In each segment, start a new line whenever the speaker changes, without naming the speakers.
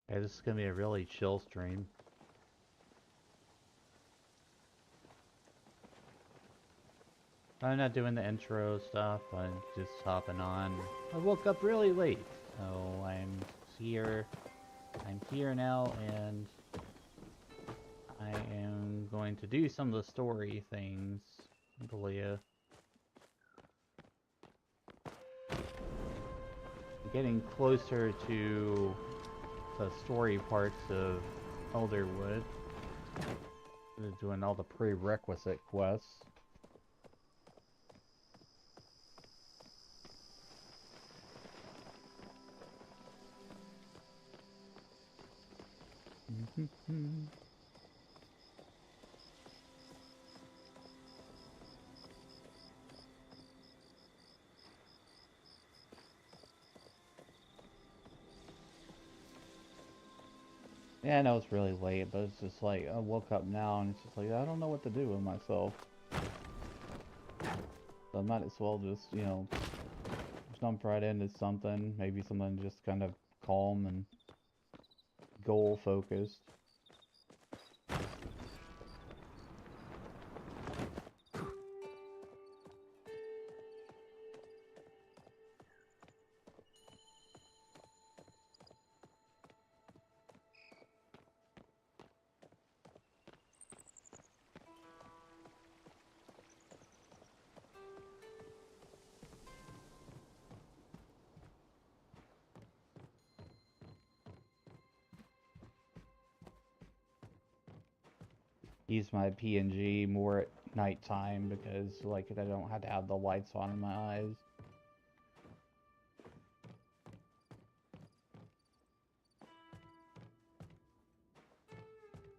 Yeah, this is gonna be a really chill stream. I'm not doing the intro stuff, I'm just hopping on. I woke up really late, so here. I'm here now, and I am going to do some of the story things. Belia. Getting closer to the story parts of Elderwood. Doing all the prerequisite quests. Yeah, I know it's really late, but it's just like, I woke up now and it's just like, I don't know what to do with myself. So I might as well just, jump right into something. Maybe something just kind of calm and goal focused. Use my PNG more at nighttime because, like, I don't have to have the lights on in my eyes.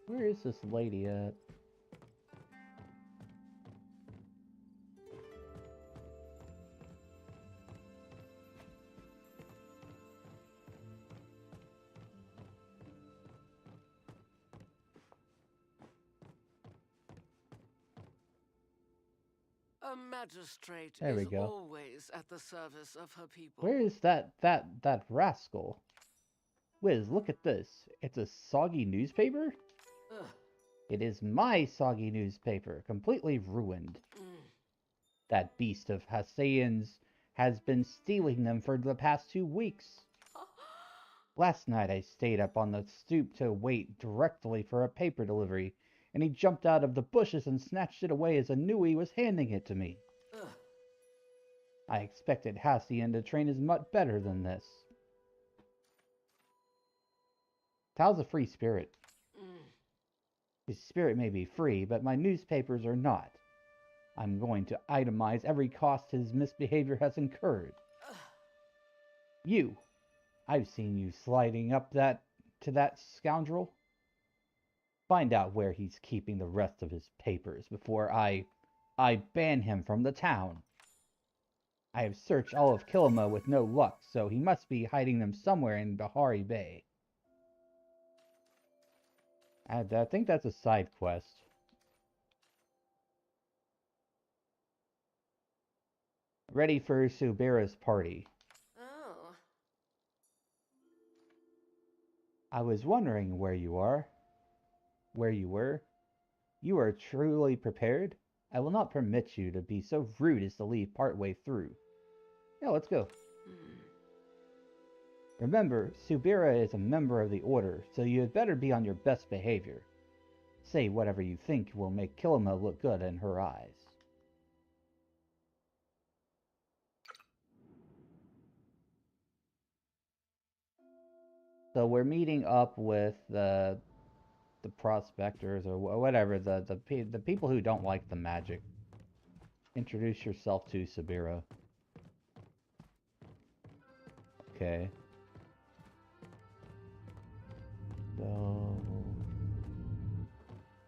Where is this lady at?
A magistrate
There we
is
go.
always at the service of her people.
Where is that rascal? Wiz, look at this. It's a soggy newspaper?
Ugh.
It is my soggy newspaper, completely ruined.
Mm.
That beast of Hasseyan's has been stealing them for the past 2 weeks. Last night I stayed up on the stoop to wait directly for a paper delivery, and he jumped out of the bushes and snatched it away as I knew he was handing it to me.
Ugh.
I expected Hassian to train his mutt better than this. Tal's a free spirit.
Mm.
His spirit may be free, but my newspapers are not. I'm going to itemize every cost his misbehavior has incurred.
Ugh.
You, I've seen you sliding up to that scoundrel. Find out where he's keeping the rest of his papers before I ban him from the town. I have searched all of Kilima with no luck, so he must be hiding them somewhere in Bahari Bay. I think that's a side quest. Ready for Subira's party.
Oh.
I was wondering where you are. Where you were. You are truly prepared? I will not permit you to be so rude as to leave partway through. Yeah, let's go.
Mm.
Remember, Subira is a member of the Order, so you had better be on your best behavior. Say whatever you think will make Kilima look good in her eyes. So we're meeting up with the prospectors or whatever the people who don't like the magic. Introduce yourself to Subira. Okay. So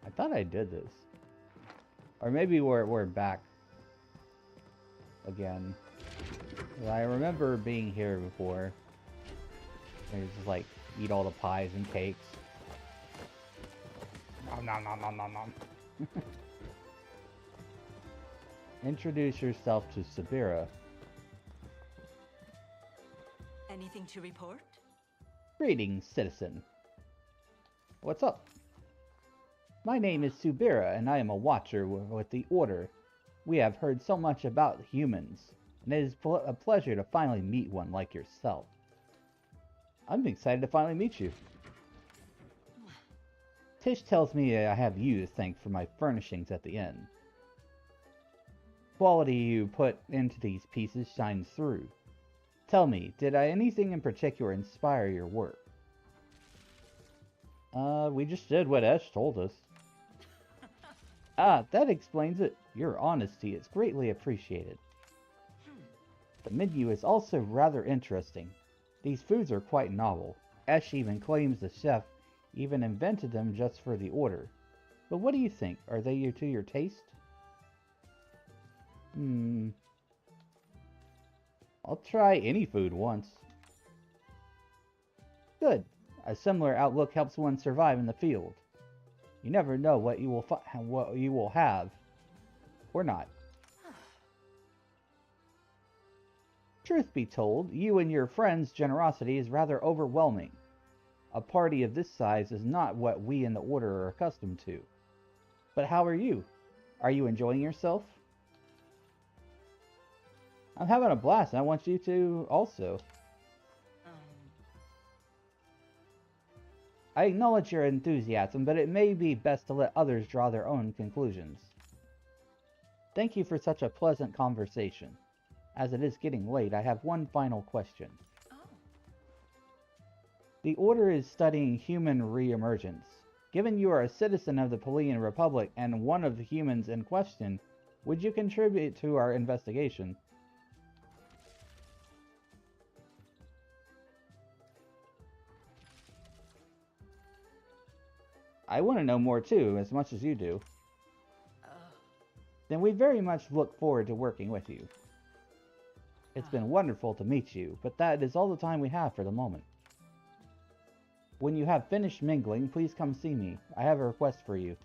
I thought I did this, or maybe we're back again. I remember being here before. It's just like eat all the pies and cakes. Nom nom nom nom nom nom. Introduce yourself to Subira.
Anything to report?
Greetings, citizen. What's up? My name is Subira, and I am a watcher with the Order. We have heard so much about humans, and it is a pleasure to finally meet one like yourself. I'm excited to finally meet you. Tish tells me I have you to thank for my furnishings at the inn. Quality you put into these pieces shines through. Tell me, did anything in particular inspire your work? We just did what Ash told us. Ah, that explains it. Your honesty is greatly appreciated. The menu is also rather interesting. These foods are quite novel. Ash even claims the chef even invented them just for the Order. But what do you think? Are they to your taste? I'll try any food once. Good. A similar outlook helps one survive in the field. You never know what you will have, or not. Truth be told, you and your friends' generosity is rather overwhelming. A party of this size is not what we in the Order are accustomed to. But how are you? Are you enjoying yourself? I'm having a blast, and I want you to also. I acknowledge your enthusiasm, but it may be best to let others draw their own conclusions. Thank you for such a pleasant conversation. As it is getting late, I have one final question. The Order is studying human re-emergence. Given you are a citizen of the Palean Republic and one of the humans in question, would you contribute to our investigation? I want to know more too, as much as you do. Then we very much look forward to working with you. It's been wonderful to meet you, but that is all the time we have for the moment. When you have finished mingling, please come see me. I have a request for you.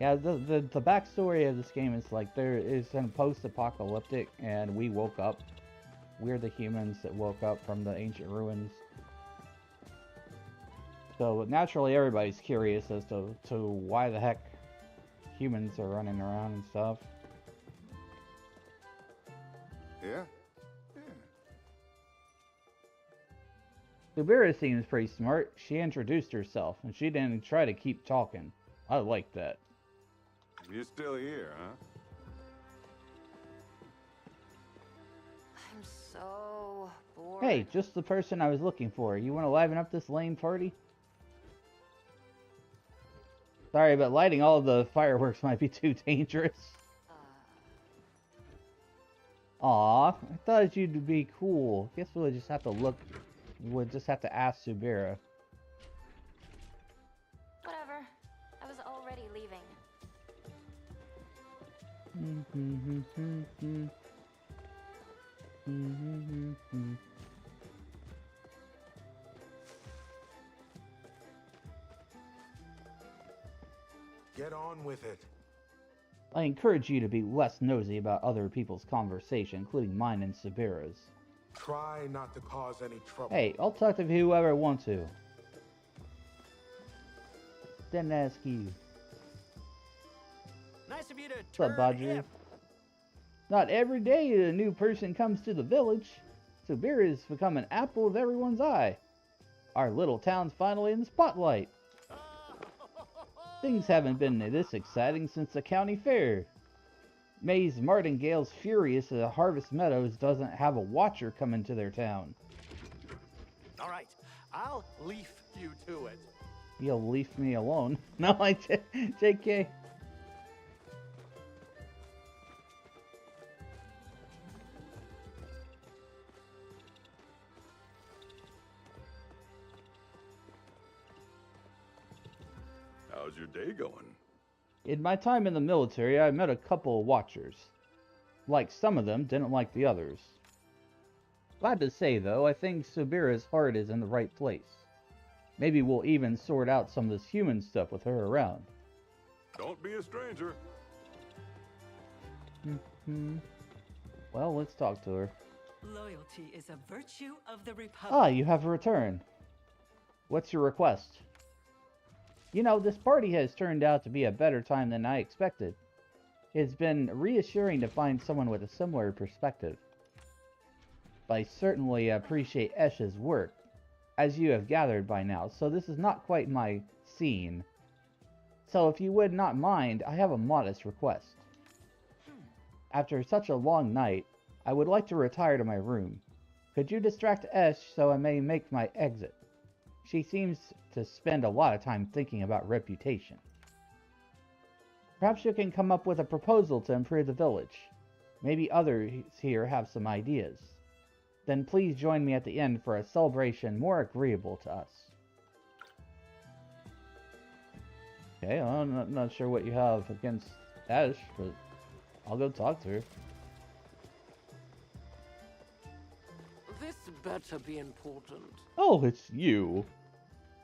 Yeah, the backstory of this game is like there is a post-apocalyptic, and we woke up. We're the humans that woke up from the ancient ruins. So naturally, everybody's curious as to why the heck humans are running around and stuff.
Yeah?
Subira seems pretty smart. She introduced herself, and she didn't try to keep talking. I like that.
You're still here, huh?
I'm so bored.
Hey, just the person I was looking for. You want to liven up this lame party? Sorry, but lighting all of the fireworks might be too dangerous. Aw, I thought you'd be cool. Guess we'll just have to look. We'll just have to ask Subira.
Whatever. I was already leaving.
Get on with it.
I encourage you to be less nosy about other people's conversation, including mine and Subira's.
Try not to cause any trouble.
Hey, I'll talk to whoever I want to. Didn't ask you.
Nice of you to
What's up, Badger? Not every day a new person comes to the village. Subira has become an apple of everyone's eye. Our little town's finally in the spotlight. Things haven't been this exciting since the county fair. Maze Martingale's furious that Harvest Meadows doesn't have a watcher come into their town.
All right, I'll leave you to it.
You'll leave me alone. No, JK.
How's your day going?
In my time in the military, I met a couple of watchers. Like some of them, didn't like the others. Glad to say, though, I think Subira's heart is in the right place. Maybe we'll even sort out some of this human stuff with her around.
Don't be a stranger.
Well, let's talk to her.
Loyalty is a virtue of the Republic.
Ah, you have returned. What's your request? You know, this party has turned out to be a better time than I expected. It's been reassuring to find someone with a similar perspective. But I certainly appreciate Esh's work, as you have gathered by now, so this is not quite my scene. So if you would not mind, I have a modest request. After such a long night, I would like to retire to my room. Could you distract Esh so I may make my exit? She seems to spend a lot of time thinking about reputation. Perhaps you can come up with a proposal to improve the village. Maybe others here have some ideas. Then please join me at the end for a celebration more agreeable to us. Okay, I'm not sure what you have against Esh, but I'll go talk to her.
This better be important.
Oh, it's you.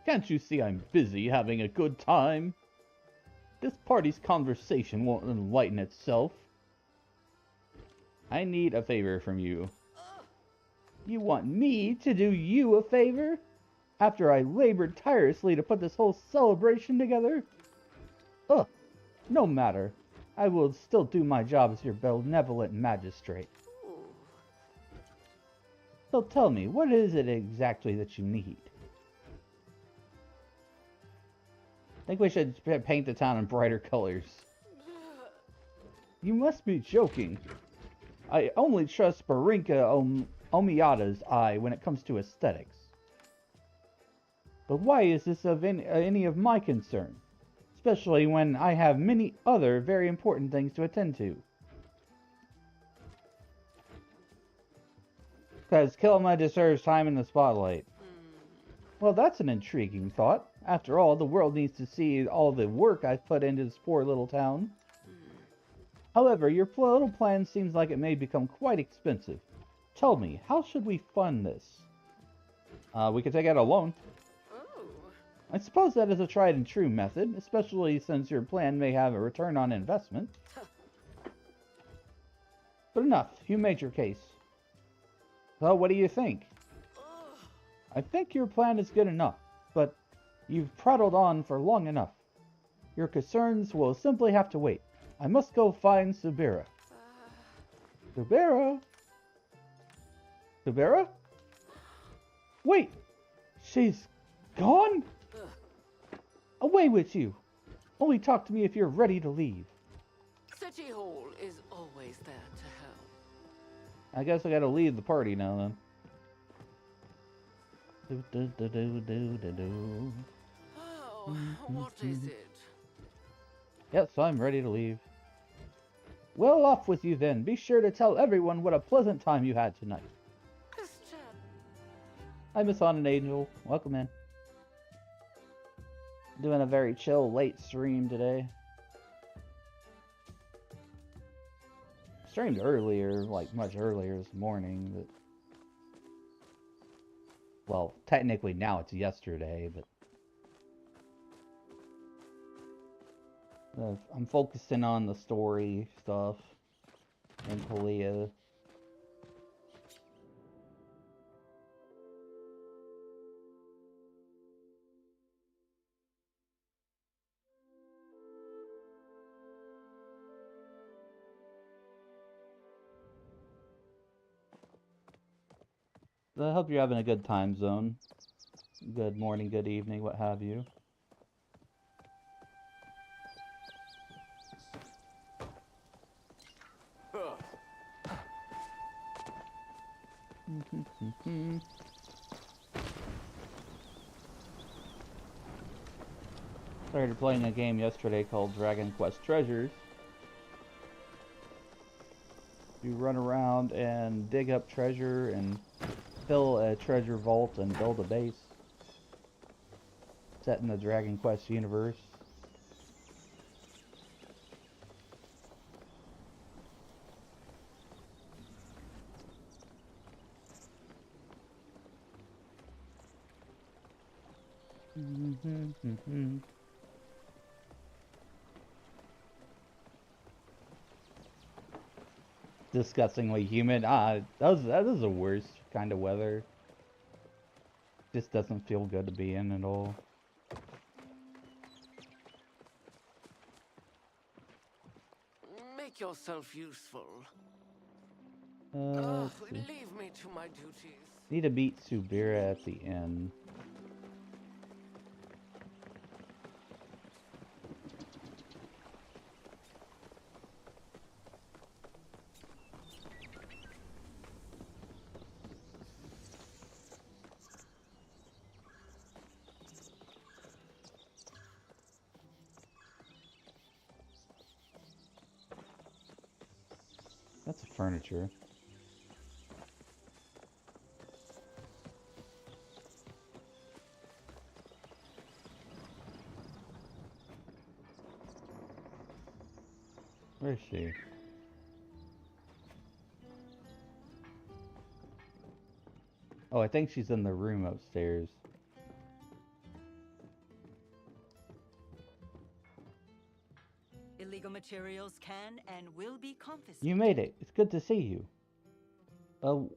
Can't you see I'm busy having a good time? This party's conversation won't enlighten itself. I need a favor from you. You want me to do you a favor? After I labored tirelessly to put this whole celebration together? Ugh, no matter. I will still do my job as your benevolent magistrate. So tell me, what is it exactly that you need? I think we should paint the town in brighter colors. You must be joking. I only trust Barinka Omiyata's eye when it comes to aesthetics. But why is this of any of my concern? Especially when I have many other very important things to attend to. Because Kilma deserves time in the spotlight. Well, that's an intriguing thought. After all, the world needs to see all the work I've put into this poor little town. However, your little plan seems like it may become quite expensive. Tell me, how should we fund this? We could take out a loan. I suppose that is a tried and true method, especially since your plan may have a return on investment. But enough, you made your case. Well, what do you think? I think your plan is good enough, but you've prattled on for long enough. Your concerns will simply have to wait. I must go find Subira. Subira? Subira? Wait! She's gone? Away with you! Only talk to me if you're ready to leave.
City Hall is always there to help.
I guess I gotta leave the party now then.
Oh, what is it?
Yes, I'm ready to leave. Well, off with you then. Be sure to tell everyone what a pleasant time you had tonight.
Christian.
Hi, Miss On and Angel. Welcome in. Doing a very chill late stream today. Streamed earlier, like much earlier this morning, but... Well, technically now it's yesterday, but... I'm focusing on the story stuff and Kalia. I hope you're having a good time zone. Good morning, good evening, what have you. Started playing a game yesterday called Dragon Quest Treasures. You run around and dig up treasure and fill a treasure vault and build a base. Set in the Dragon Quest universe. disgustingly humid. That is the worst kind of weather. Just doesn't feel good to be in at all.
Make yourself useful.
Let's see.
Leave me to my duties.
Need to beat Subira at the end. That's furniture. Where is she? Oh, I think she's in the room upstairs.
Illegal materials can and will be confiscated.
You made it. It's good to see you.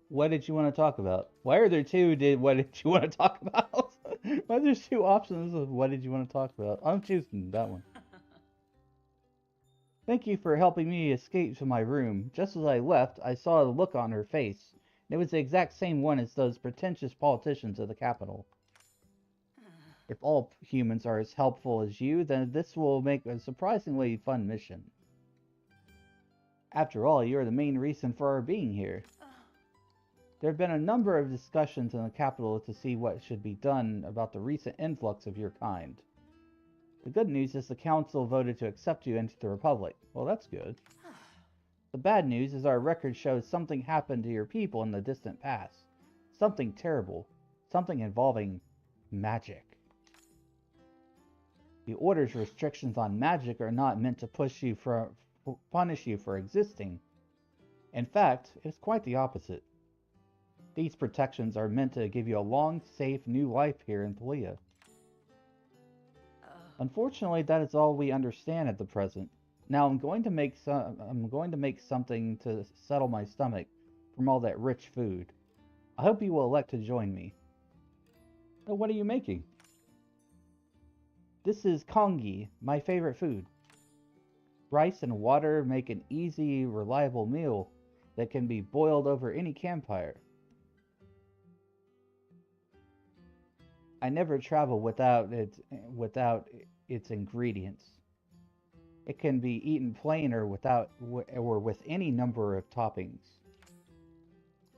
What did you want to talk about? Why are there two? What did you want to talk about? Why are there two options of what did you want to talk about? I'm choosing that one. Thank you for helping me escape to my room. Just as I left, I saw the look on her face. It was the exact same one as those pretentious politicians of the capital. If all humans are as helpful as you, then this will make a surprisingly fun mission. After all, you are the main reason for our being here. There have been a number of discussions in the capital to see what should be done about the recent influx of your kind. The good news is the council voted to accept you into the Republic. Well, that's good. The bad news is our record shows something happened to your people in the distant past. Something terrible. Something involving magic. The Order's restrictions on magic are not meant to punish you for existing. In fact, it is quite the opposite. These protections are meant to give you a long, safe, new life here in Thalia. Unfortunately, that is all we understand at the present. Now I'm going to make something to settle my stomach from all that rich food. I hope you will elect to join me. Oh, what are you making? This is congee, my favorite food. Rice and water make an easy, reliable meal that can be boiled over any campfire. I never travel without its ingredients. It can be eaten plain or with any number of toppings.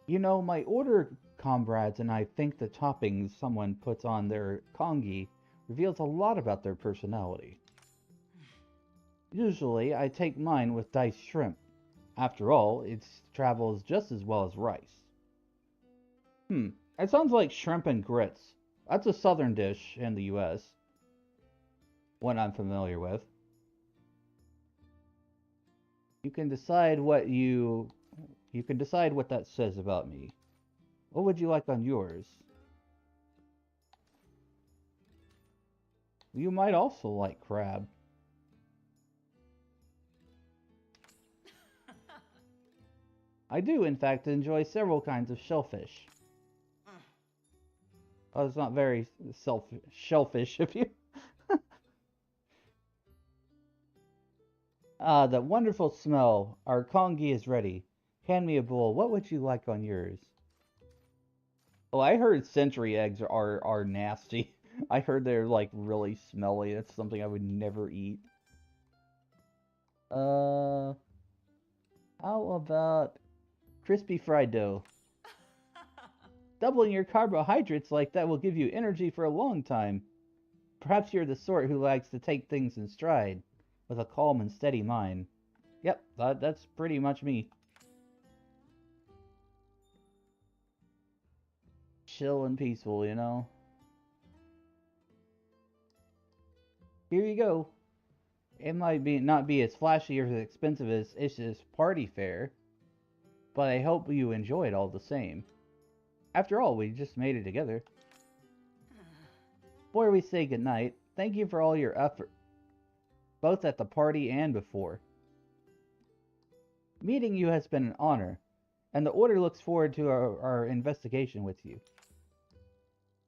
You know, my Order comrades and I think the toppings someone puts on their congee reveals a lot about their personality. Usually, I take mine with diced shrimp. After all, it travels just as well as rice. It sounds like shrimp and grits. That's a southern dish in the US. One I'm familiar with. You can decide what that says about me. What would you like on yours? You might also like crab. I do, in fact, enjoy several kinds of shellfish. Oh, it's not very shellfish of you. Ah, that wonderful smell. Our congee is ready. Hand me a bowl. What would you like on yours? Oh, I heard century eggs are nasty. I heard they're like really smelly. That's something I would never eat. How about crispy fried dough? Doubling your carbohydrates like that will give you energy for a long time. Perhaps you're the sort who likes to take things in stride, with a calm and steady mind. Yep, that's pretty much me. Chill and peaceful, you know? Here you go. It might not be as flashy or as expensive as Ish's party fare, but I hope you enjoy it all the same. After all, we just made it together. Before we say goodnight, thank you for all your effort, both at the party and before. Meeting you has been an honor, and the Order looks forward to our investigation with you.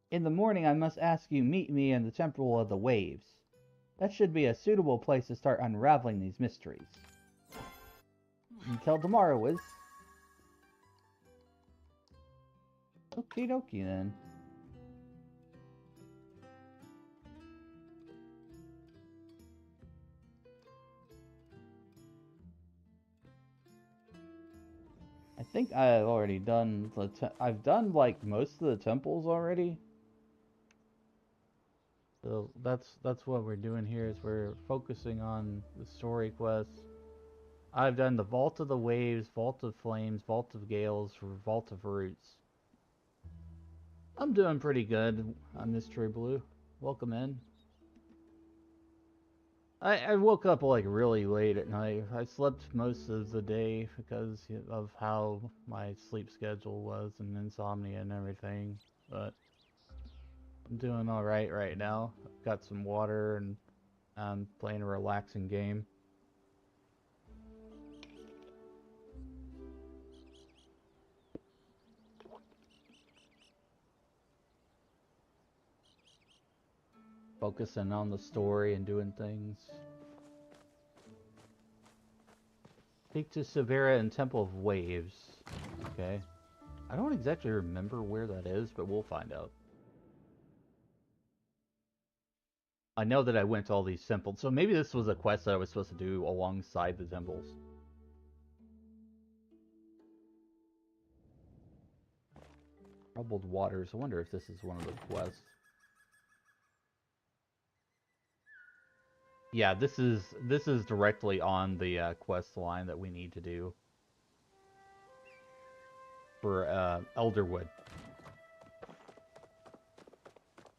In the morning, I must ask you meet me in the Temple of the Waves. That should be a suitable place to start unraveling these mysteries. Until tomorrow, Wiz. Okie dokie then. I think I've already done I've done like most of the temples already. So that's what we're doing here, is we're focusing on the story quests. I've done the Vault of the Waves, Vault of Flames, Vault of Gales, Vault of Roots. I'm doing pretty good on Mystery Blue. Welcome in. I woke up like really late at night. I slept most of the day because of how my sleep schedule was and insomnia and everything. But I'm doing alright right now. I've got some water and I'm playing a relaxing game. Focusing on the story and doing things. Speak to Severa and Temple of Waves. Okay. I don't exactly remember where that is, but we'll find out. I know that I went to all these temples, so maybe this was a quest that I was supposed to do alongside the temples. Troubled Waters. I wonder if this is one of the quests. Yeah, this is directly on the quest line that we need to do for Elderwood.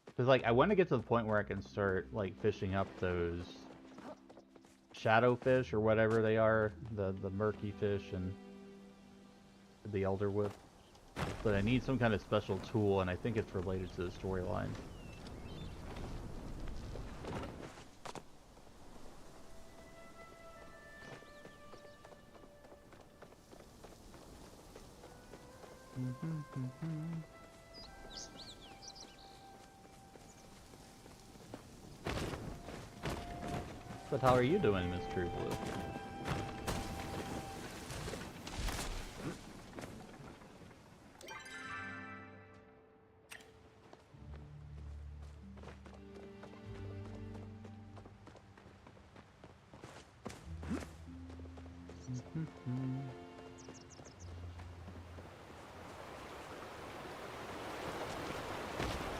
Because like I want to get to the point where I can start like fishing up those shadow fish or whatever they are, the murky fish and the Elderwood. But I need some kind of special tool, and I think it's related to the storyline. But how are you doing, Miss True Blue?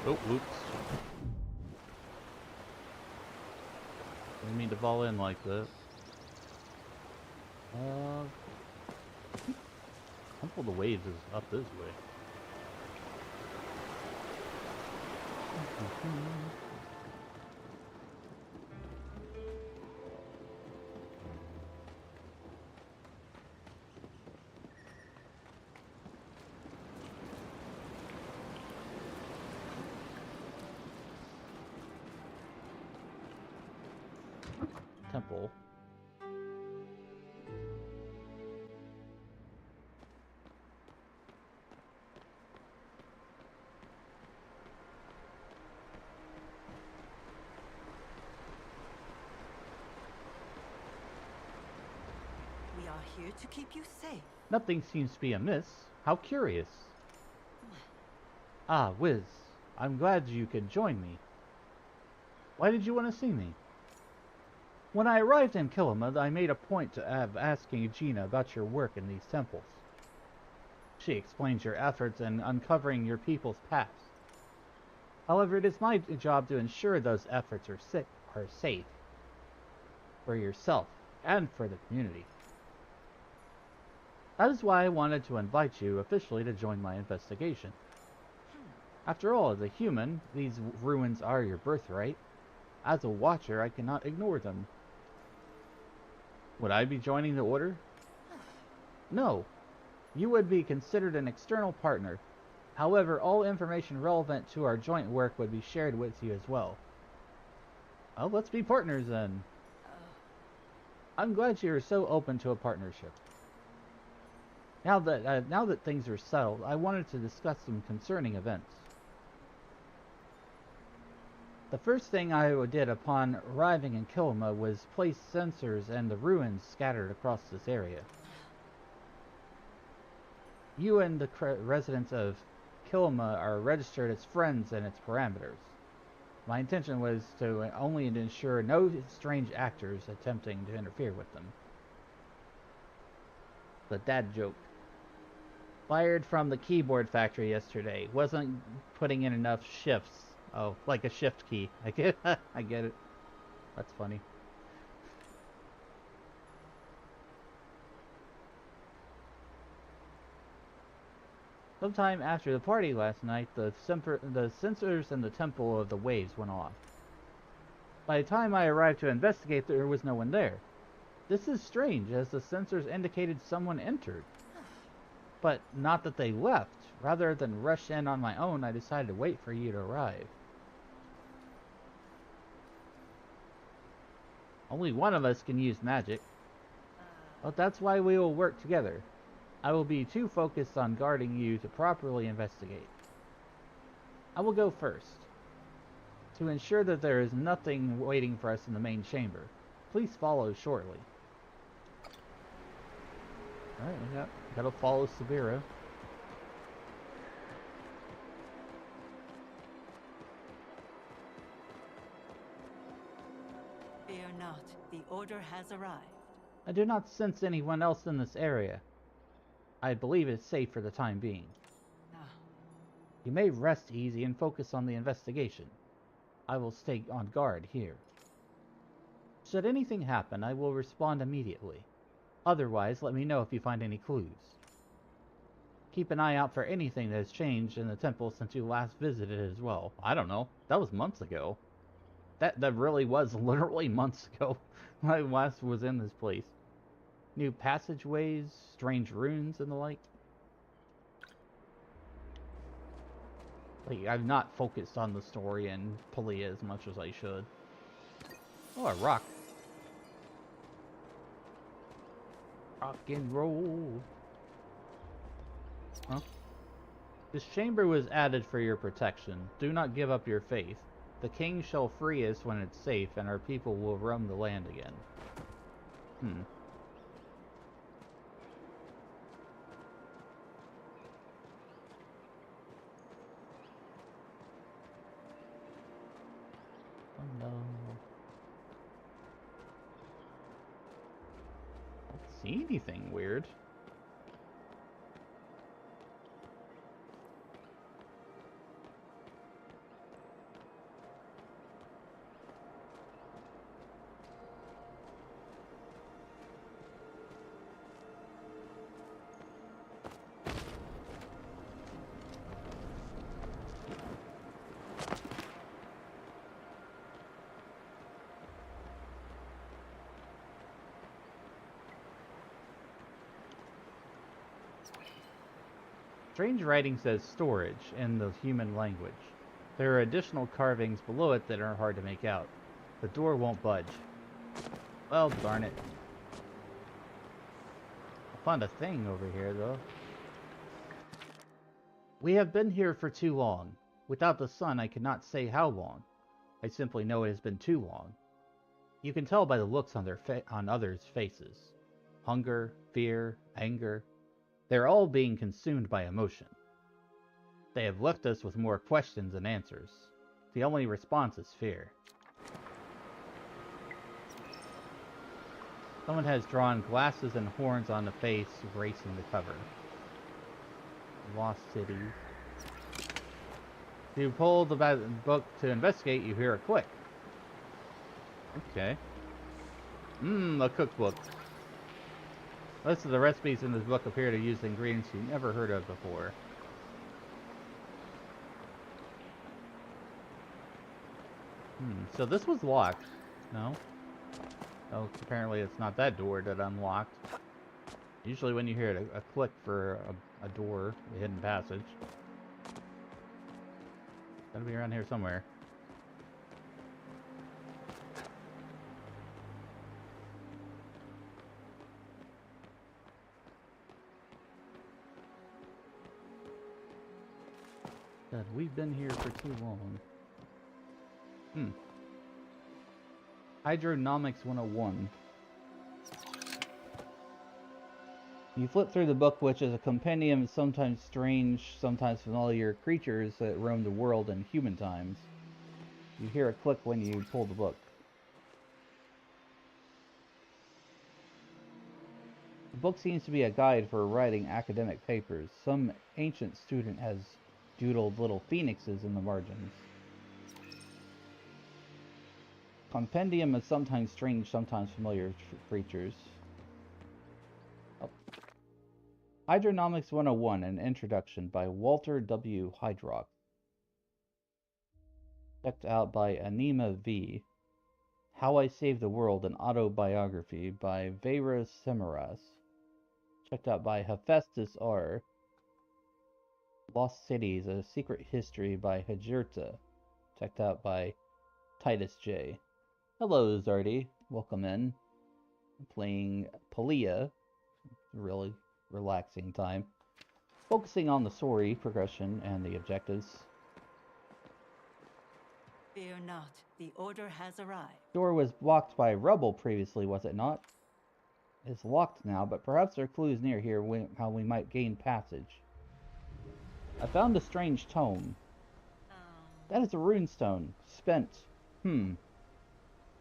Oh, whoops. Didn't mean to fall in like that. Temple of the Waves is up this way. Temple.
We are here to keep you safe.
Nothing seems to be amiss. How curious. Ah, Wiz. I'm glad you could join me. Why did you want to see me? When I arrived in Kilimud, I made a point of asking Gina about your work in these temples. She explains your efforts in uncovering your people's past. However, it is my job to ensure those efforts are safe for yourself and for the community. That is why I wanted to invite you officially to join my investigation. After all, as a human, these ruins are your birthright. As a watcher, I cannot ignore them. Would I be joining the Order? No. You would be considered an external partner. However, all information relevant to our joint work would be shared with you as well. Well, let's be partners then. I'm glad you are so open to a partnership. Now that things are settled, I wanted to discuss some concerning events. The first thing I did upon arriving in Kilima was place sensors and the ruins scattered across this area. You and the residents of Kilima are registered as friends in its parameters. My intention was to only ensure no strange actors attempting to interfere with them. The dad joke. Fired from the keyboard factory yesterday. Wasn't putting in enough shifts. Oh, like a shift key. I get it. That's funny. Sometime after the party last night, the sensors in the Temple of the Waves went off. By the time I arrived to investigate, there was no one there. This is strange, as the sensors indicated someone entered. But not that they left. Rather than rush in on my own, I decided to wait for you to arrive. Only one of us can use magic. But that's why we will work together. I will be too focused on guarding you to properly investigate. I will go first. To ensure that there is nothing waiting for us in the main chamber. Please follow shortly. Alright, we gotta follow Sabiro.
Fear not, the order has arrived.
I do not sense anyone else in this area. I believe it's safe for the time being. You may rest easy and focus on the investigation. I will stay on guard here. Should anything happen, I will respond immediately. Otherwise, let me know if you find any clues. Keep an eye out for anything that has changed in the temple since you last visited as well. I don't know. That was months ago. That really was literally months ago when I last was in this place. New passageways, strange runes, and the like. Like, I've not focused on the story in Palia as much as I should. Oh, a rock. Rock and roll. Huh? This chamber was added for your protection. Do not give up your faith. The king shall free us when it's safe, and our people will roam the land again. Oh no. I don't see anything weird. Strange writing says storage in the human language. There are additional carvings below it that are hard to make out. The door won't budge. Well, darn it. I found a thing over here, though. We have been here for too long. Without the sun, I cannot say how long. I simply know it has been too long. You can tell by the looks on on others' faces. Hunger, fear, anger. They're all being consumed by emotion. They have left us with more questions than answers. The only response is fear. Someone has drawn glasses and horns on the face, racing the cover. Lost City. If you pull the book to investigate, you hear a click. Okay. A cookbook. Most of the recipes in this book appear to use ingredients you never heard of before. So this was locked. No? Oh, apparently it's not that door that unlocked. Usually when you hear a click for a door, a hidden passage. Gotta be around here somewhere. God, we've been here for too long. Hydronomics 101. You flip through the book, which is a compendium of sometimes strange, sometimes familiar creatures that roam the world in human times. You hear a click when you pull the book. The book seems to be a guide for writing academic papers. Some ancient student has doodled little phoenixes in the margins. Compendium of sometimes strange, sometimes familiar creatures. Oh. Hydronomics 101, an introduction by Walter W. Hydrock. Checked out by Anima V. How I Saved the World, an autobiography by Vera Semiras. Checked out by Hephaestus R. Lost Cities, a Secret History by Hajirta. Checked out by Titus J. Hello, Zardy. Welcome in. I'm playing Palia. Really relaxing time. Focusing on the story, progression, and the objectives.
Fear not, the order has arrived.
Door was blocked by rubble previously, was it not? It's locked now, but perhaps there are clues near here how we might gain passage. I found a strange tome. That is a rune stone. Spent. The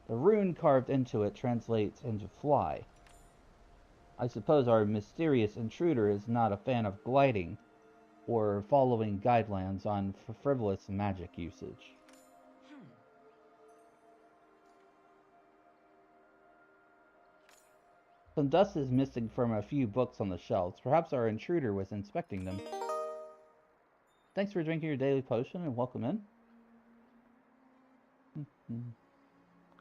rune carved into it translates into fly. I suppose our mysterious intruder is not a fan of gliding or following guidelines on frivolous magic usage. Some dust is missing from a few books on the shelves. Perhaps our intruder was inspecting them. Thanks for drinking your daily potion and welcome in.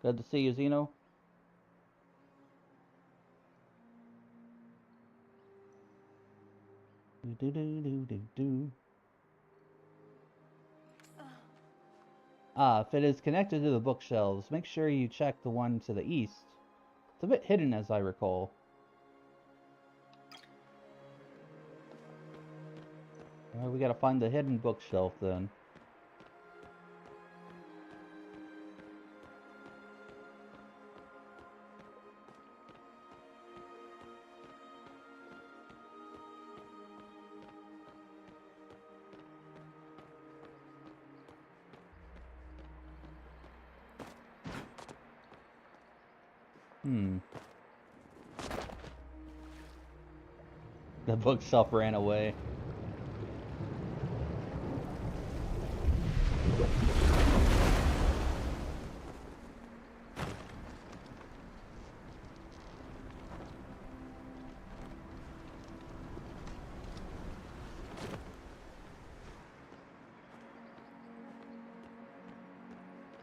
Good to see you, Zeno. If it is connected to the bookshelves, make sure you check the one to the east. It's a bit hidden, as I recall. Alright, we gotta find the hidden bookshelf then. The bookshelf ran away.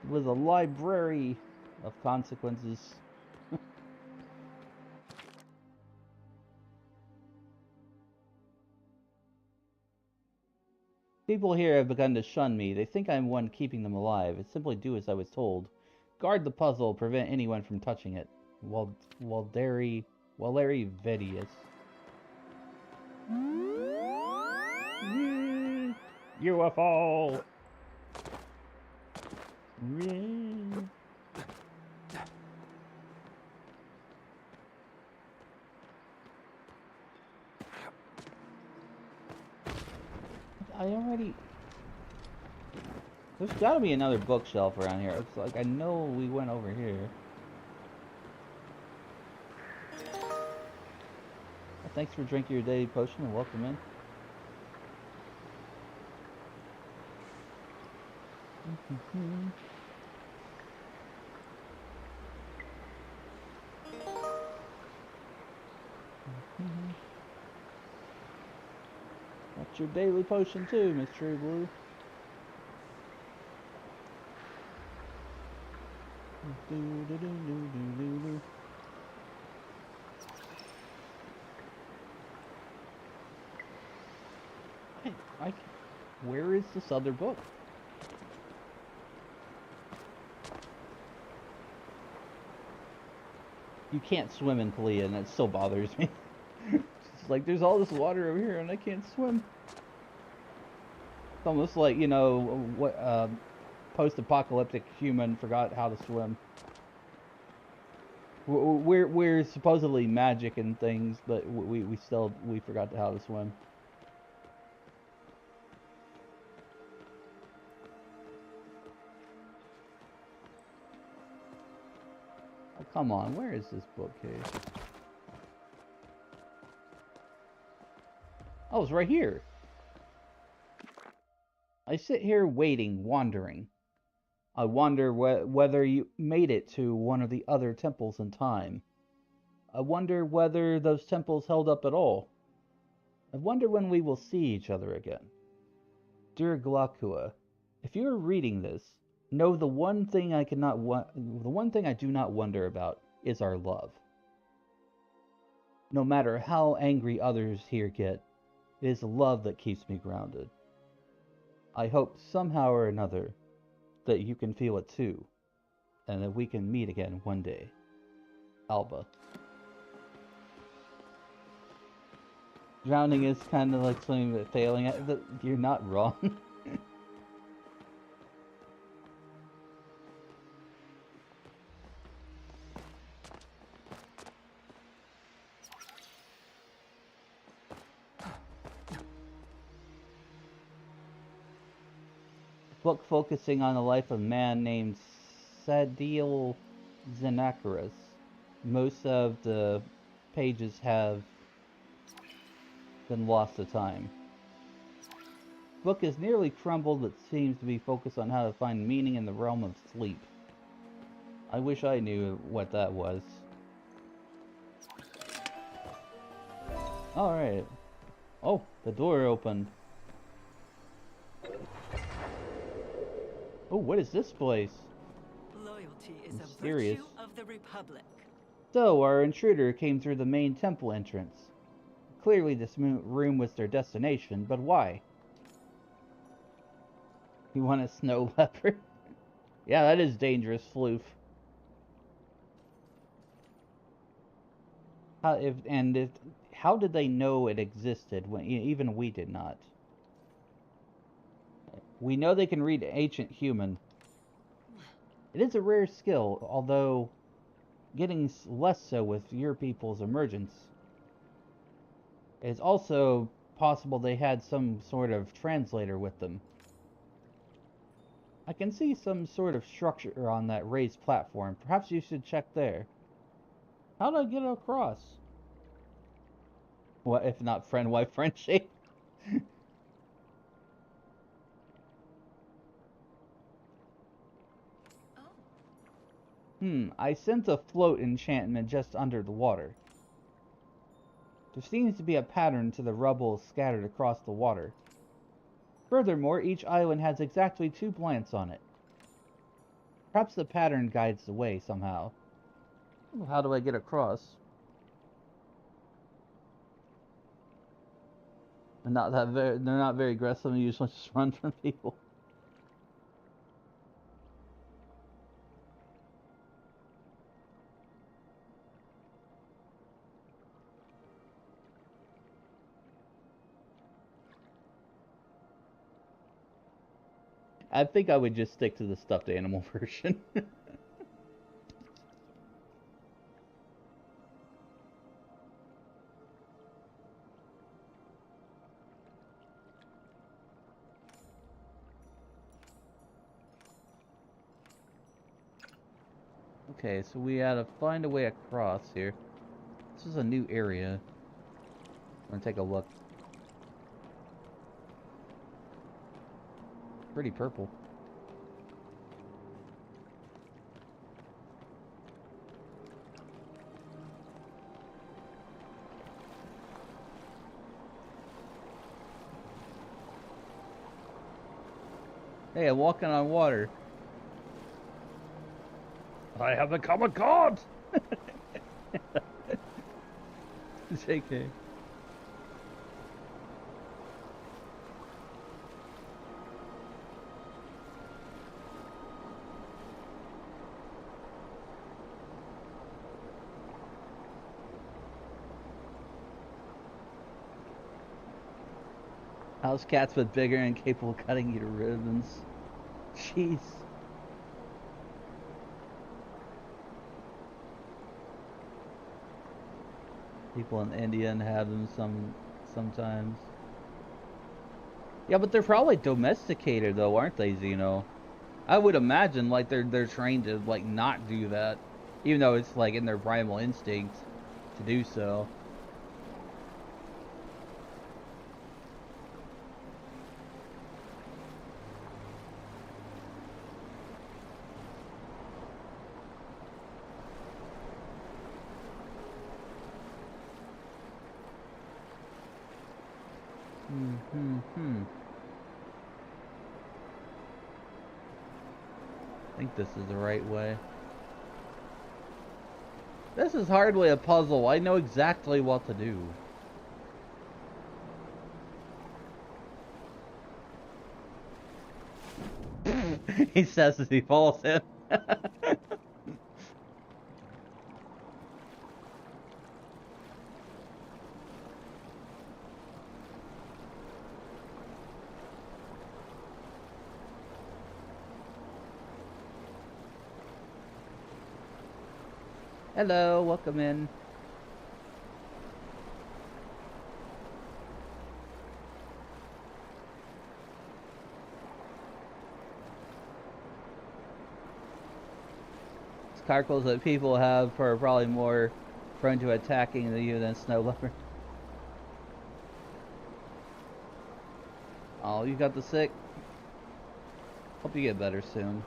It was a library of consequences. People here have begun to shun me. They think I'm one keeping them alive. I simply do as I was told. Guard the puzzle, prevent anyone from touching it. Valeri Vedius. UFO! I already... There's gotta be another bookshelf around here. It's like I know we went over here. Well, thanks for drinking your daily potion and welcome in. That's your daily potion too, Miss True Blue. Hey, where is this other book? You can't swim in Palia, and that still bothers me. It's like there's all this water over here, and I can't swim. It's almost like, you know, what post-apocalyptic human forgot how to swim. We're supposedly magic and things, but we still forgot how to swim. Oh, come on, where is this bookcase? Oh, it's right here. I sit here waiting, wondering. I wonder whether you made it to one of the other temples in time. I wonder whether those temples held up at all. I wonder when we will see each other again. Dear Glaucua, if you are reading this, know the one thing I do not wonder about is our love. No matter how angry others here get, it is love that keeps me grounded. I hope somehow or another that you can feel it too, and that we can meet again one day. Alba. Drowning is kind of like swimming but failing at it. You're not wrong. Book focusing on the life of a man named Sadil Xenakis. Most of the pages have been lost to time. Book is nearly crumbled but seems to be focused on how to find meaning in the realm of sleep. I wish I knew what that was. Alright. Oh, the door opened. Oh, what is this place?
Loyalty is
Mysterious.
a virtue of the Republic.
So, our intruder came through the main temple entrance. Clearly this room was their destination, but why? You want a snow leopard? Yeah, that is dangerous, Floof. How did they know it existed when even we did not? We know they can read ancient human. It is a rare skill, although getting less so with your people's emergence. It is also possible they had some sort of translator with them. I can see some sort of structure on that raised platform. Perhaps you should check there. How do I get across? What if not friend, wife, friendship? I sense a float enchantment just under the water. There seems to be a pattern to the rubble scattered across the water. Furthermore, each island has exactly 2 plants on it. Perhaps the pattern guides the way somehow. How do I get across? They're not very aggressive and usually just run from people. I think I would just stick to the stuffed animal version. Okay, so we gotta find a way across here. This is a new area. I'm gonna take a look. Pretty purple. Hey, I'm walking on water. I have become a god! JK. House cats but bigger and capable of cutting you to ribbons. Jeez. People in India and have them sometimes. Yeah, but they're probably domesticated though, aren't they, Xeno? I would imagine like they're trained to like not do that, even though it's like in their primal instinct to do so. I think this is the right way. This is hardly a puzzle. I know exactly what to do. He says as he falls in. Hello, welcome in. Carcals that people have are probably more prone to attacking you than snow leopard. Oh, you got the sick? Hope you get better soon.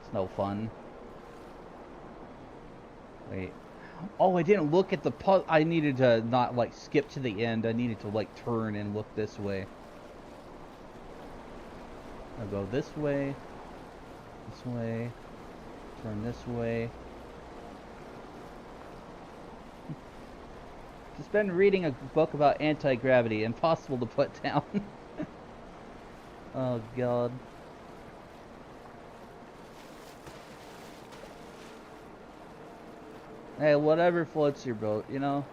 It's no fun. Wait. Oh, I didn't look at the puzzle. I needed to not, like, skip to the end. I needed to, like, turn and look this way. I'll go this way. This way. Turn this way. Just been reading a book about anti-gravity. Impossible to put down. Oh, God. Hey, whatever floats your boat, you know?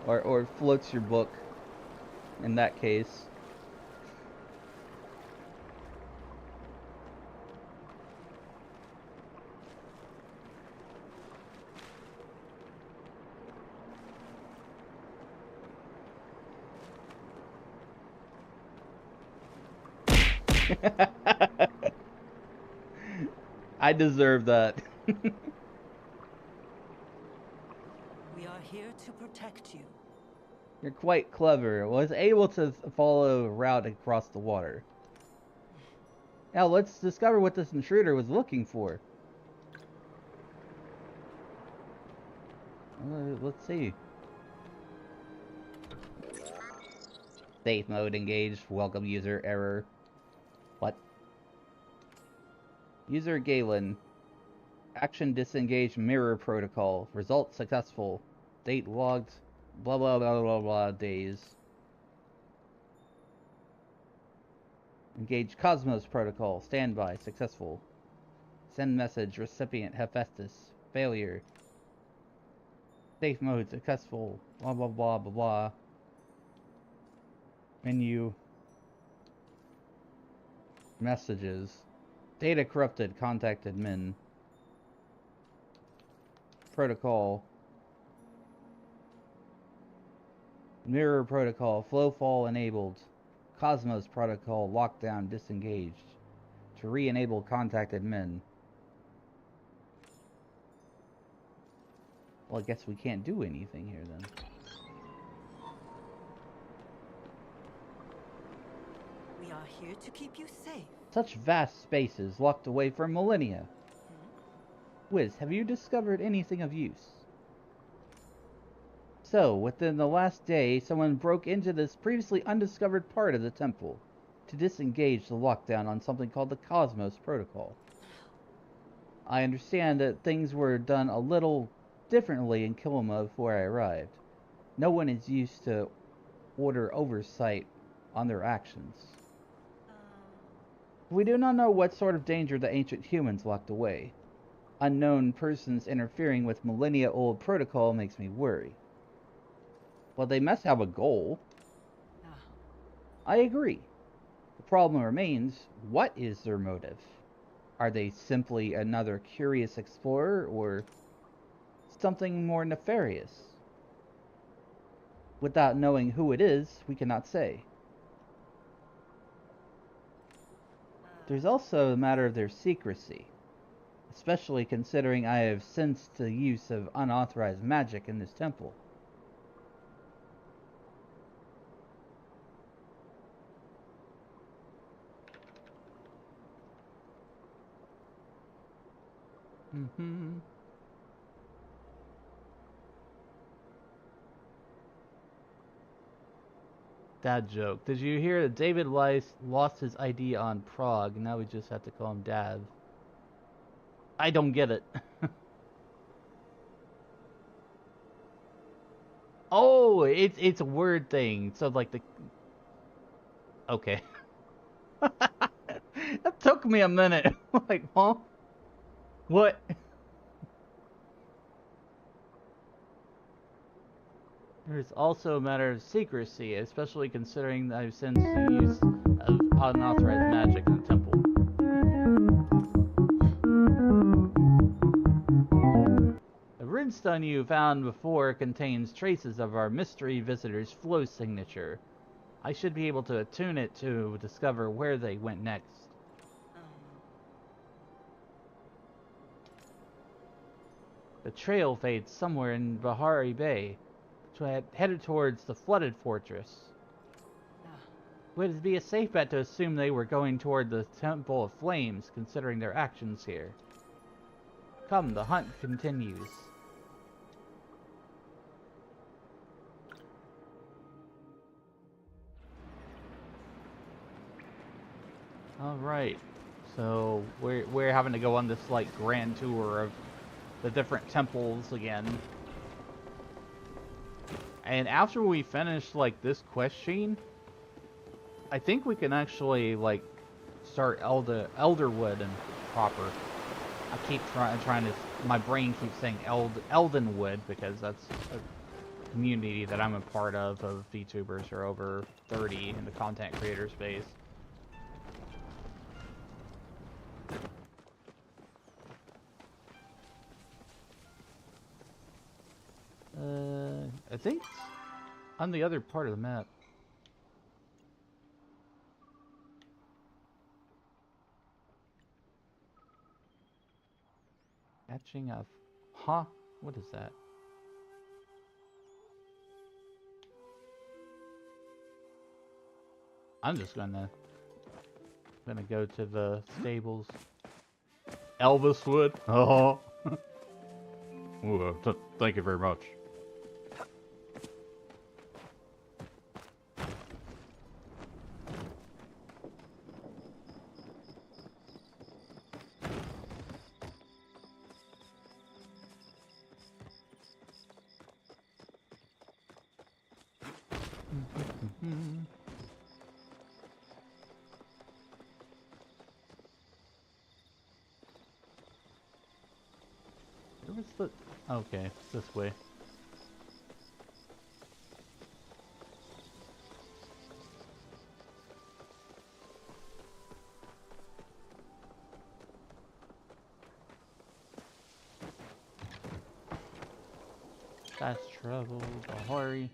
or floats your book, in that case. I deserve that.
We are here to protect you.
You're quite clever. Was able to follow a route across the water. Now let's discover what this intruder was looking for. Let's see. Safe mode engaged. Welcome user error. What? User Galen. Action disengaged mirror protocol. Result successful. Date logged. Blah blah blah blah blah days. Engage Cosmos protocol. Standby. Successful. Send message. Recipient Hephaestus. Failure. Safe mode successful. Blah blah blah blah blah. Menu. Messages. Data corrupted. Contact admin. Protocol. Mirror protocol. Flowfall enabled. Cosmos protocol. Lockdown disengaged. To re-enable contact admin. Well, I guess we can't do anything here then.
We are here to keep you safe.
Such vast spaces locked away for millennia. Wiz, have you discovered anything of use? So, within the last day, someone broke into this previously undiscovered part of the temple to disengage the lockdown on something called the Cosmos Protocol. I understand that things were done a little differently in Kilima before I arrived. No one is used to order oversight on their actions. We do not know what sort of danger the ancient humans locked away. Unknown persons interfering with millennia-old protocol makes me worry. Well, they must have a goal.
Ah,
I agree. The problem remains, what is their motive? Are they simply another curious explorer, or something more nefarious? Without knowing who it is, we cannot say. There's also a matter of their secrecy, especially considering I have sensed the use of unauthorized magic in this temple. Mm-hmm. Dad joke. Did you hear that David Weiss lost his ID on Prague? Now we just have to call him Dad. I don't get it. Oh, it's a word thing. So like the. Okay. That took me a minute. Like, huh? What? There's also a matter of secrecy, especially considering that I've sensed the use of unauthorized magic in the temple. The runestone you found before contains traces of our mystery visitor's flow signature. I should be able to attune it to discover where they went next. The trail fades somewhere in Bahari Bay, headed towards the flooded fortress. Would it be a safe bet to assume they were going toward the Temple of Flames, considering their actions here? Come, the hunt continues. Alright, so we're having to go on this, like, grand tour of the different temples again. And after we finish, like, this quest chain, I think we can actually, like, start Elderwood and proper. I keep trying to, my brain keeps saying Eldenwood, because that's a community that I'm a part of VTubers who are over 30 in the content creator space. I think it's on the other part of the map. Catching a... Huh? What is that? I'm just gonna go to the stables. Elviswood. Oh. Thank you very much. Where was the... Okay, it's this way. Fast travel, Bahari.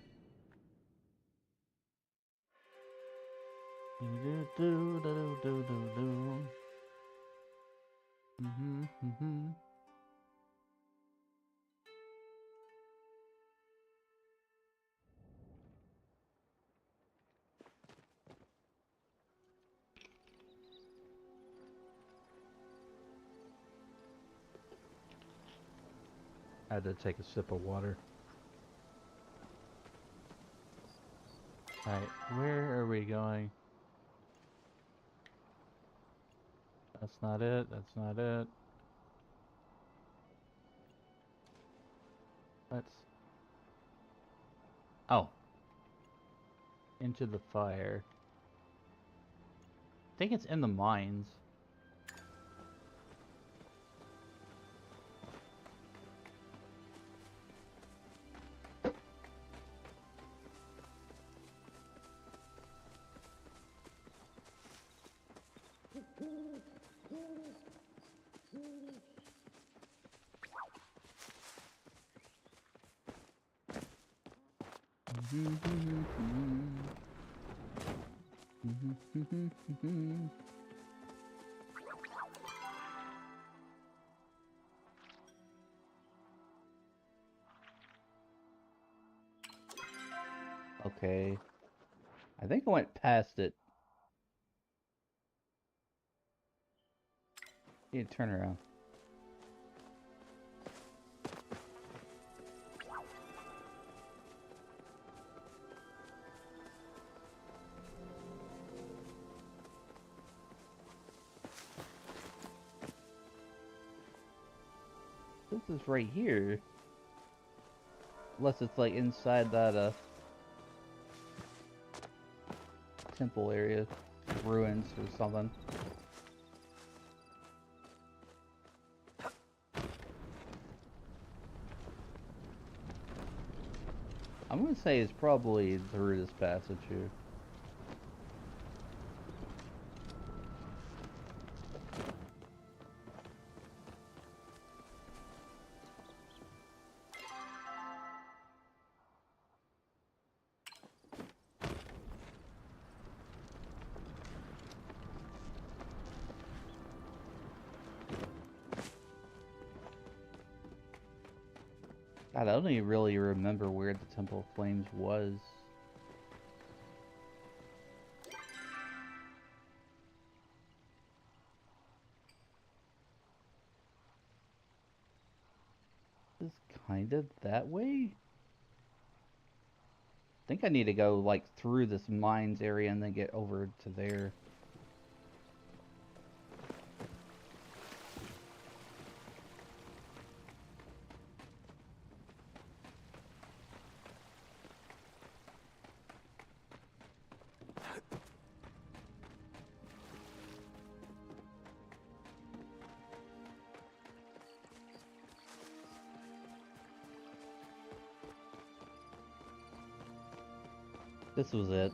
I had to take a sip of water. Alright, where are we going? That's not it, that's not it. Let's... Oh. Into the fire. I think it's in the mines. Okay. I think I went past it. You need to turn around. This is right here. Unless it's like inside that temple area, ruins or something. I'm gonna say it's probably through this passage here. God, I don't even really remember where the Temple of Flames was. Is kind of that way? I think I need to go like through this mines area and then get over to there. This was it.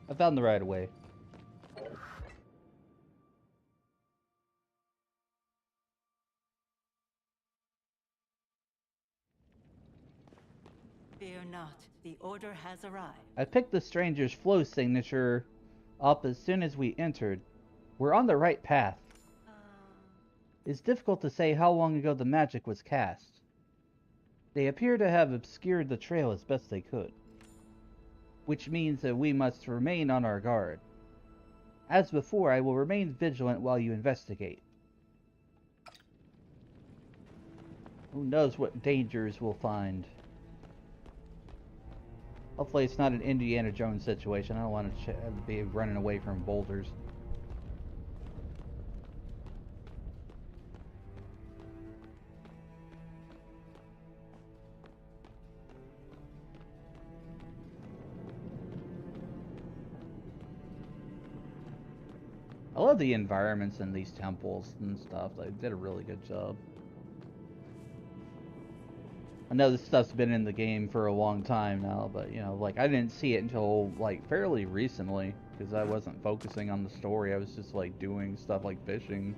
I found the right way.
Fear not, the order has arrived.
I picked the stranger's flow signature up as soon as we entered. We're on the right path. It's difficult to say how long ago the magic was cast. They appear to have obscured the trail as best they could, which means that we must remain on our guard. As before, I will remain vigilant while you investigate. Who knows what dangers we'll find. Hopefully it's not an Indiana Jones situation. I don't want to be running away from boulders. I love the environments in these temples and stuff. They did a really good job. I know this stuff's been in the game for a long time now, but, you know, like, I didn't see it until, like, fairly recently, because I wasn't focusing on the story. I was just, like, doing stuff like fishing.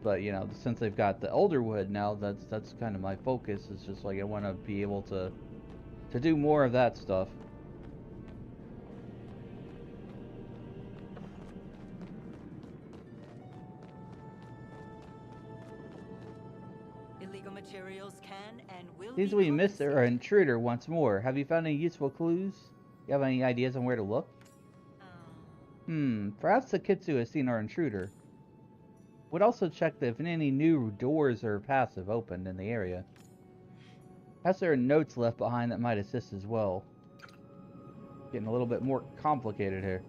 But, you know, since they've got the Elderwood now, that's kind of my focus. It's just, like, I want to be able to do more of that stuff.
Materials can and will
Seems
be
we missed our
confiscated.
intruder once more. Have you found any useful clues? You have any ideas on where to look? Perhaps the Kitsu has seen our intruder. Would also check if any new doors or paths have opened in the area. Perhaps there are notes left behind that might assist as well. Getting a little bit more complicated here.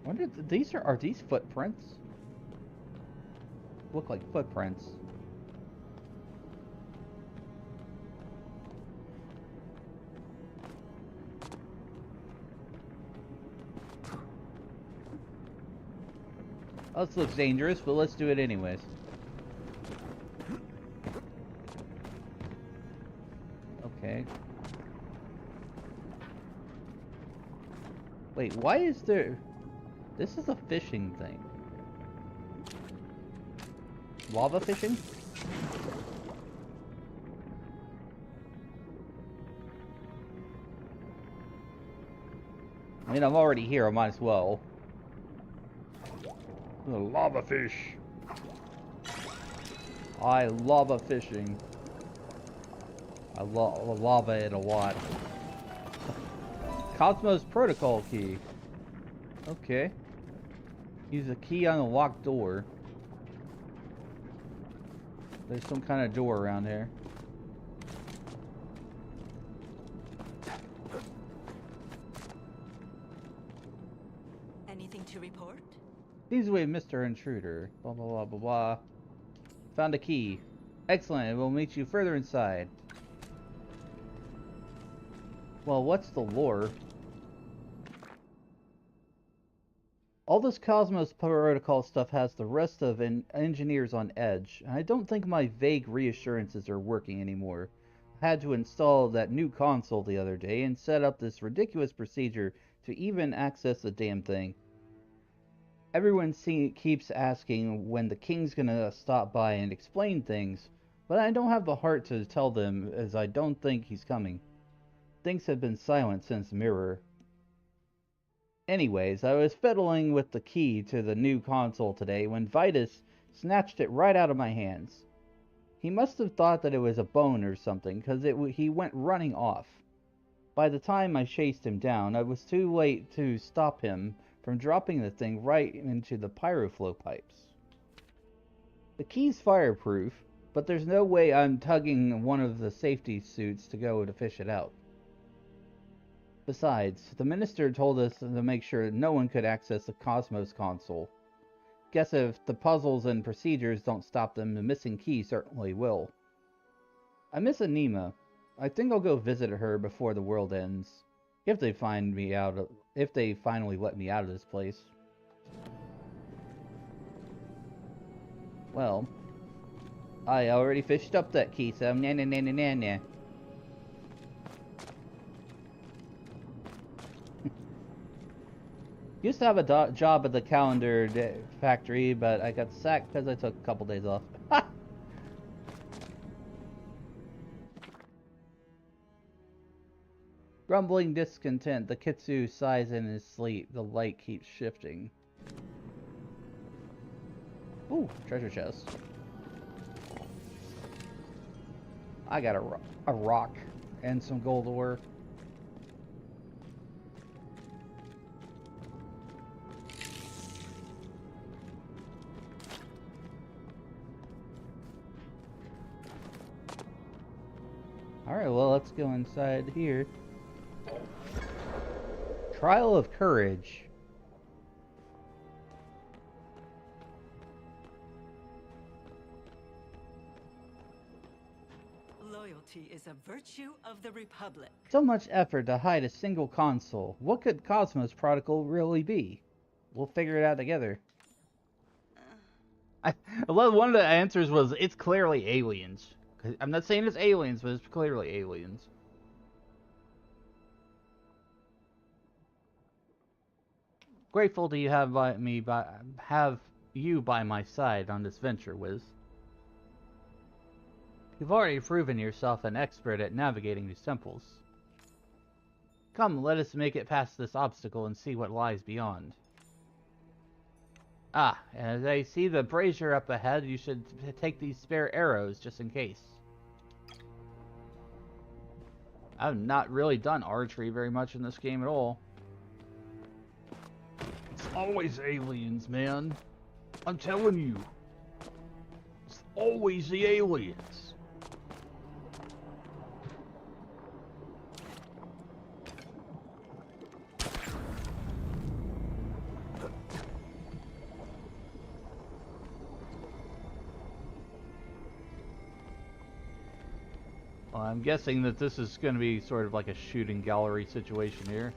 I wonder if are these footprints? Look like footprints. Oh, this looks dangerous, but let's do it anyways. Okay. Wait, why is there... This is a fishing thing. Lava fishing? I mean, I'm already here, I might as well. The lava fish. I lava fishing. I lava it a lot. Cosmos Protocol key. Okay. Use a key on a locked door. There's some kind of door around here.
Anything to report?
Easy way, Mr. Intruder. Blah, blah, blah, blah, blah. Found a key. Excellent, it will meet you further inside. Well, what's the lore? All this Cosmos Protocol stuff has the rest of engineers on edge, and I don't think my vague reassurances are working anymore. I had to install that new console the other day and set up this ridiculous procedure to even access the damn thing. Everyone keeps asking when the king's gonna stop by and explain things, but I don't have the heart to tell them as I don't think he's coming. Things have been silent since Mirror. Anyways, I was fiddling with the key to the new console today when Vitus snatched it right out of my hands. He must have thought that it was a bone or something, because he went running off. By the time I chased him down, I was too late to stop him from dropping the thing right into the pyroflow pipes. The key's fireproof, but there's no way I'm tugging one of the safety suits to go to fish it out. Besides, the minister told us to make sure no one could access the Cosmos console. Guess if the puzzles and procedures don't stop them, the missing key certainly will. I miss Anima. I think I'll go visit her before the world ends. If they finally let me out of this place. Well, I already fished up that key, so nah. Used to have a job at the calendar factory, but I got sacked because I took a couple days off. Grumbling discontent, the Kitsu sighs in his sleep. The light keeps shifting. Ooh, treasure chest. I got a rock and some gold ore. Alright, well, let's go inside here. Trial of Courage.
Loyalty is a virtue of the Republic.
So much effort to hide a single console. What could Cosmos Protocol really be? We'll figure it out together. I love one of the answers was, it's clearly aliens. I'm not saying it's aliens, but it's clearly aliens. Grateful to have you by my side on this venture, Wiz. You've already proven yourself an expert at navigating these temples. Come, let us make it past this obstacle and see what lies beyond. Ah, and as I see the brazier up ahead, you should take these spare arrows just in case. I've not really done archery very much in this game at all. It's always aliens, man. I'm telling you. It's always the aliens. Well, I'm guessing that this is going to be sort of like a shooting gallery situation here.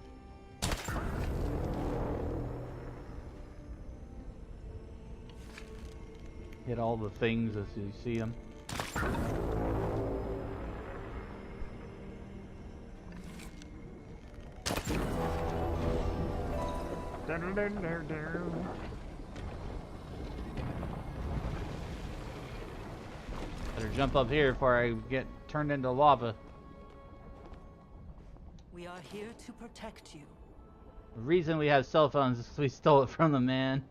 Hit all the things as you see them. Better jump up here before I get turned into lava.
We are here to protect you.
The reason we have cell phones is 'cause we stole it from the man.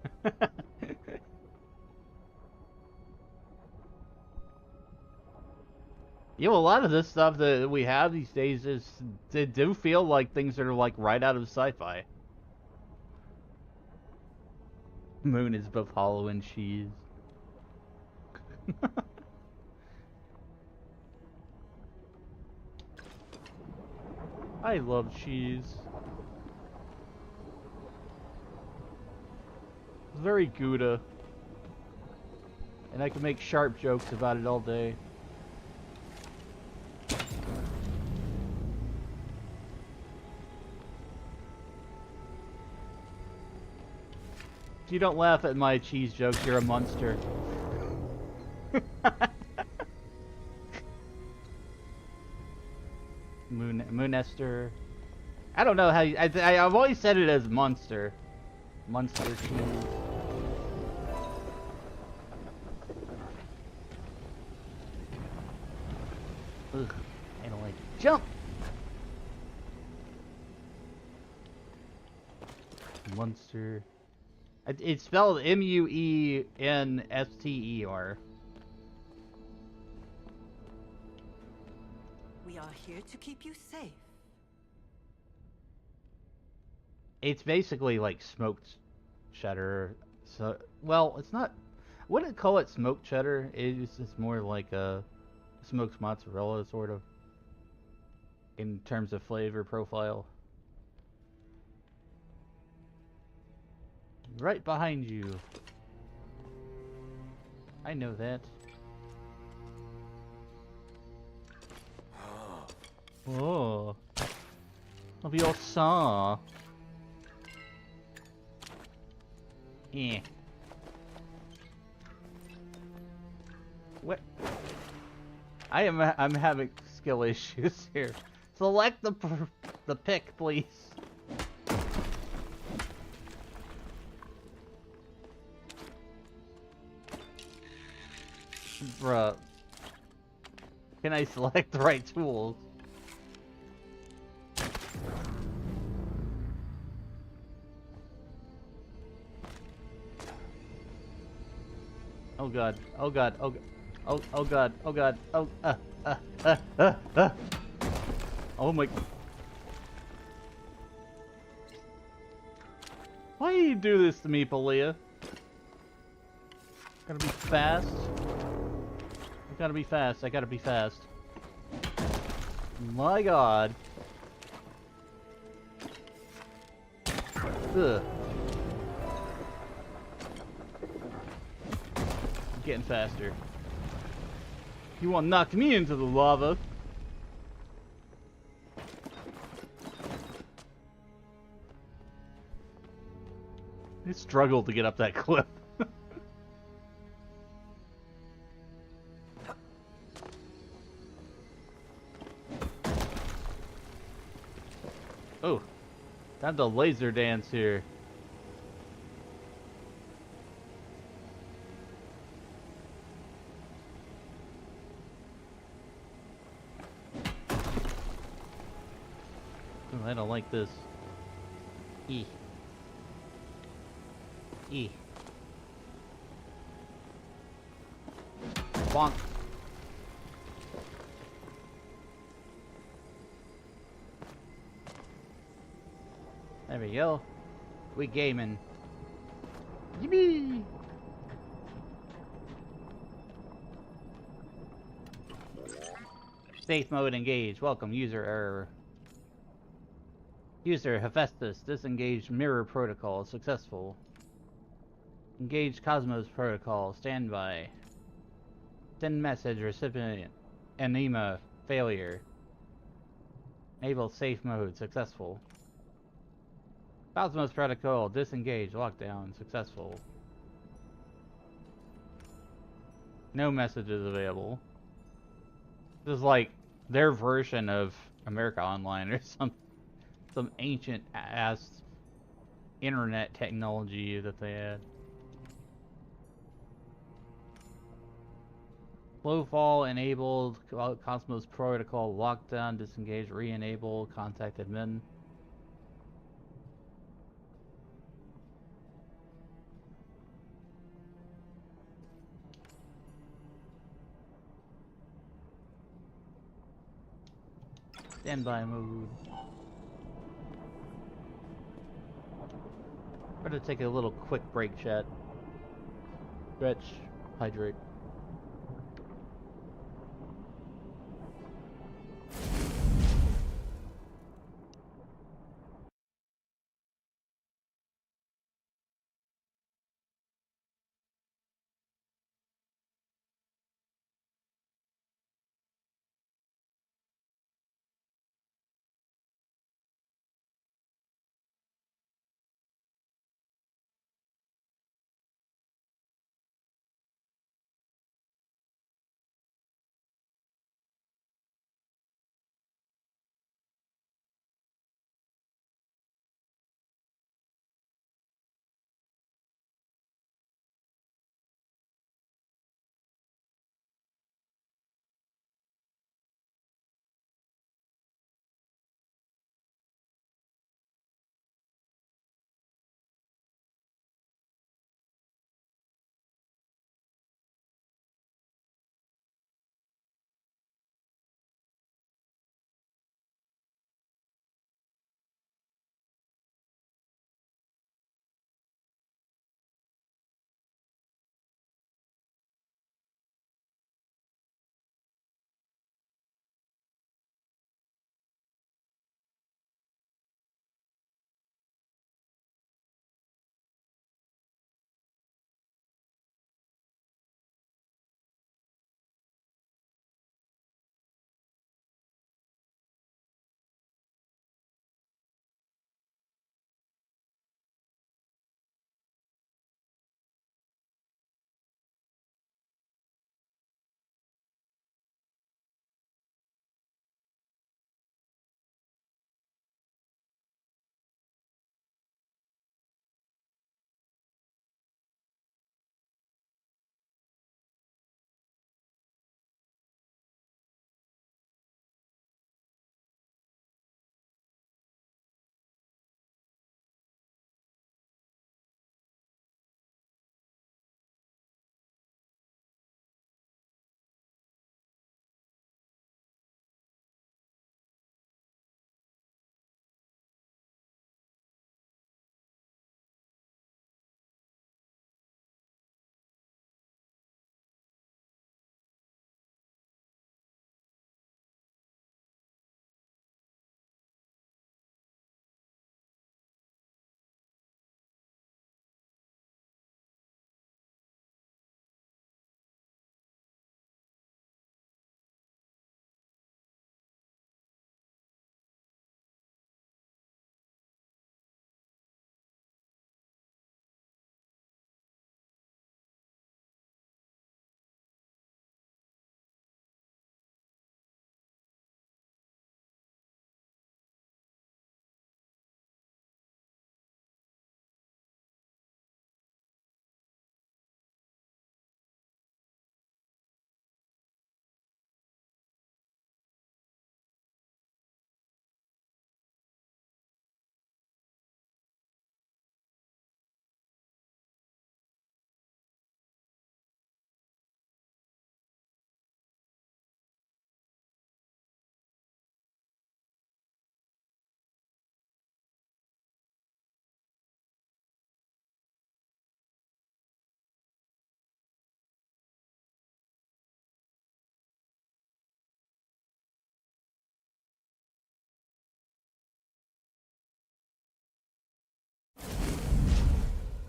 You know, a lot of this stuff that we have these days is, they do feel like things that are like right out of sci-fi. Moon is both hollow and cheese. I love cheese. It's very Gouda. And I can make sharp jokes about it all day. If you don't laugh at my cheese jokes, you're a monster. Moonester. I don't know how you, I've always said it as Munster. Munster cheese. Ugh, I don't like it. Jump! Munster. It's spelled M-U-E-N-S-T-E-R.
We are here to keep you safe.
It's basically like smoked cheddar. So, well, it's not. I wouldn't call it smoked cheddar. It's just more like a smoked mozzarella, sort of, in terms of flavor profile. Right behind you. I know that. Oh. Of your saw. Yeah. What? I'm having skill issues here. Select the pick, please. Bruh. Can I select the right tools? Oh god, oh god, oh god, oh god, oh god, oh my. Why do you do this to me, Palia? Gotta be fast. I gotta be fast, I gotta be fast. My god. Ugh. Getting faster. You want to knock me into the lava? I struggled to get up that cliff. Oh, time to laser dance here. I don't like this. E. E. Bonk. There we go. We gaming. Yippee! Safe mode engaged. Welcome, user error. User Hephaestus, disengaged mirror protocol, successful. Engaged Cosmos protocol, standby. Send message, recipient, anema, failure. Enable safe mode, successful. Cosmos protocol, disengaged, lockdown, successful. No messages available. This is like their version of America Online or something. Some ancient ass internet technology that they had. Flowfall enabled, Cosmos protocol lockdown, disengage, re-enable, contact admin. Standby mode. Better take a little quick break, chat. Stretch, hydrate.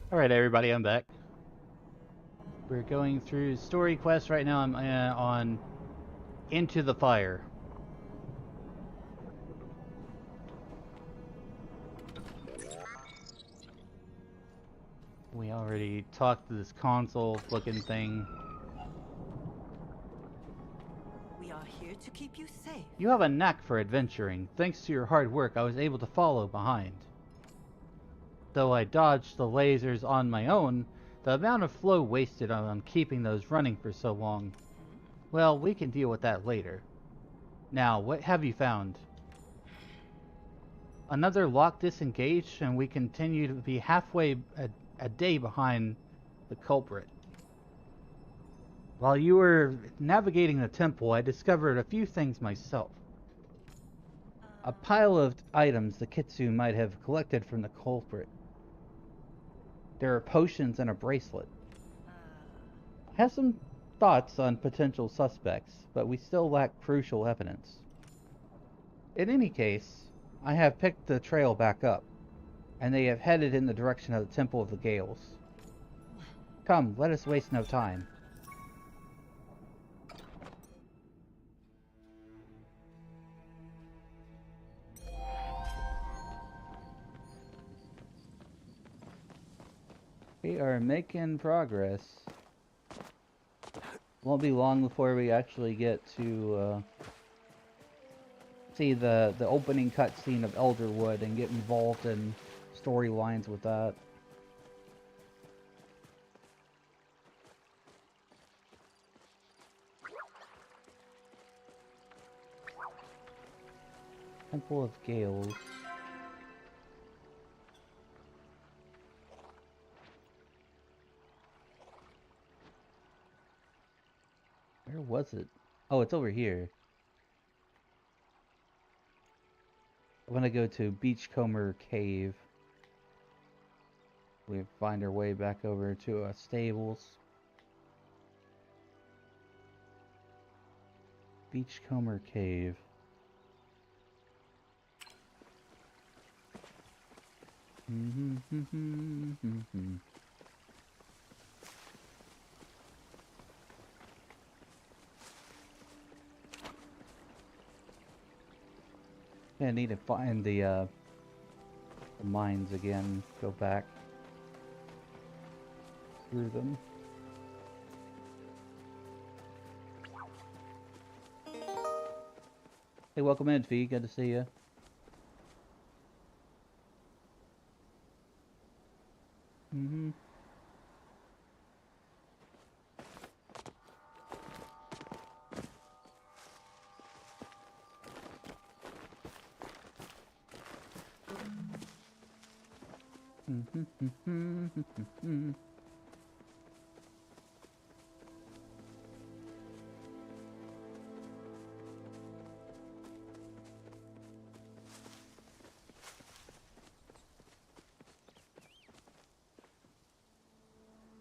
Alright everybody, I'm back. We're going through story quest right now. I'm on Into the Fire. We already talked to this console looking thing.
We are here to keep you safe.
You have a knack for adventuring. Thanks to your hard work, I was able to follow behind. Though I dodged the lasers on my own, the amount of flow wasted on keeping those running for so long. Well, we can deal with that later. Now, what have you found? Another lock disengaged, and we continue to be halfway a day behind the culprit. While you were navigating the temple, I discovered a few things myself. a pile of items the Kitsu might have collected from the culprit. There are potions and a bracelet. I have some thoughts on potential suspects, but we still lack crucial evidence. In any case, I have picked the trail back up, and they have headed in the direction of the Temple of the Gales. Come, let us waste no time. We are making progress. Won't be long before we actually get to see the opening cutscene of Elderwood and get involved in storylines with that. Temple of Gales. Where was it? Oh, it's over here. I want to go to Beachcomber Cave. We find our way back over to stables. Beachcomber Cave. I need to find the mines again. Go back through them. Hey, welcome in, Fee. Good to see you.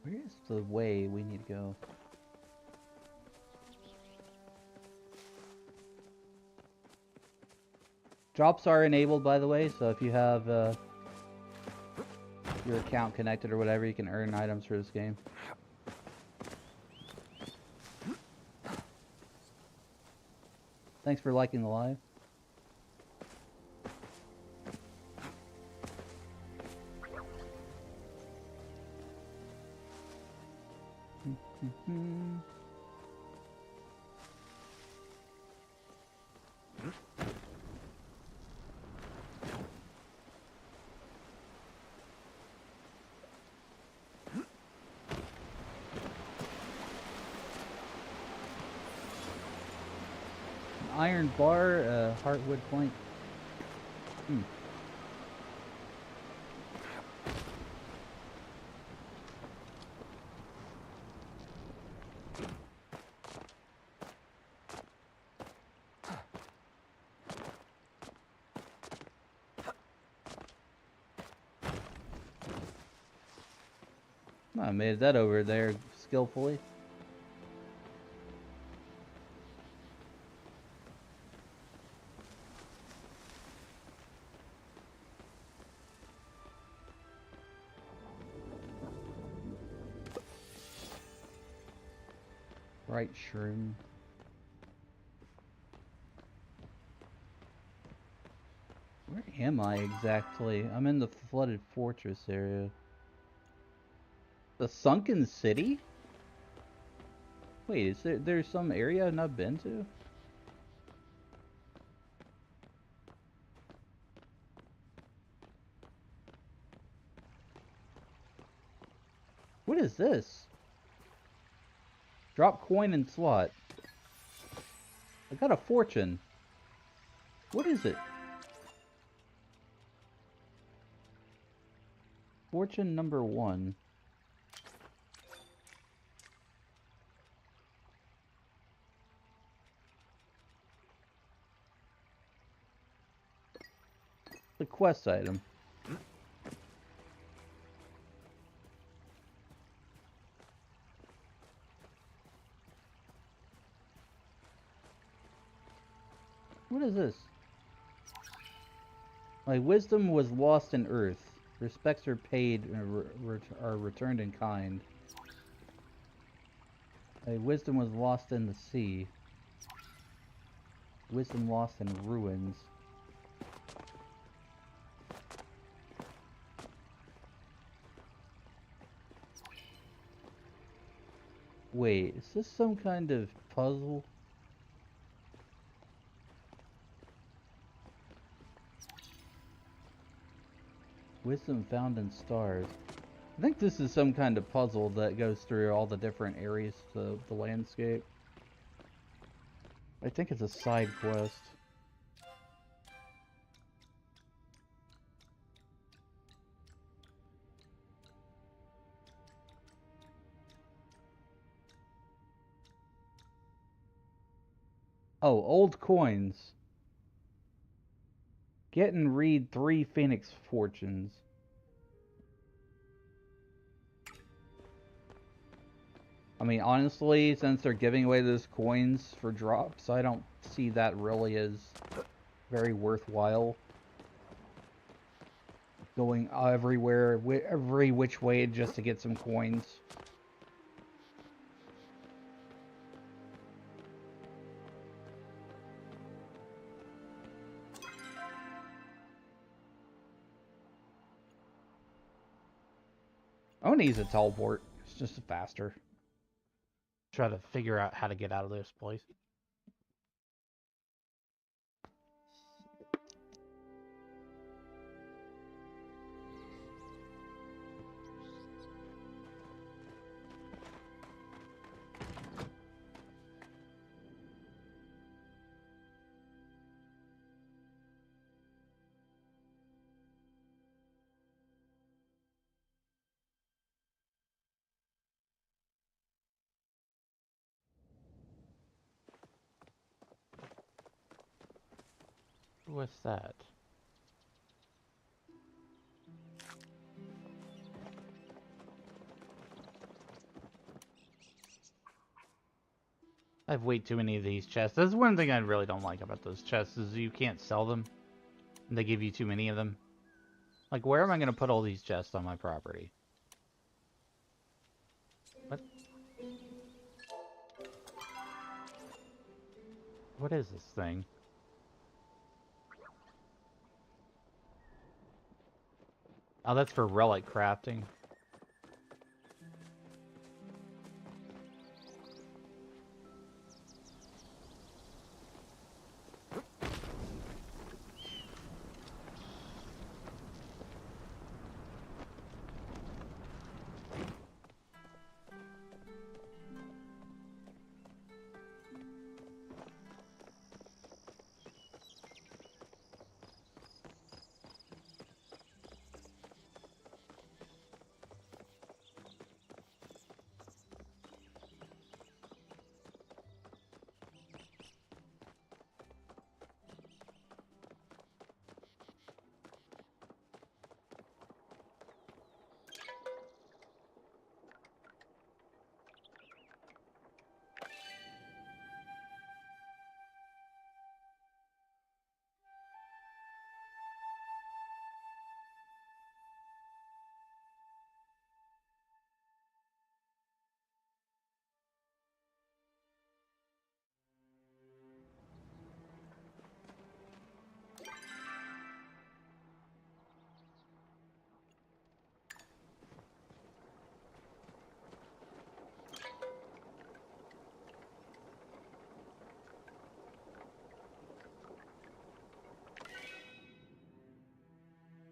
Where's the way we need to go? Drops are enabled, by the way, so if you have your account connected or whatever, you can earn items for this game. Thanks for liking the live. Iron bar, Heartwood point. I made that over there skillfully. Right shroom. Where am I exactly? I'm in the flooded fortress area. The sunken city? Wait, is there's some area I've not been to? What is this? Drop coin and slot. I got a fortune. What is it? Fortune number 1. quest item. What is this? My wisdom was lost in earth. Respects are paid and are returned in kind. My wisdom was lost in the sea. Wisdom lost in ruins. Wait, is this some kind of puzzle? Wisdom found in stars. I think this is some kind of puzzle that goes through all the different areas of the landscape. I think it's a side quest. Oh, old coins. Get and read 3 Phoenix Fortunes. I mean, honestly, since they're giving away those coins for drops, I don't see that really as very worthwhile. Going everywhere, every which way just to get some coins. I want to use a teleport. It's just faster. Try to figure out how to get out of this place. What's that? I have way too many of these chests. That's one thing I really don't like about those chests is you can't sell them. They give you too many of them. Like, where am I going to put all these chests on my property? What? What is this thing? Oh, that's for relic crafting.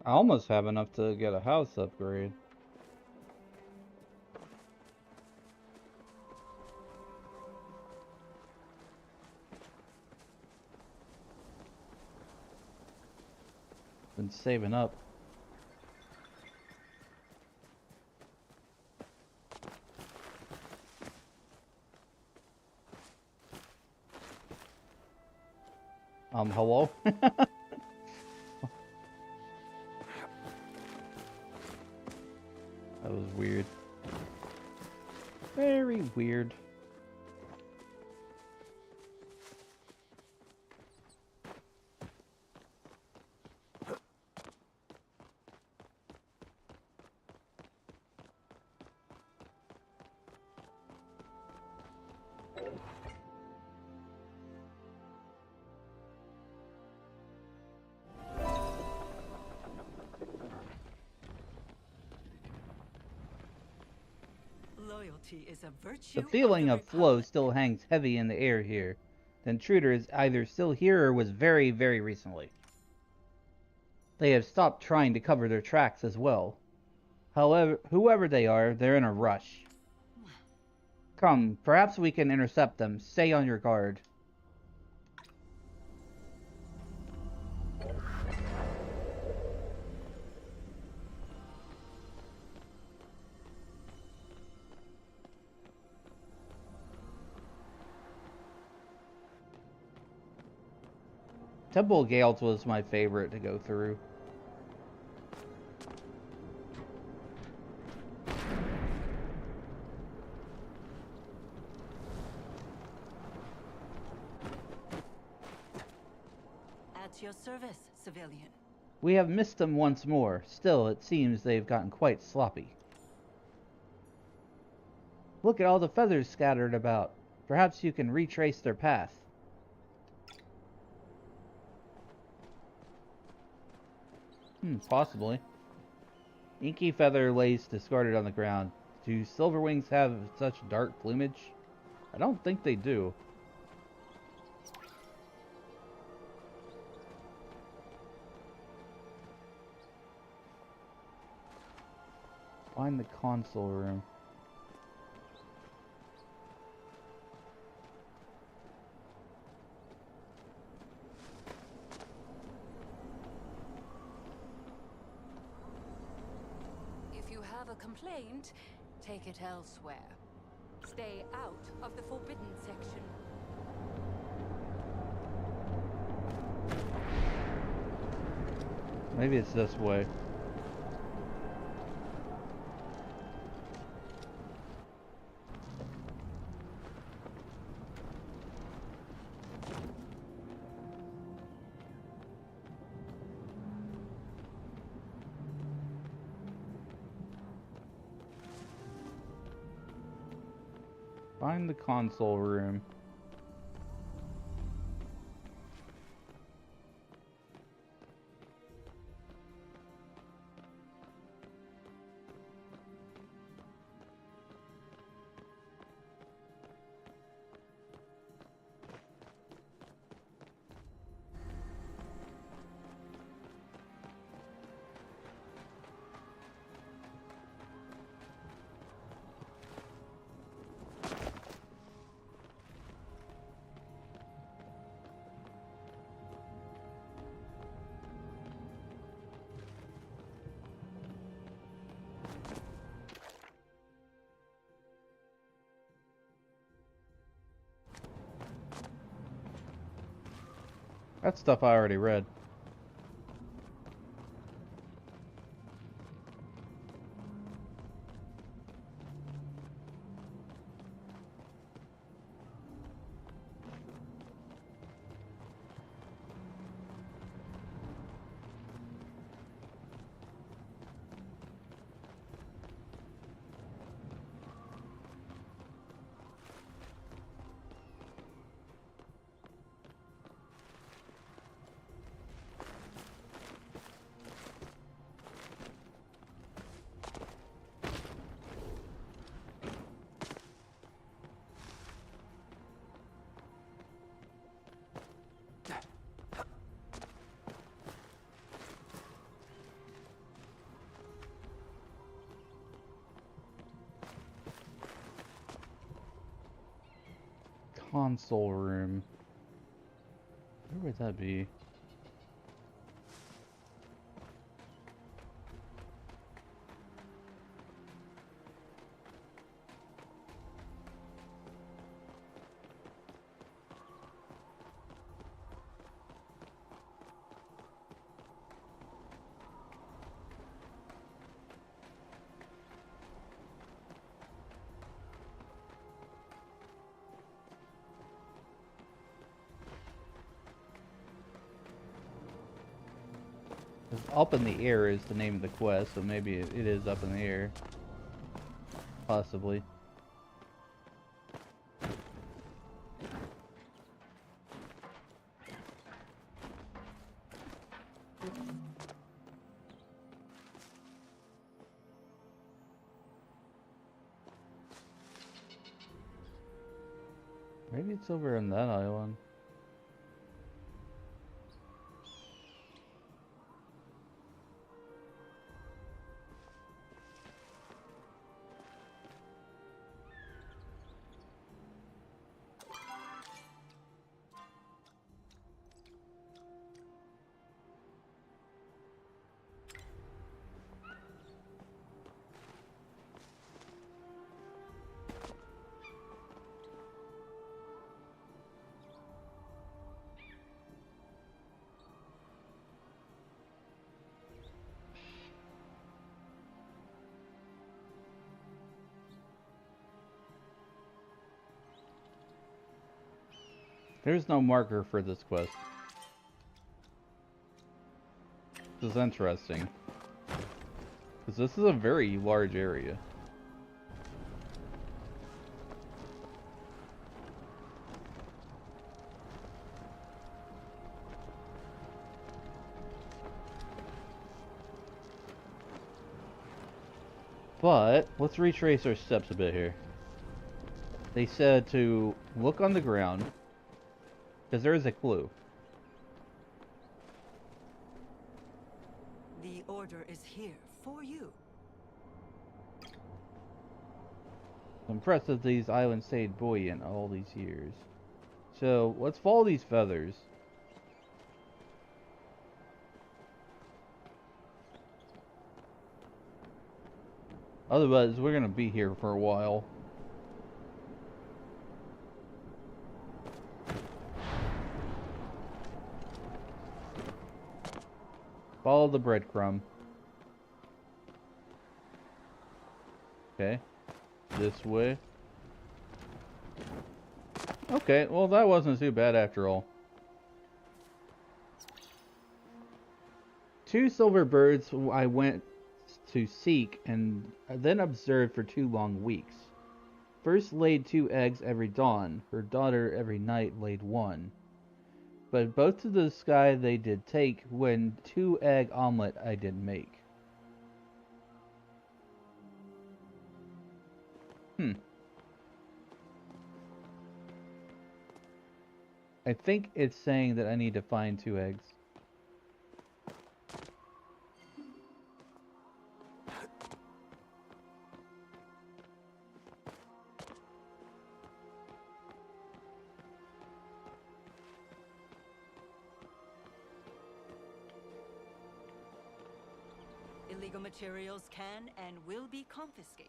I almost have enough to get a house upgrade. Been saving up. Hello? was weird. Very weird.
Loyalty is a virtue.
The feeling
of
of
the
flow
Republic.
still hangs heavy in the air here. The intruder is either still here or was very, very recently. They have stopped trying to cover their tracks as well. However, whoever they are, they're in a rush. Come, perhaps we can intercept them. Stay on your guard. Temple of Gales was my favorite to go through.
At your service, civilian.
We have missed them once more. Still, it seems they've gotten quite sloppy. Look at all the feathers scattered about. Perhaps you can retrace their path. Possibly. Inky feather lace discarded on the ground. Do silverwings have such dark plumage? I don't think they do. Find the console room.
If you have a complaint, take it elsewhere. Stay out of the forbidden section.
Maybe it's this way. Find the console room. That's stuff I already read. Console room. Where would that be? Up in the Air is the name of the quest, so maybe it is up in the air. Possibly. Maybe it's over on that island. There's no marker for this quest. This is interesting. Because this is a very large area. But, let's retrace our steps a bit here. They said to look on the ground, because there is a clue.
The order is here for you.
Impressive these islands stayed buoyant all these years. So, let's follow these feathers. Otherwise, we're gonna be here for a while. Follow the breadcrumb. Okay. This way. Okay, well that wasn't too bad after all. 2 silver birds I went to seek and then observed for 2 long weeks. First laid 2 eggs every dawn, her daughter every night laid 1. But both to the sky they did take, when 2 egg omelet I did make. I think it's saying that I need to find 2 eggs.
Illegal materials can and will be confiscated.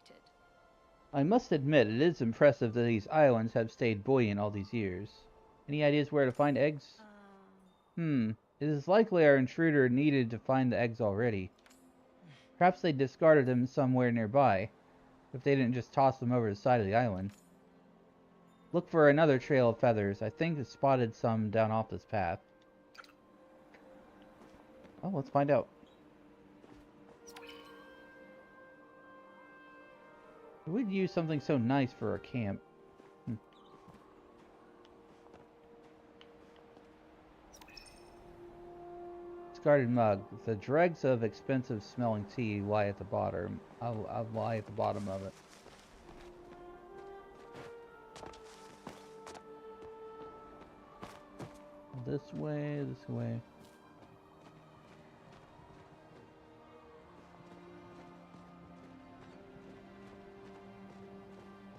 I must admit, it is impressive that these islands have stayed buoyant all these years. Any ideas where to find eggs? It is likely our intruder needed to find the eggs already. Perhaps they discarded them somewhere nearby, if they didn't just toss them over the side of the island. Look for another trail of feathers. I think I spotted some down off this path. Oh, let's find out. We'd use something so nice for a camp. Discarded mug. The dregs of expensive smelling tea lie at the bottom. I'll lie at the bottom of it. This way, this way.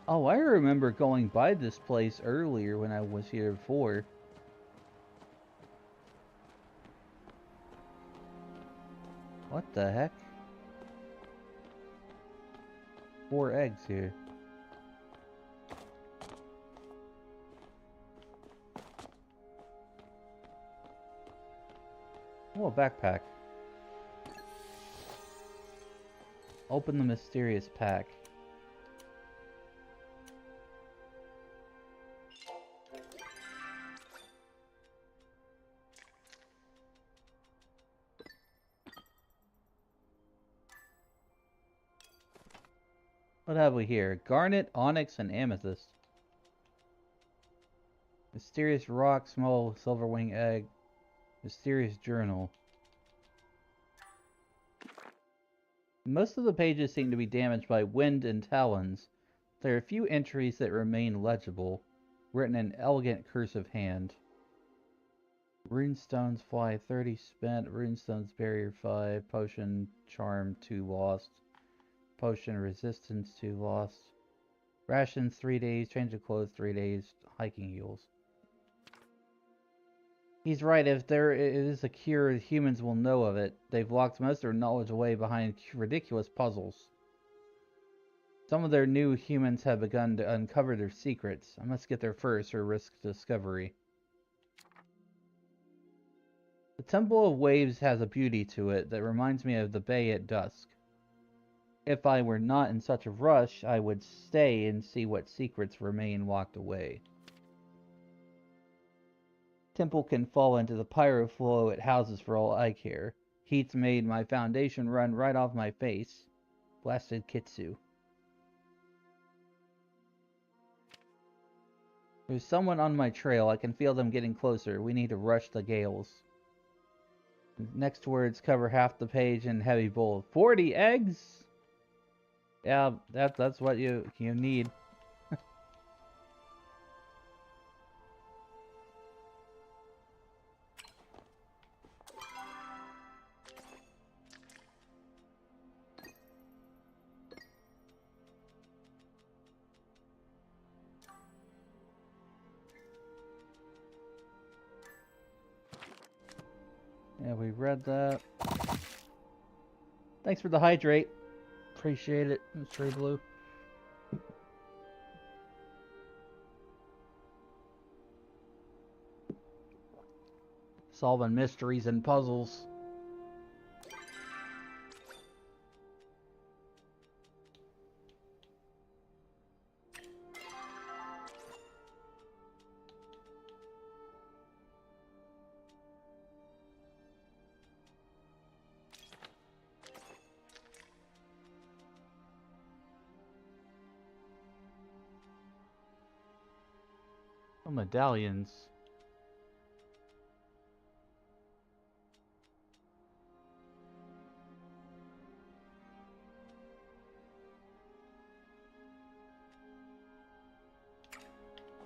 Oh, I remember going by this place earlier when I was here before. What the heck? 4 eggs here. Oh, a backpack. Open the mysterious pack. What have we here? Garnet, onyx, and amethyst. Mysterious rock, small silverwing egg. Mysterious journal. Most of the pages seem to be damaged by wind and talons. There are a few entries that remain legible, written in elegant cursive hand. Runestones fly 30 spent, runestones barrier 5, potion charm 2 lost, potion resistance 2 lost, rations 3 days, change of clothes 3 days, hiking heels. He's right, if there is a cure, humans will know of it. They've locked most of their knowledge away behind ridiculous puzzles. Some of their new humans have begun to uncover their secrets. I must get there first or risk discovery. The Temple of Waves has a beauty to it that reminds me of the bay at dusk. If I were not in such a rush, I would stay and see what secrets remain locked away. Temple can fall into the pyroflow it houses for all I care. Heat's made my foundation run right off my face. Blasted Kitsu. There's someone on my trail. I can feel them getting closer. We need to rush the gales. Next words cover half the page in heavy bold. 40 eggs? Yeah, that's what you need. Yeah, we read that. Thanks for the hydrate. Appreciate it, Mr. Blue. Solving mysteries and puzzles. Oh, medallions.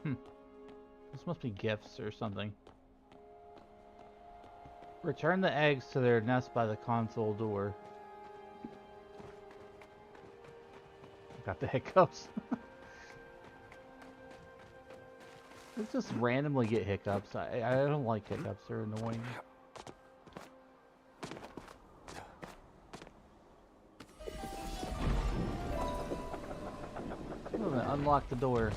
This must be gifts or something. Return the eggs to their nest by the console door. Got the hiccups. Let's just randomly get hiccups. I don't like hiccups. They're annoying. I'm gonna unlock the door.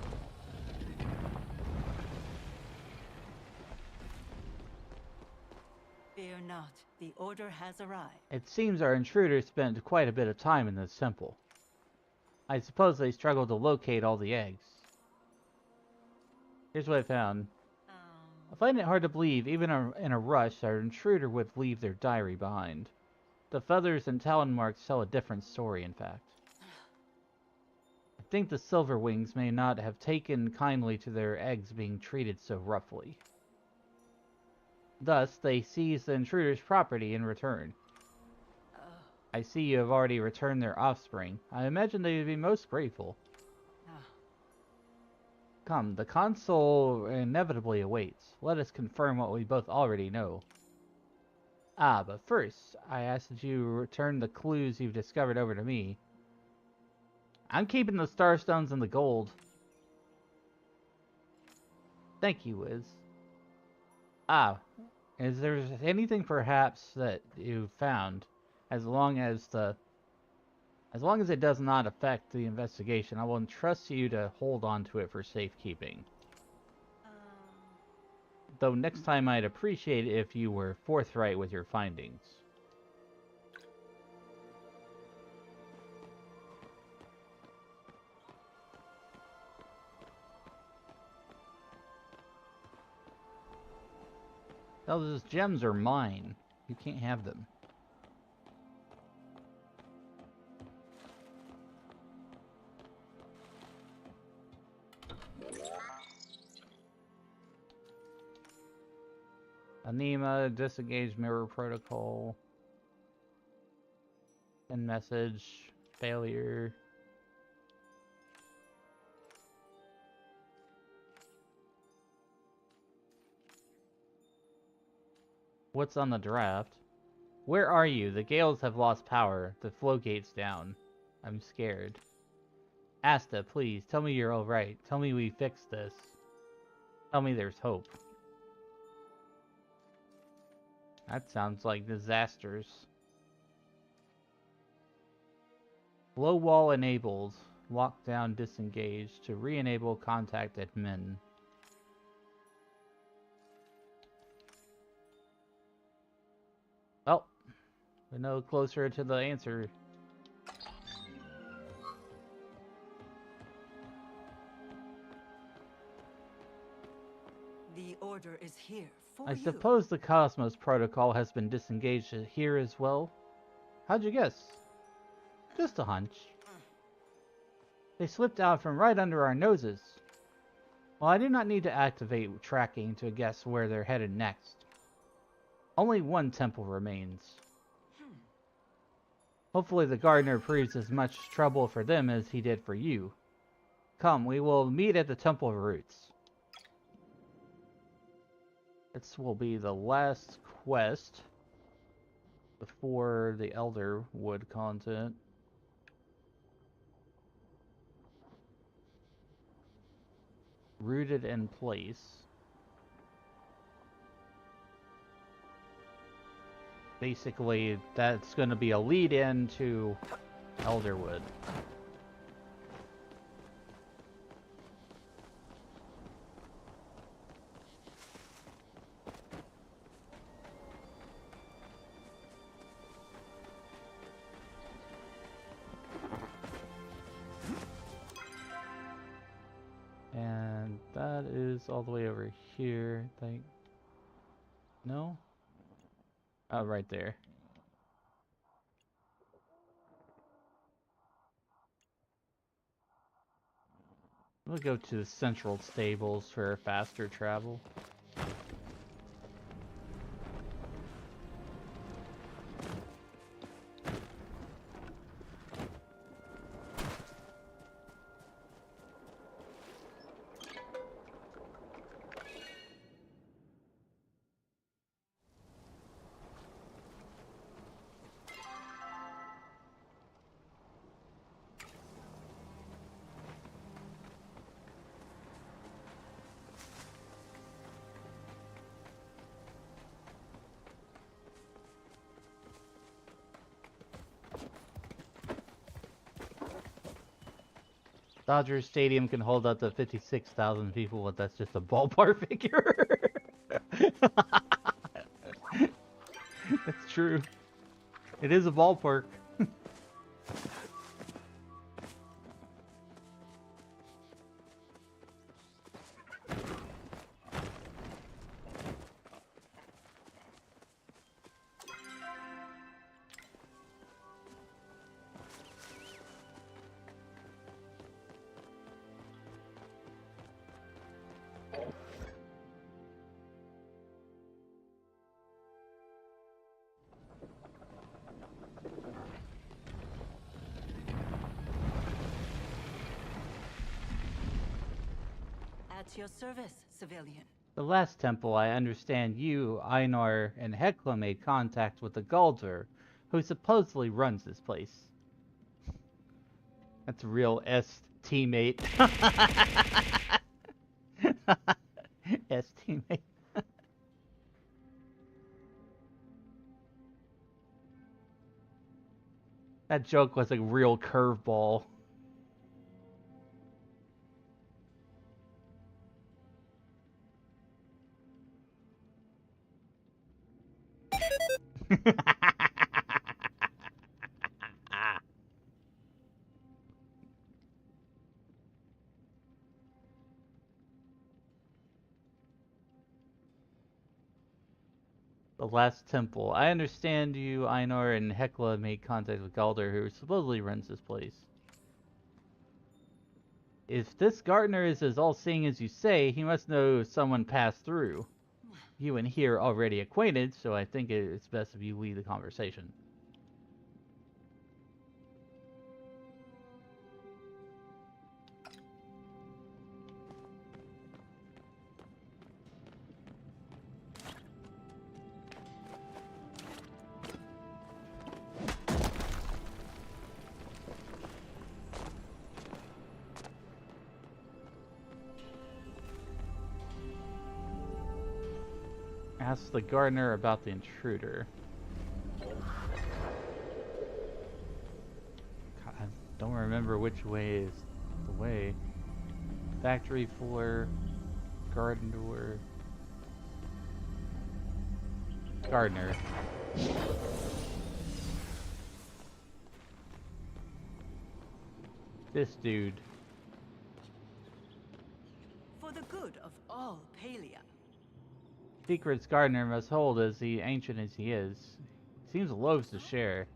Fear not, the order has arrived.
It seems our intruders spent quite a bit of time in this temple. I suppose they struggled to locate all the eggs. Here's what I found. I find it hard to believe, even in a rush, our intruder would leave their diary behind. The feathers and talon marks tell a different story, in fact. I think the Silverwings may not have taken kindly to their eggs being treated so roughly. Thus, they seized the intruder's property in return. I see you have already returned their offspring. I imagine they would be most grateful. Come, the console inevitably awaits. Let us confirm what we both already know. Ah, but first, I ask that you return the clues you've discovered over to me. I'm keeping the starstones and the gold. Thank you, Wiz. Ah, is there anything perhaps that you found, as long as it does not affect the investigation, I will entrust you to hold on to it for safekeeping. Though next time I'd appreciate it if you were forthright with your findings. Those gems are mine. You can't have them. Anima, disengage mirror protocol. Send message. Failure. What's on the draft? Where are you? The Gales have lost power. The flow gate's down. I'm scared. Asta, please, tell me you're alright. Tell me we fixed this. Tell me there's hope. That sounds like disasters. Low wall enabled. Lockdown disengaged. To re-enable contact admin. Well, we're no closer to the answer.
The order is here for
I
you.
suppose the Cosmos Protocol has been disengaged here as well. How'd you guess? Just a hunch. They slipped out from right under our noses. Well, I do not need to activate tracking to guess where they're headed next. Only one temple remains. Hopefully the gardener proves as much trouble for them as he did for you. Come, we will meet at the Temple Roots. This will be the last quest before the Elderwood content. Rooted in place. Basically, that's going to be a lead-in to Elderwood. And that is all the way over here, I think. No? Oh, right there. We'll go to the central stables for faster travel. Dodgers Stadium can hold up to 56,000 people, but that's just a ballpark figure. That's true. It is a ballpark.
At your service, civilian.
The last temple, I understand you, Einar, and Hekla made contact with the Galdur, who supposedly runs this place. That's a real S teammate. S teammate. That joke was a real curveball. The last temple. I understand you, Einar, and Hekla made contact with Galdur, who supposedly runs this place. If this gardener is as all-seeing as you say, he must know someone passed through. you and he are already acquainted, so I think it's best if you lead the conversation. Ask the gardener about the intruder. God, I don't remember which way is the way. Factory floor, garden door. Gardener. This dude.
For the good of all Palia.
Secrets Gardener must hold as the ancient as he is. Seems loath to share.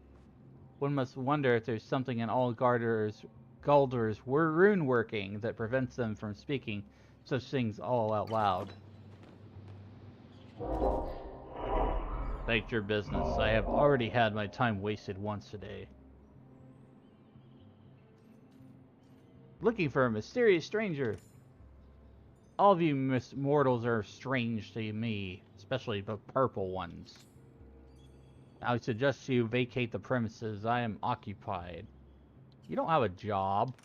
One must wonder if there's something in all Galdur's rune working that prevents them from speaking such things all out loud. State your business. I have already had my time wasted once today. Looking for a mysterious stranger. All of you mortals are strange to me, especially the purple ones. I suggest you vacate the premises. I am occupied. You don't have a job.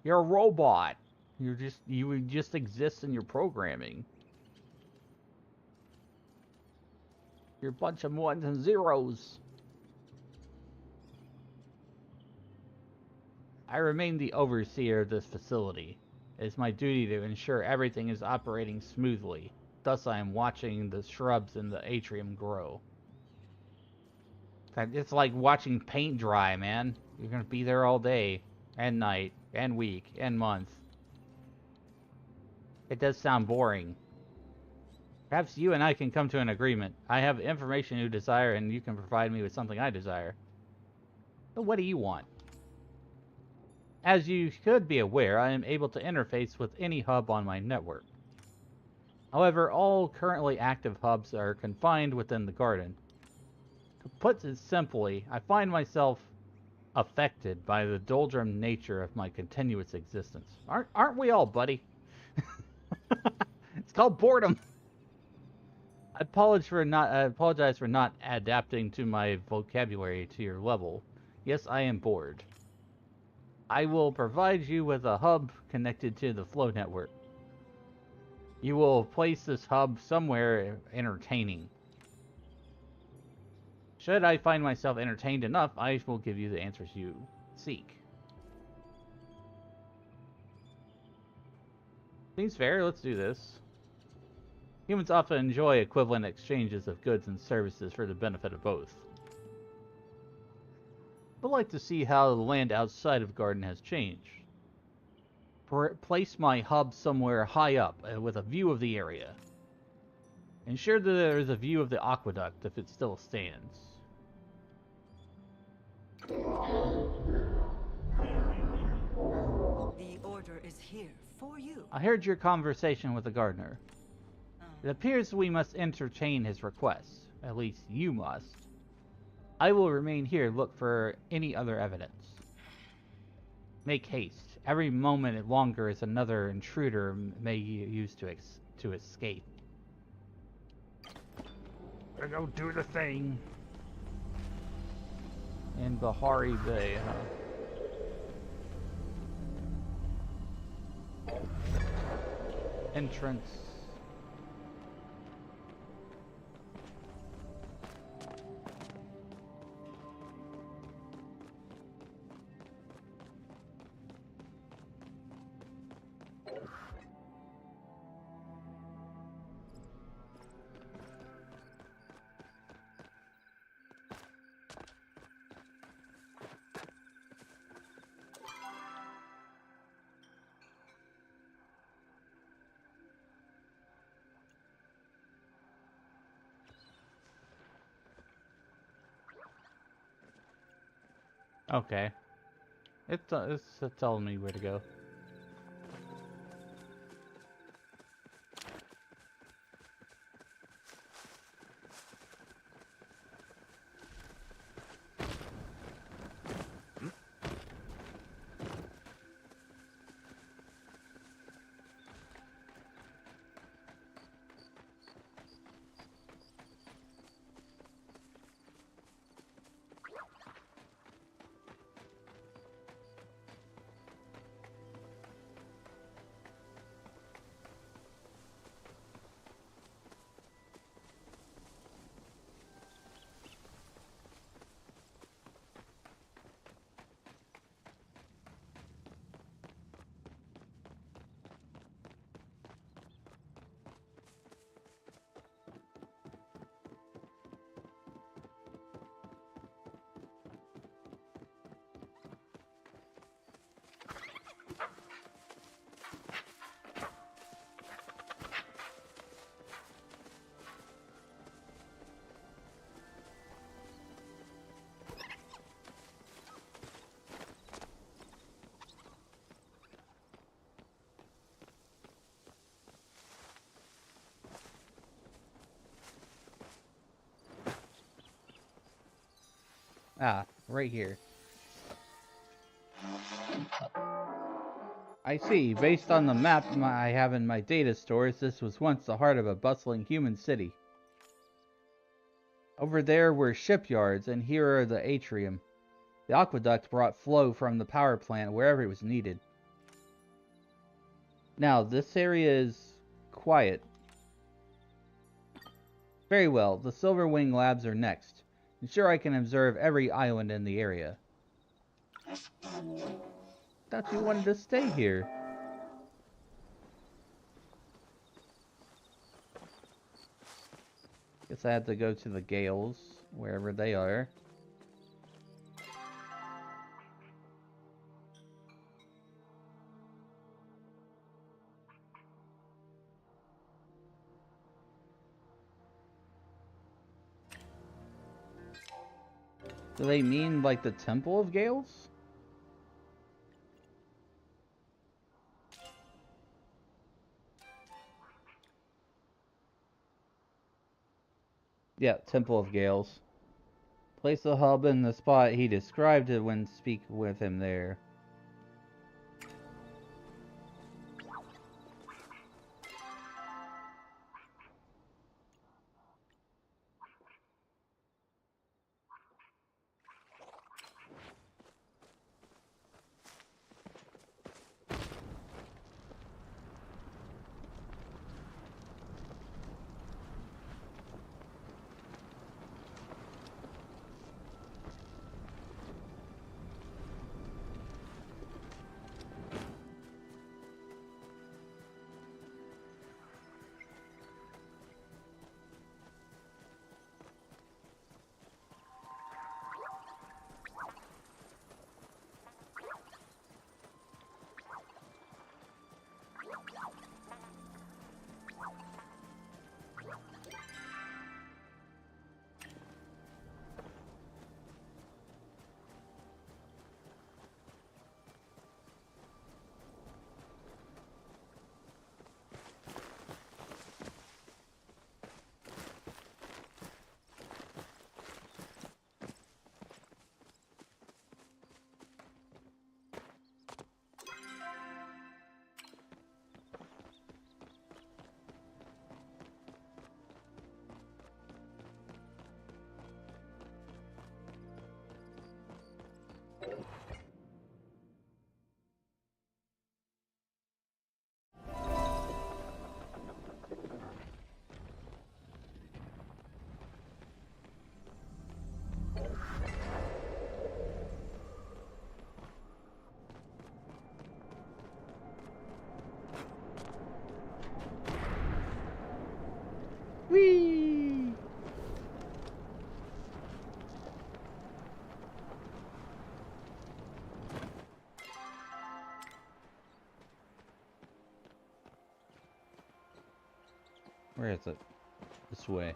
You're a robot. You just exist in your programming. You're a bunch of ones and zeros. I remain the overseer of this facility. It is my duty to ensure everything is operating smoothly. Thus, I am watching the shrubs in the atrium grow. It's like watching paint dry, man. You're gonna be there all day, and night, and week, and month. It does sound boring. Perhaps you and I can come to an agreement. I have information you desire, and you can provide me with something I desire. But what do you want? As you should be aware, I am able to interface with any hub on my network. However, all currently active hubs are confined within the garden. To put it simply, I find myself affected by the doldrum nature of my continuous existence. Aren't we all, buddy? It's called boredom. I apologize for not adapting to my vocabulary to your level. Yes, I am bored. I will provide you with a hub connected to the flow network. You will place this hub somewhere entertaining. Should I find myself entertained enough, I will give you the answers you seek. Seems fair, let's do this. Humans often enjoy equivalent exchanges of goods and services for the benefit of both. I'd like to see how the land outside of Garden has changed. Place my hub somewhere high up with a view of the area. Ensure that there is a view of the aqueduct if it still stands.
The order is here for you.
I heard your conversation with the gardener. It appears we must entertain his requests. At least you must. I will remain here to look for any other evidence. Make haste. Every moment longer is another intruder may use to escape. Gotta go do the thing. In Bahari Bay, huh? Entrance. Okay. It's telling me where to go. Ah, right here. I see. Based on the map I have in my data stores, this was once the heart of a bustling human city. Over there were shipyards, and here are the atrium. The aqueduct brought flow from the power plant wherever it was needed. Now, this area is quiet. Very well, the Silverwing Labs are next. Ensure I can observe every island in the area. Thought you wanted to stay here. Guess I have to go to the Gales, wherever they are. Do they mean like the Temple of Gales? Yeah, Temple of Gales. Place the hub in the spot he described it when speak with him there. Whee! Where is it? This way.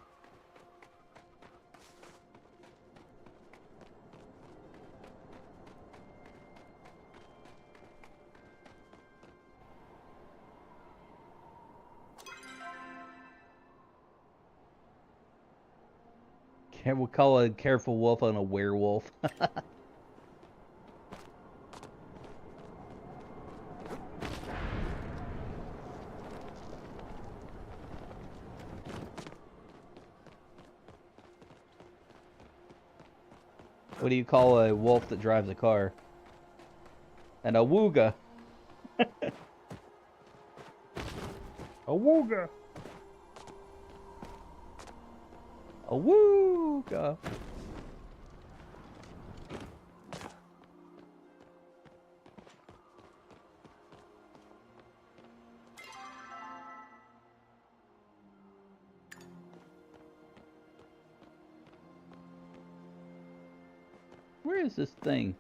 We'll call a careful wolf on a werewolf. What do you call a wolf that drives a car? An awooga. Awooga. Awooga. Where is this thing?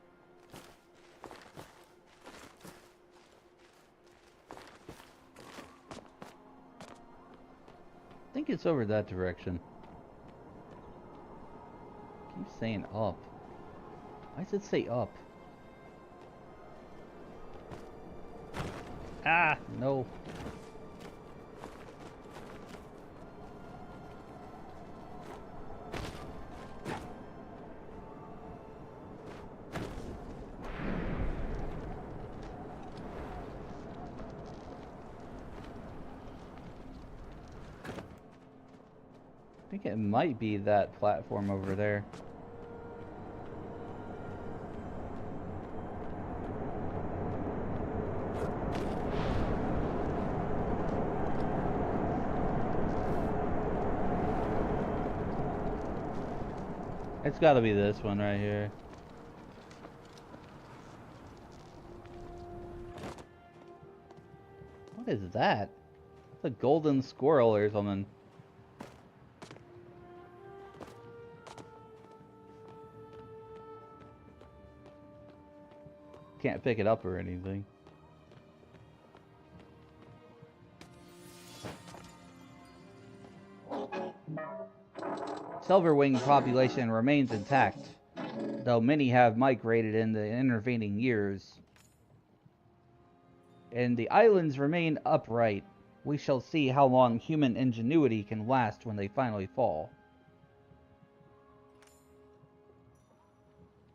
I think it's over that direction. Keep saying up. Why does it say up? Ah, no. think it might be that platform over there. It's gotta be this one right here. What is that? It's a golden squirrel or something. Can't pick it up or anything. Silverwing population remains intact, though many have migrated in the intervening years. And the islands remain upright. We shall see how long human ingenuity can last when they finally fall.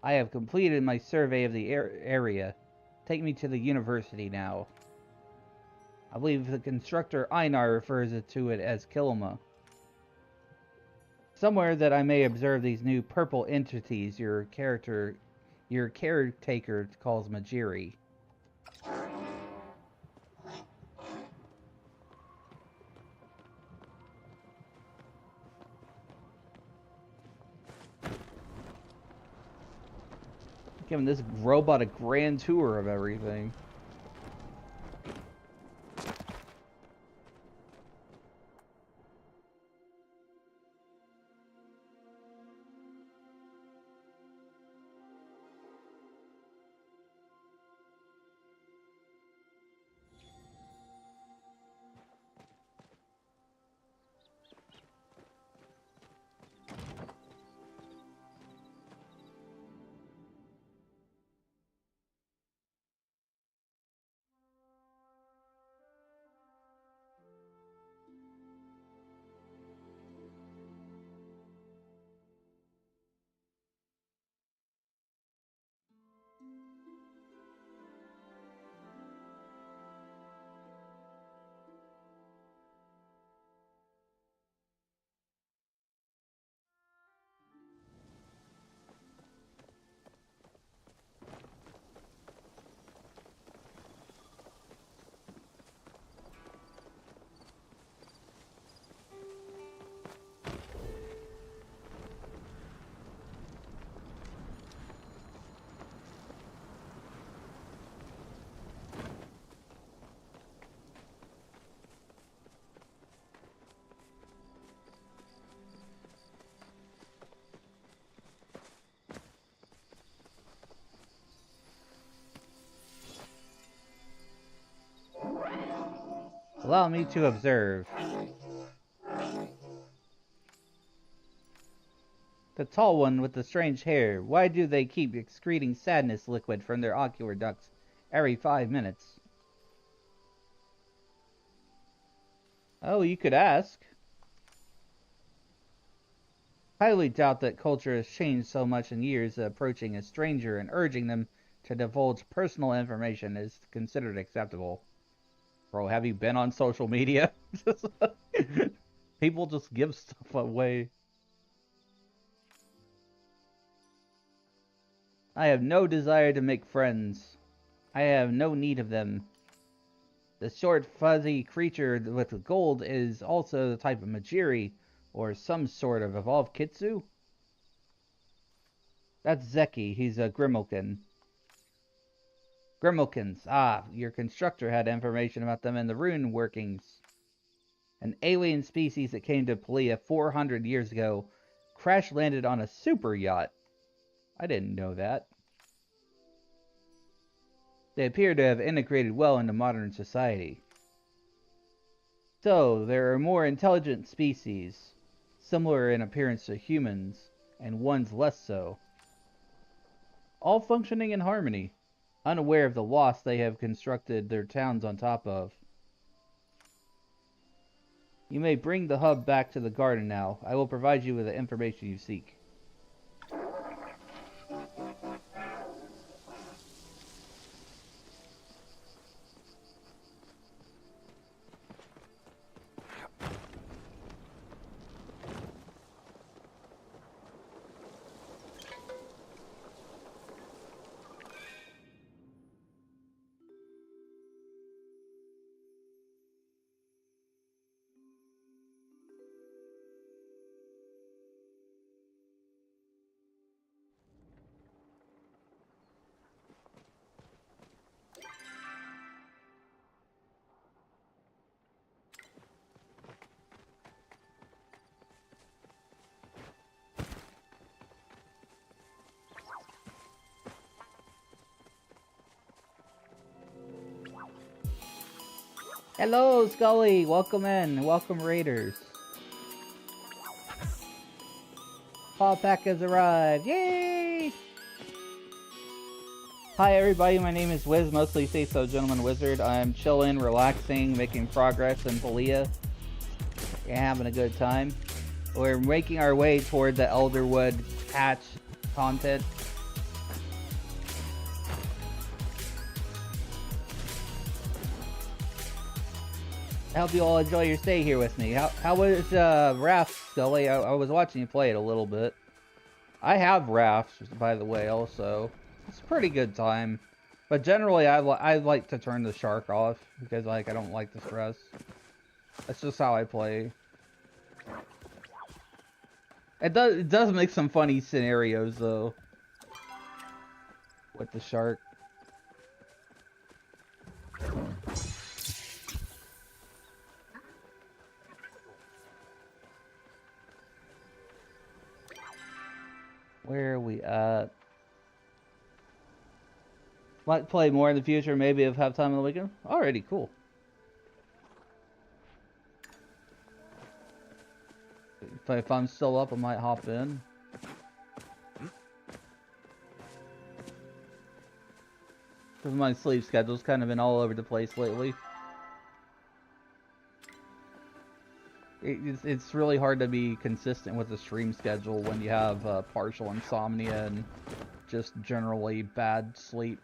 I have completed my survey of the area. Take me to the university now. I believe the constructor Einar refers to it as Kilima. Somewhere that I may observe these new purple entities your caretaker calls Majiri. Giving this robot a grand tour of everything. Allow me to observe. The tall one with the strange hair. Why do they keep excreting sadness liquid from their ocular ducts every 5 minutes? Oh, you could ask. Highly doubt that culture has changed so much in years that approaching a stranger and urging them to divulge personal information is considered acceptable. Bro, have you been on social media? People just give stuff away. I have no desire to make friends. I have no need of them. The short, fuzzy creature with gold is also the type of Majiri, or some sort of evolved Kitsu. That's Zeki. He's a Grimalkin. Grimalkins. Ah, your constructor had information about them in the rune workings. An alien species that came to Pelia 400 years ago crash-landed on a super yacht. I didn't know that. They appear to have integrated well into modern society. So, there are more intelligent species, similar in appearance to humans, and ones less so. All functioning in harmony, unaware of the loss they have constructed their towns on top of. You may bring the hub back to the garden now. I will provide you with the information you seek. Hello, Scully! Welcome in. Welcome, Raiders. Paw Pack has arrived. Yay! Hi, everybody. My name is Wiz, mostly Say So Gentleman Wizard. I'm chilling, relaxing, making progress in Palia. We're having a good time. We're making our way toward the Elderwood patch content. I hope you all enjoy your stay here with me. How was Raft, Scully? I was watching you play it a little bit. I have Raft, by the way, also. It's a pretty good time. But generally, I like to turn the shark off, because I don't like the stress. That's just how I play. It does make some funny scenarios, though. With the shark. Where are we at? Might play more in the future, maybe if I have time on the weekend. Alrighty, cool. If I'm still up, I might hop in. Because my sleep schedule's kind of been all over the place lately. It's really hard to be consistent with the stream schedule when you have partial insomnia and just generally bad sleep.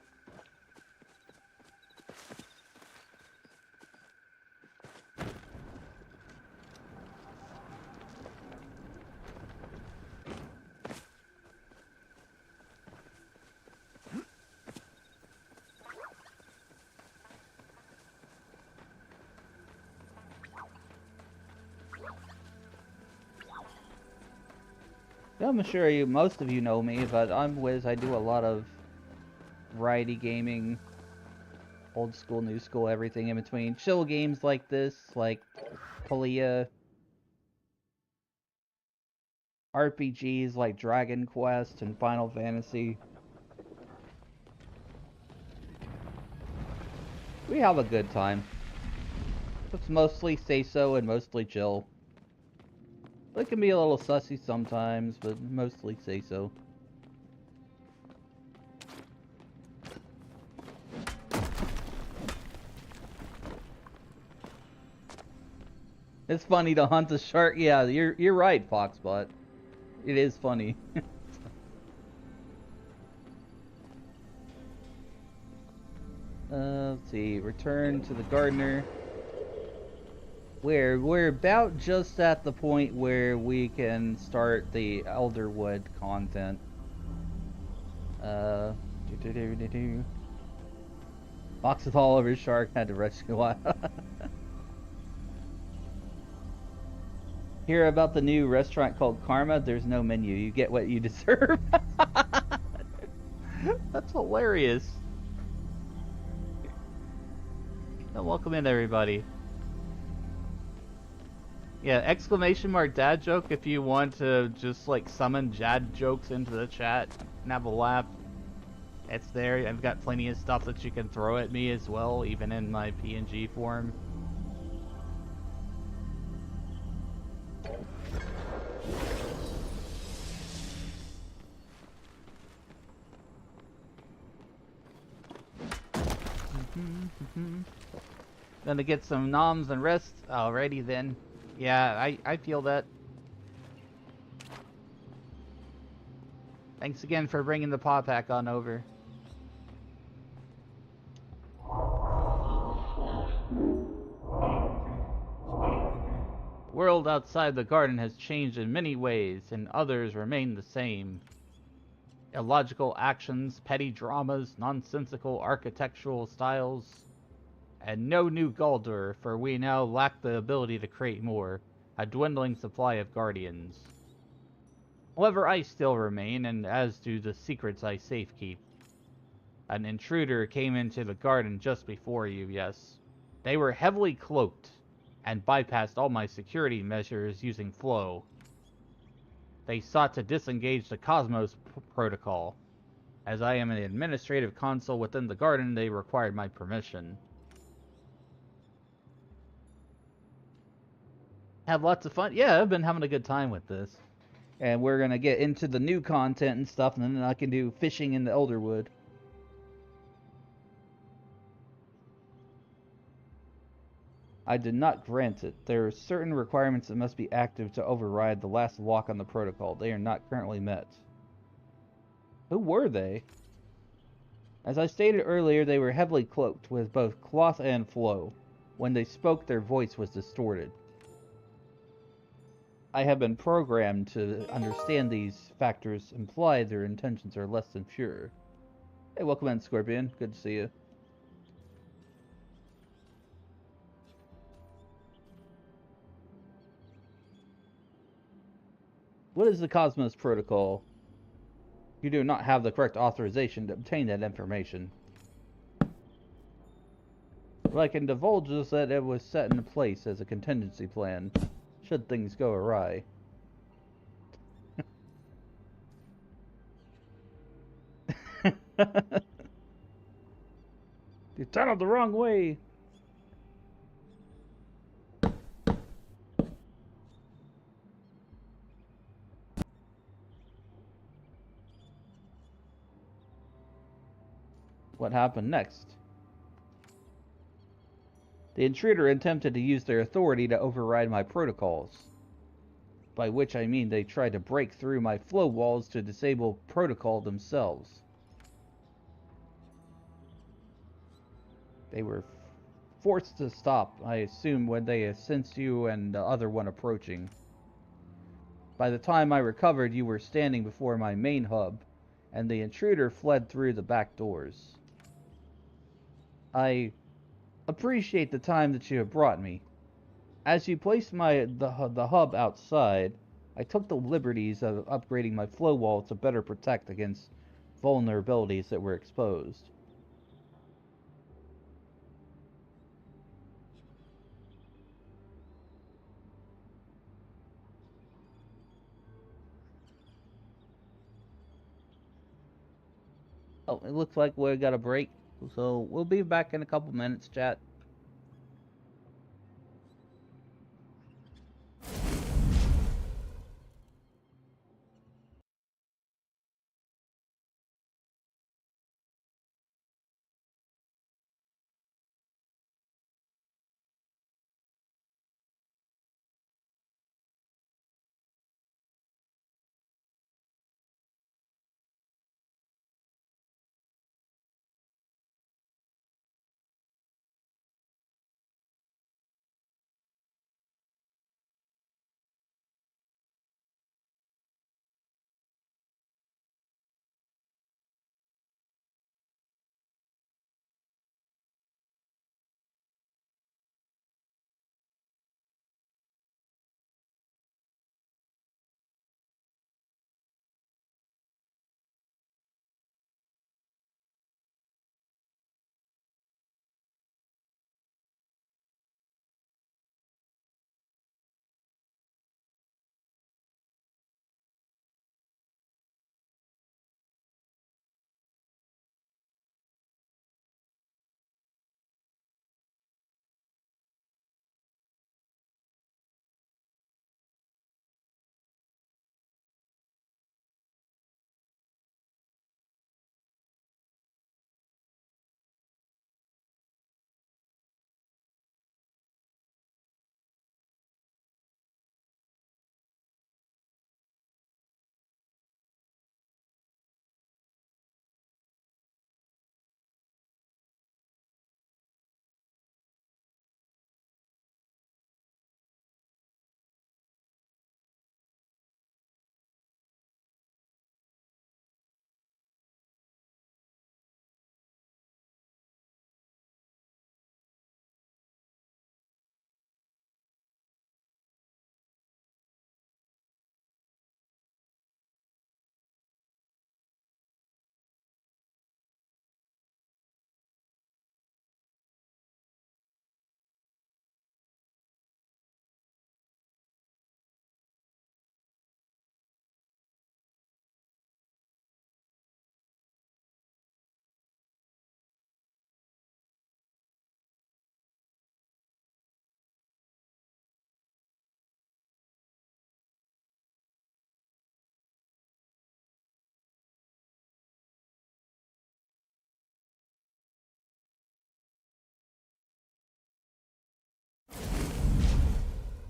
I'm sure most of you know me, but I'm Wiz. I do a lot of variety gaming, old school, new school, everything in between. Chill games like this, like Palia, RPGs like Dragon Quest and Final Fantasy. We have a good time. It's mostly say so and mostly chill. It can be a little sussy sometimes, but mostly say so. It's funny to hunt a shark. Yeah, you're right, Foxbot. It is funny. Let's see. Return to the gardener. We're about just at the point where we can start the Elderwood content. Fox with all over his shark had to rescue a while. Hear about the new restaurant called Karma? There's no menu. You get what you deserve. That's hilarious. Welcome in, everybody. Yeah, exclamation mark dad joke if you want to just like summon dad jokes into the chat and have a laugh. It's there. I've got plenty of stuff that you can throw at me as well, even in my PNG form. Gonna get some noms and rest. Alrighty then. Yeah, I feel that. Thanks again for bringing the paw pack on over. The world outside the garden has changed in many ways, and others remain the same. Illogical actions, petty dramas, nonsensical architectural styles, and no new Guldur, for we now lack the ability to create more, a dwindling supply of guardians. However, I still remain, and as do the secrets I safekeep. An intruder came into the garden just before you, yes. They were heavily cloaked, and bypassed all my security measures using flow. They sought to disengage the Cosmos Protocol. As I am an administrative consul within the garden, they required my permission. have lots of fun. Yeah, I've been having a good time with this. And we're going to get into the new content and stuff, and then I can do fishing in the Elderwood. I did not grant it. There are certain requirements that must be active to override the last lock on the protocol. They are not currently met. Who were they? As I stated earlier, they were heavily cloaked with both cloth and flow. When they spoke, their voice was distorted. I have been programmed to understand these factors imply their intentions are less than pure. Hey, welcome in, Scorpion. Good to see you. What is the Cosmos Protocol? You do not have the correct authorization to obtain that information. What I can divulge is that it was set in place as a contingency plan, should things go awry. You tunneled the wrong way! What happened next? The intruder attempted to use their authority to override my protocols. By which I mean they tried to break through my flow walls to disable protocol themselves. They were forced to stop, I assume, when they sensed you and the other one approaching. By the time I recovered, you were standing before my main hub, and the intruder fled through the back doors. I appreciate the time that you have brought me. As you placed the hub outside, I took the liberties of upgrading my flow wall to better protect against vulnerabilities that were exposed. Oh, it looks like we got a break, so we'll be back in a couple minutes, chat.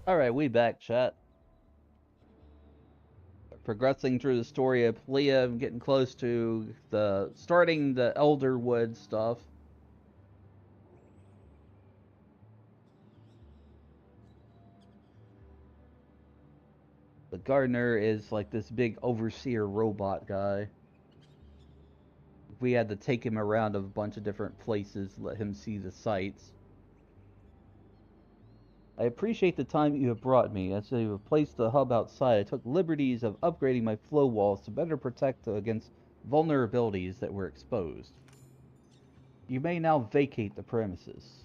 Alright, we back, chat. Progressing through the story of Leah, getting close to starting the Elderwood stuff. The gardener is like this big overseer robot guy. We had to take him around a bunch of different places, let him see the sights. I appreciate the time you have brought me. As you have placed the hub outside, I took liberties of upgrading my flow walls to better protect against vulnerabilities that were exposed. You may now vacate the premises.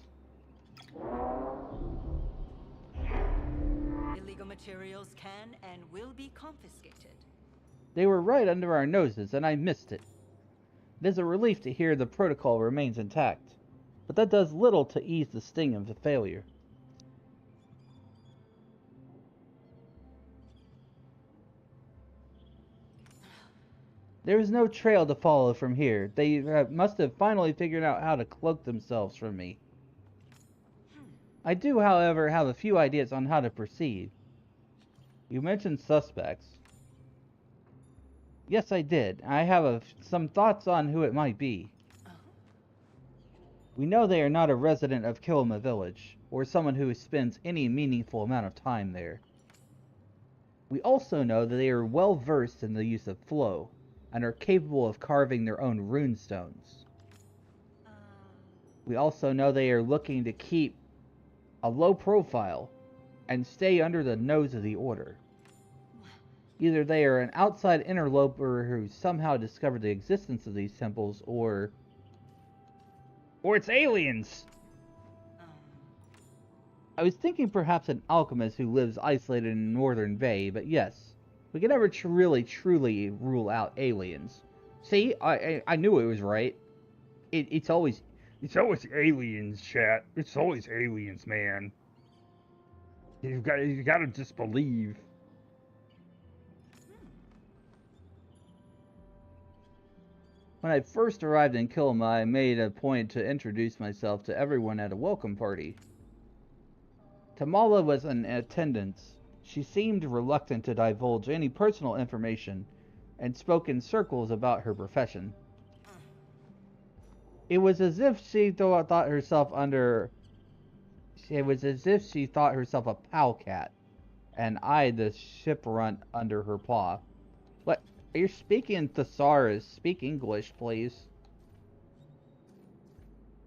Illegal materials can and will be confiscated.
They were right under our noses, and I missed it. It is a relief to hear the protocol remains intact, but that does little to ease the sting of the failure. There is no trail to follow from here. They must have finally figured out how to cloak themselves from me. I do, however, have a few ideas on how to proceed. You mentioned suspects. Yes, I did. I have some thoughts on who it might be. We know they are not a resident of Kilma Village, or someone who spends any meaningful amount of time there. We also know that they are well versed in the use of flow, and are capable of carving their own runestones. We also know they are looking to keep a low profile and stay under the nose of the Order. Either they are an outside interloper who somehow discovered the existence of these temples, or it's aliens! I was thinking perhaps an alchemist who lives isolated in Northern Bay, but yes, we can never truly rule out aliens. See, I knew it was right. It's always aliens, chat. It's always aliens, man. You gotta just believe. When I first arrived in Kilma, I made a point to introduce myself to everyone at a welcome party. Tamala was in attendance. She seemed reluctant to divulge any personal information, and spoke in circles about her profession. It was as if she thought herself a pal cat, and eyed the ship runt under her paw. What? Are you speaking thesaurus? Speak English, please.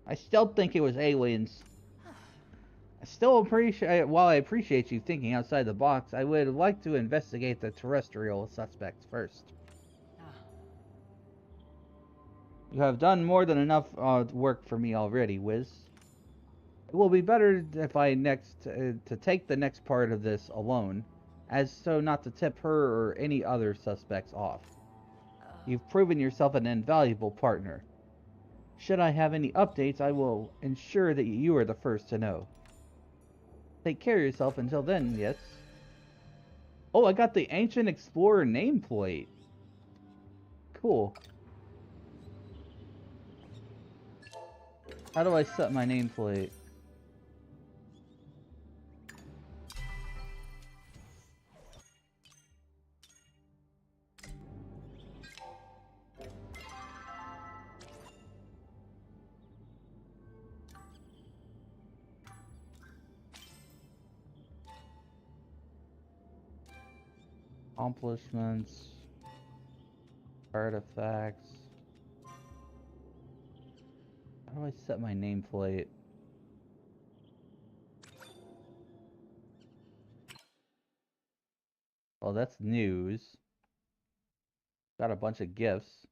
I still think it was aliens. While I appreciate you thinking outside the box, I would like to investigate the terrestrial suspects first. You have done more than enough work for me already, Wiz. It will be better if I to take the next part of this alone, as so not to tip her or any other suspects off. You've proven yourself an invaluable partner. Should I have any updates, I will ensure that you are the first to know. Take care of yourself until then, yes? Oh, I got the Ancient Explorer nameplate. Cool. How do I set my nameplate? Accomplishments, artifacts. How do I set my nameplate? Oh, that's news. Got a bunch of gifts.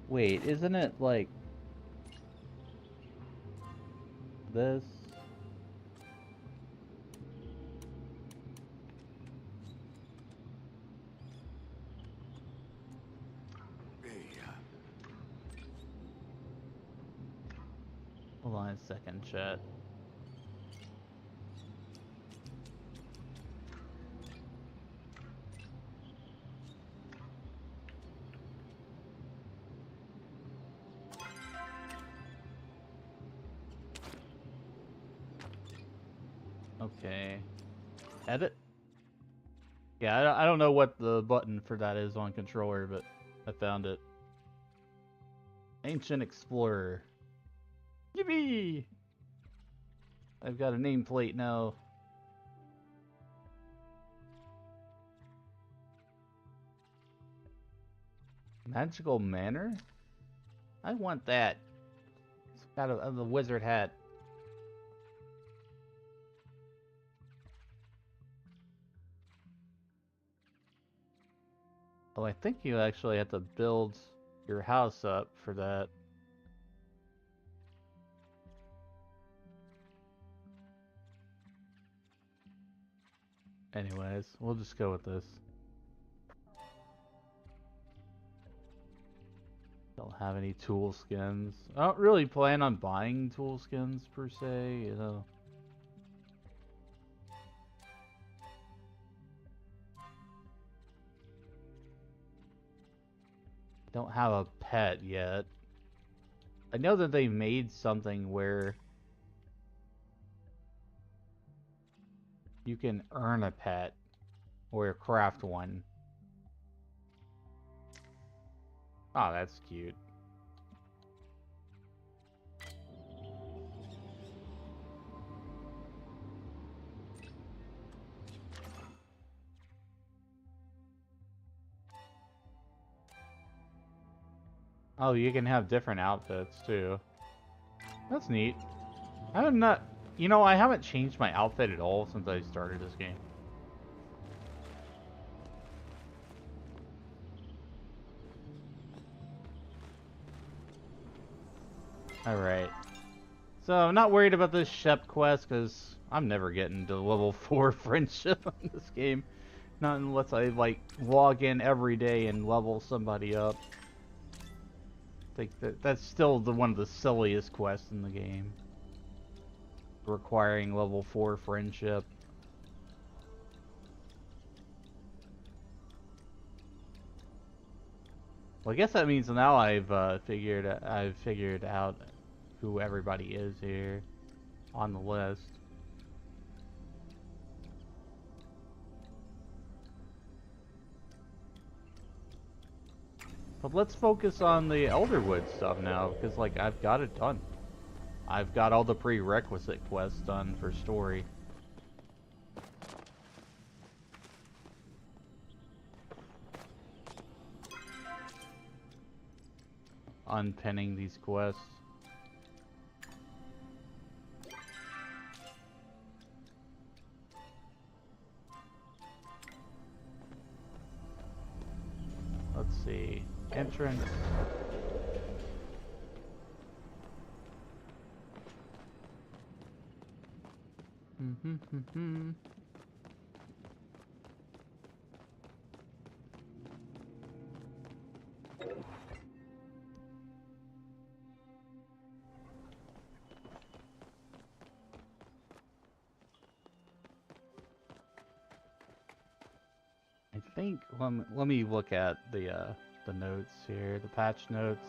Wait, isn't it like this? a second, chat. Okay. Edit? Yeah, I don't know what the button for that is on controller, but I found it. Ancient Explorer. Yippee! I've got a nameplate now. Magical Manor? I want that. It's got the wizard hat. Oh, I think you actually have to build your house up for that. Anyways, we'll just go with this. Don't have any tool skins. I don't really plan on buying tool skins per se, you know. Don't have a pet yet. I know that they made something where you can earn a pet or craft one. Oh, that's cute. Oh, you can have different outfits too. That's neat. I'm not, you know, I haven't changed my outfit at all since I started this game. Alright. So, I'm not worried about this Shep quest, because I'm never getting to level 4 friendship in this game. Not unless I, like, log in every day and level somebody up. I think that's still one of the silliest quests in the game. Requiring level 4 friendship. Well, I guess that means now I've figured out who everybody is here on the list. But let's focus on the Elderwood stuff now, because like I've got it done. I've got all the prerequisite quests done for story. Unpinning these quests. Let's see. Entrance. I think let me look at the notes here, the patch notes,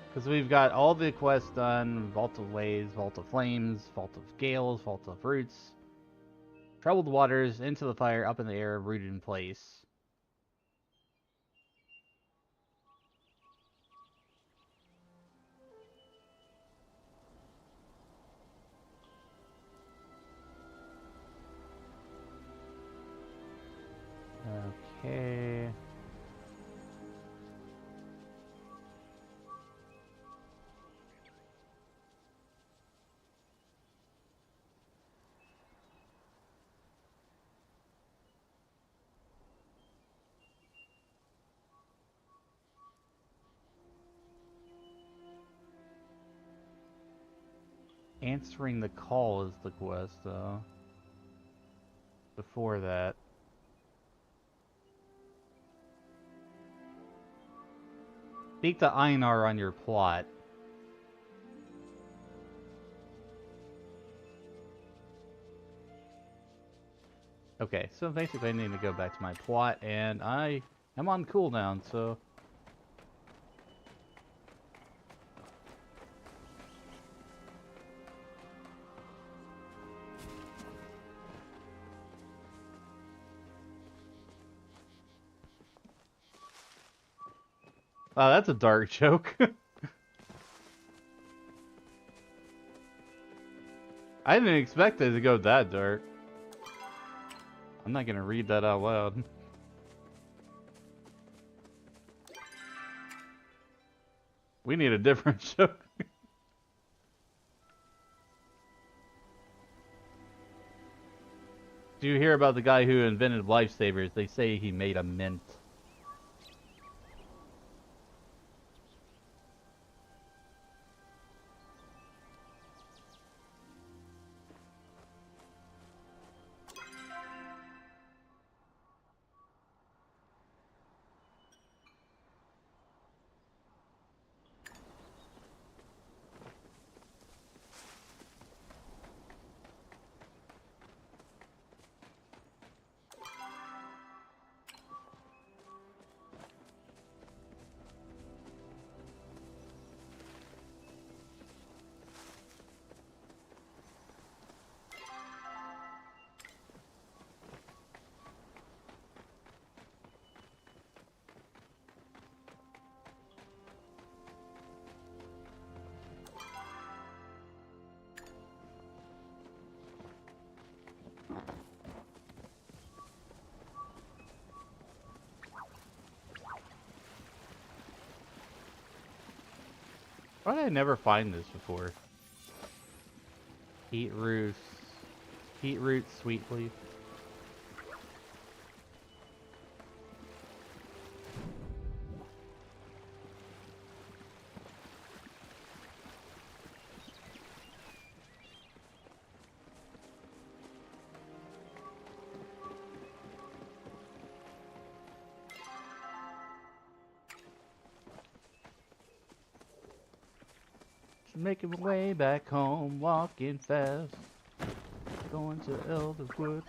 because we've got all the quests done: Vault of Ways, Vault of Flames, Vault of Gales, Vault of Roots, Troubled Waters, Into the Fire, Up in the Air, Rooted in Place. Okay. Answering the call is the quest, though. Before that. Speak to Einar on your plot. Okay, so basically I need to go back to my plot, and I am on cooldown, so... Oh, that's a dark joke. I didn't expect it to go that dark. I'm not gonna read that out loud. We need a different joke. Do you hear about the guy who invented lifesavers? They say he made a mint. Why did I never find this before? Heat root, sweet leaf. Making my way back home, walking fast, going to Elderwood.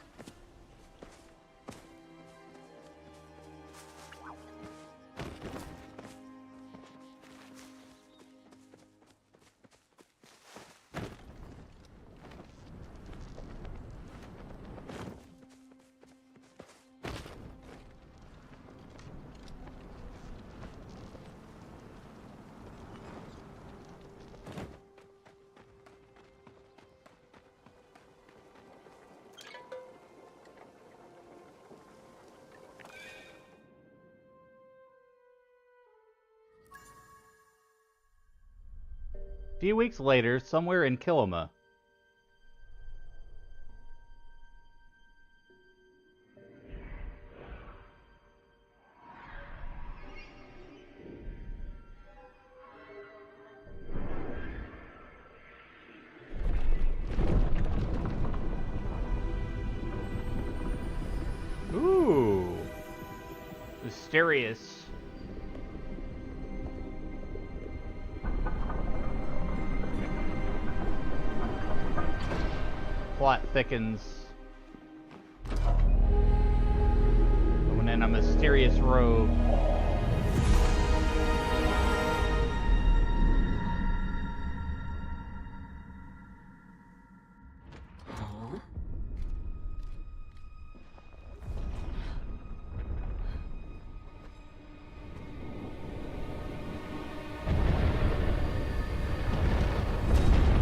A few weeks later, somewhere in Kilima. Ooh. Mysterious. Plot thickens. Going in a mysterious robe.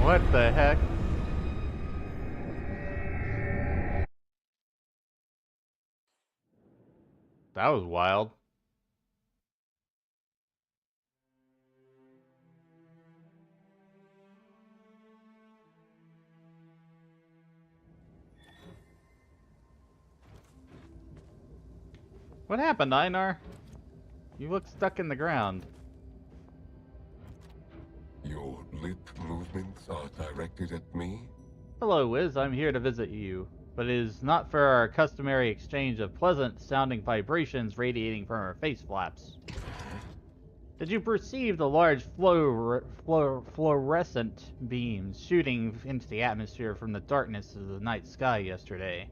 What the heck? That was wild. What happened, Einar? You look stuck in the ground.
Your lip movements are directed at me?
Hello, Wiz. I'm here to visit you, but it is not for our customary exchange of pleasant-sounding vibrations radiating from our face flaps. Did you perceive the large fluorescent beams shooting into the atmosphere from the darkness of the night sky yesterday?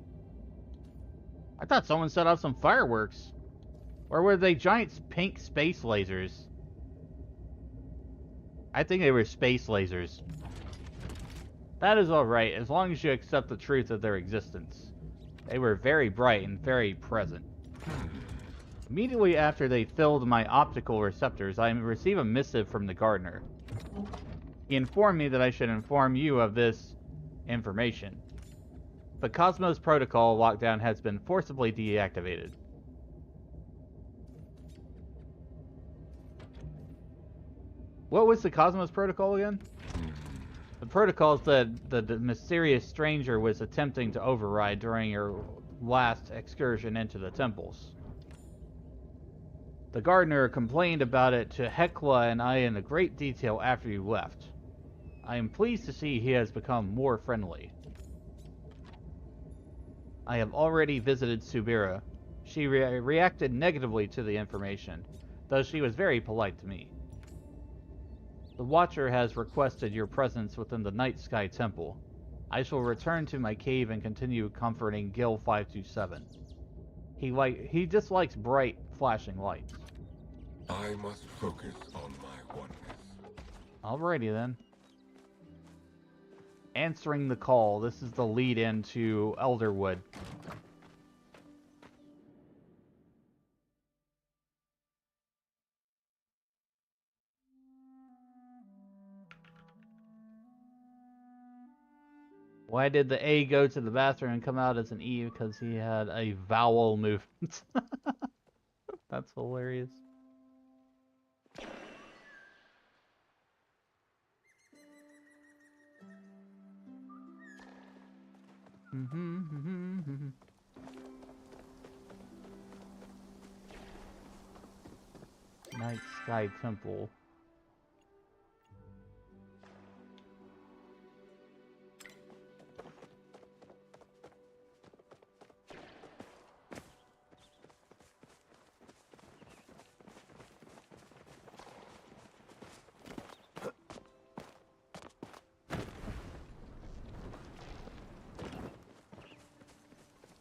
I thought someone set off some fireworks. Or were they giant pink space lasers? I think they were space lasers. That is alright, as long as you accept the truth of their existence. They were very bright and very present. Immediately after they filled my optical receptors, I received a missive from the gardener. He informed me that I should inform you of this information. The Cosmos Protocol lockdown has been forcibly deactivated. What was the Cosmos Protocol again? The protocols that the mysterious stranger was attempting to override during your last excursion into the temples. The gardener complained about it to Hecla and I in great detail after you left. I am pleased to see he has become more friendly. I have already visited Subira. She reacted negatively to the information, though she was very polite to me. The Watcher has requested your presence within the Night Sky Temple. I shall return to my cave and continue comforting Gil 527. He dislikes bright, flashing lights.
I must focus on my oneness.
Alrighty then. Answering the call. This is the lead into Elderwood. Why did the A go to the bathroom and come out as an E? Because he had a vowel movement. That's hilarious. Night Sky Temple.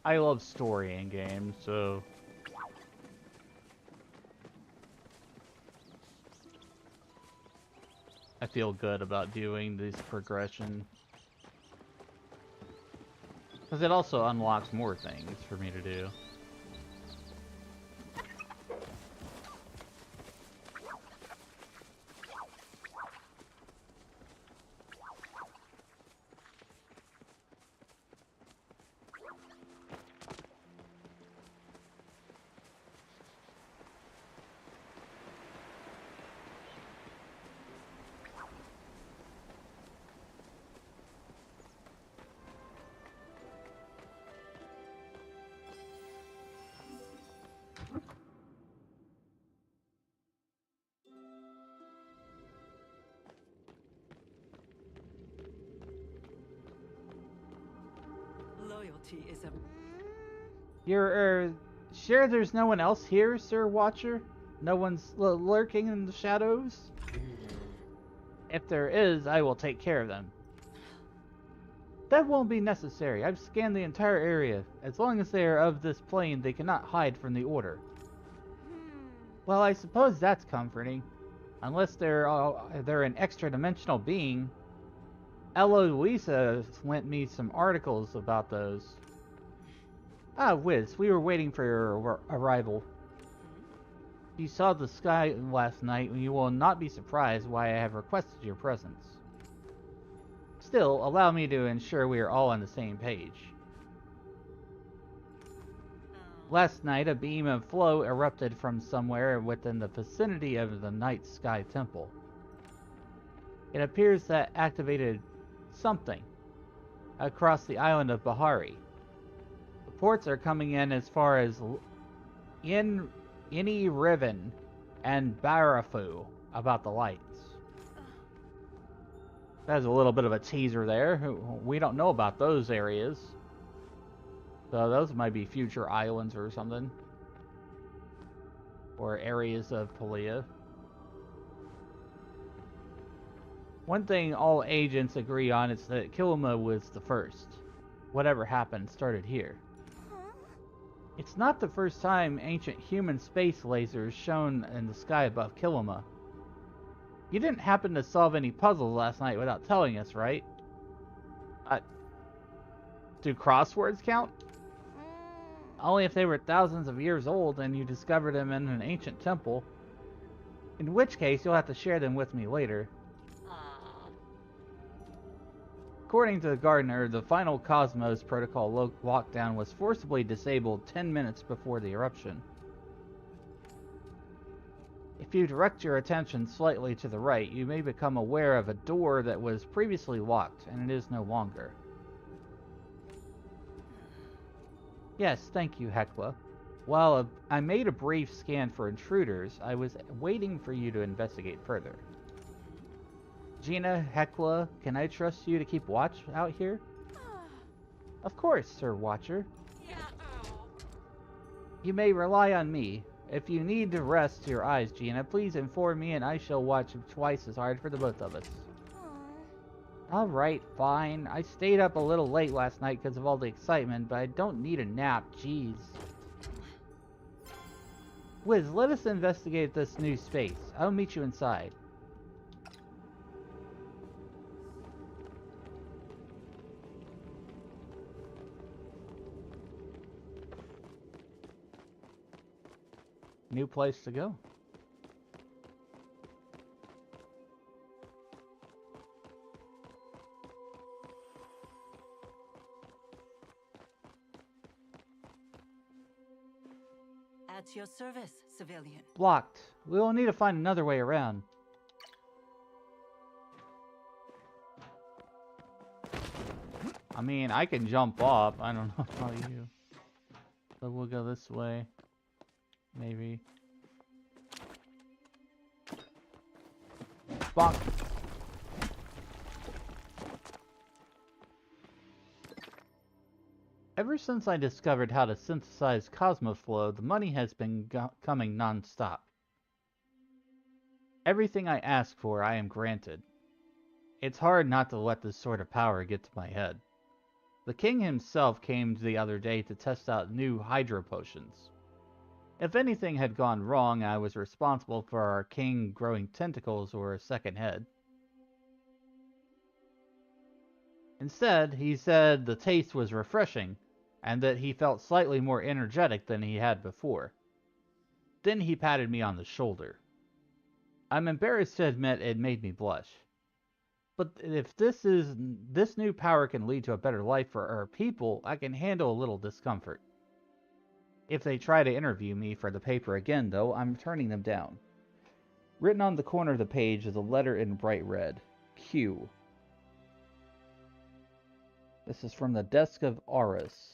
I love story in games, so I feel good about doing this progression. Because it also unlocks more things for me to do.
Loyalty is a...
You're, sure there's no one else here, Sir Watcher? No one's lurking in the shadows? If there is, I will take care of them. That won't be necessary. I've scanned the entire area. As long as they are of this plane, they cannot hide from the Order. Well, I suppose that's comforting. Unless they're an extra-dimensional being. Eloisa lent me some articles about those. Ah, Wiz, we were waiting for your arrival. You saw the sky last night, and you will not be surprised why I have requested your presence. Still, allow me to ensure we are all on the same page. Last night, a beam of flow erupted from somewhere within the vicinity of the Night Sky Temple. It appears that activated something across the island of Bahari. Reports are coming in as far as Ini Riven and Barafu about the lights. That's a little bit of a teaser there. We don't know about those areas. So those might be future islands or something. Or areas of Palia. One thing all agents agree on is that Kilima was the first. Whatever happened started here. It's not the first time ancient human space lasers shone in the sky above Kilima. You didn't happen to solve any puzzles last night without telling us, right? Do crosswords count? Only if they were thousands of years old and you discovered them in an ancient temple. In which case, you'll have to share them with me later. According to the Gardener, the final Cosmos Protocol lockdown was forcibly disabled 10 minutes before the eruption. If you direct your attention slightly to the right, you may become aware of a door that was previously locked, and it is no longer. Yes, thank you, Hecla. While I made a brief scan for intruders, I was waiting for you to investigate further. Gina, Hecla, can I trust you to keep watch out here? Of course, Sir Watcher. You may rely on me. If you need to rest your eyes, Gina, please inform me and I shall watch twice as hard for the both of us. Alright, fine. I stayed up a little late last night because of all the excitement, but I don't need a nap, jeez. Wiz, let us investigate this new space. I'll meet you inside. New place to go.
At your service, civilian.
Blocked. We will need to find another way around. I mean, I can jump off. I don't know about you. But we'll go this way. Maybe. Bonk. Ever since I discovered how to synthesize Cosmoflow, the money has been coming non-stop. Everything I ask for, I am granted. It's hard not to let this sort of power get to my head. The king himself came the other day to test out new hydro potions. If anything had gone wrong, I was responsible for our king growing tentacles or a second head. Instead, he said the taste was refreshing, and that he felt slightly more energetic than he had before. Then he patted me on the shoulder. I'm embarrassed to admit it made me blush. But if this new power can lead to a better life for our people, I can handle a little discomfort. If they try to interview me for the paper again, though, I'm turning them down. Written on the corner of the page is a letter in bright red. Q. This is from the desk of Aris.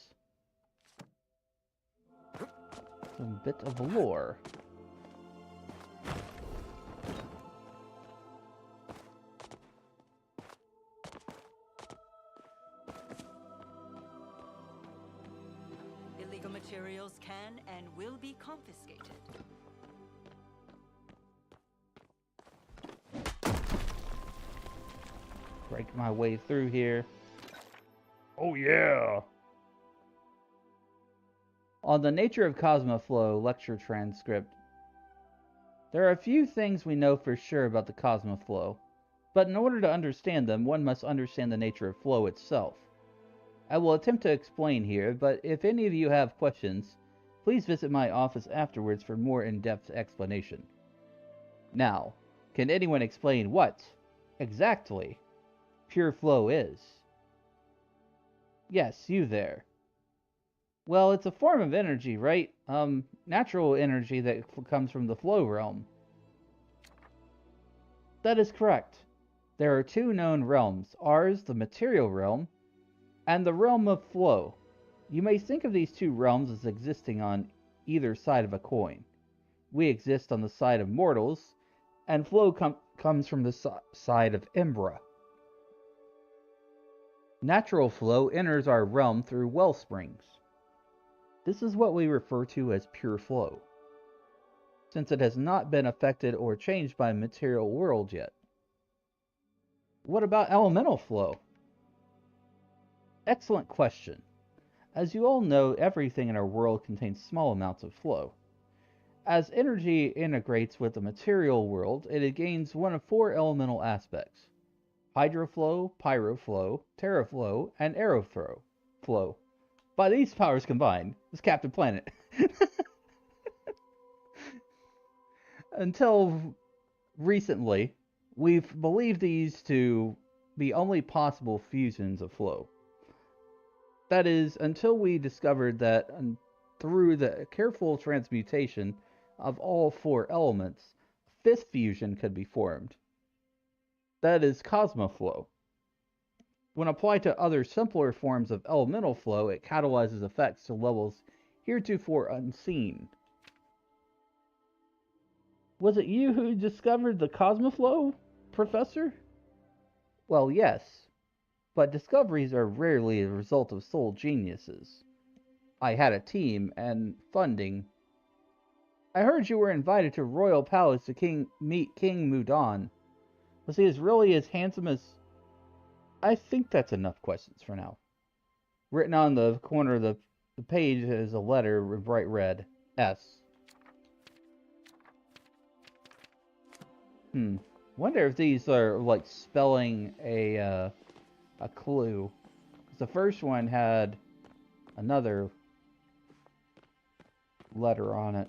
Some bit of lore.
Illegal materials can and will be confiscated.
Break my way through here. Oh yeah! On the nature of Cosmoflow lecture transcript. There are a few things we know for sure about the Cosmoflow, but in order to understand them, one must understand the nature of flow itself. I will attempt to explain here, but if any of you have questions, please visit my office afterwards for more in-depth explanation. Now, can anyone explain what, exactly, pure flow is? Yes, you there. Well, it's a form of energy, right? Natural energy that comes from the flow realm. That is correct. There are two known realms, ours, the material realm, and the realm of flow. You may think of these two realms as existing on either side of a coin. We exist on the side of mortals, and flow comes from the side of Embra. Natural flow enters our realm through well springs. This is what we refer to as pure flow, since it has not been affected or changed by the material world yet. What about elemental flow? Excellent question. As you all know, everything in our world contains small amounts of flow. As energy integrates with the material world, it gains one of four elemental aspects: hydroflow, pyroflow, terraflow, and aeroflow. By these powers combined, is Captain Planet. Until recently, we've believed these to be only possible fusions of flow. That is, until we discovered that through the careful transmutation of all four elements, a fifth fusion could be formed. That is cosmoflow. When applied to other simpler forms of elemental flow, it catalyzes effects to levels heretofore unseen. Was it you who discovered the cosmoflow, Professor? Well, yes, but discoveries are rarely the result of sole geniuses. I had a team and funding. I heard you were invited to Royal Palace to meet King Mudan. Was he really as handsome as... I think that's enough questions for now. Written on the corner of the page is a letter in bright red. S. Wonder if these are like spelling a clue. 'Cause the first one had another letter on it.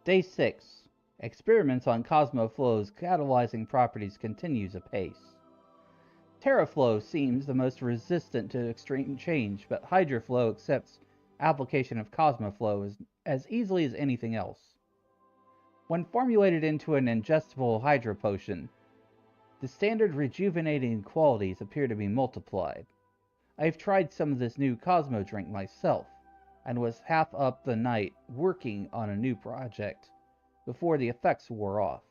Day 6. Experiments on Cosmoflow's catalyzing properties continues apace. Terraflow seems the most resistant to extreme change, but Hydroflow accepts application of Cosmoflow as easily as anything else. When formulated into an ingestible Hydro Potion, the standard rejuvenating qualities appear to be multiplied. I have tried some of this new Cosmo drink myself, and was half up the night working on a new project before the effects wore off.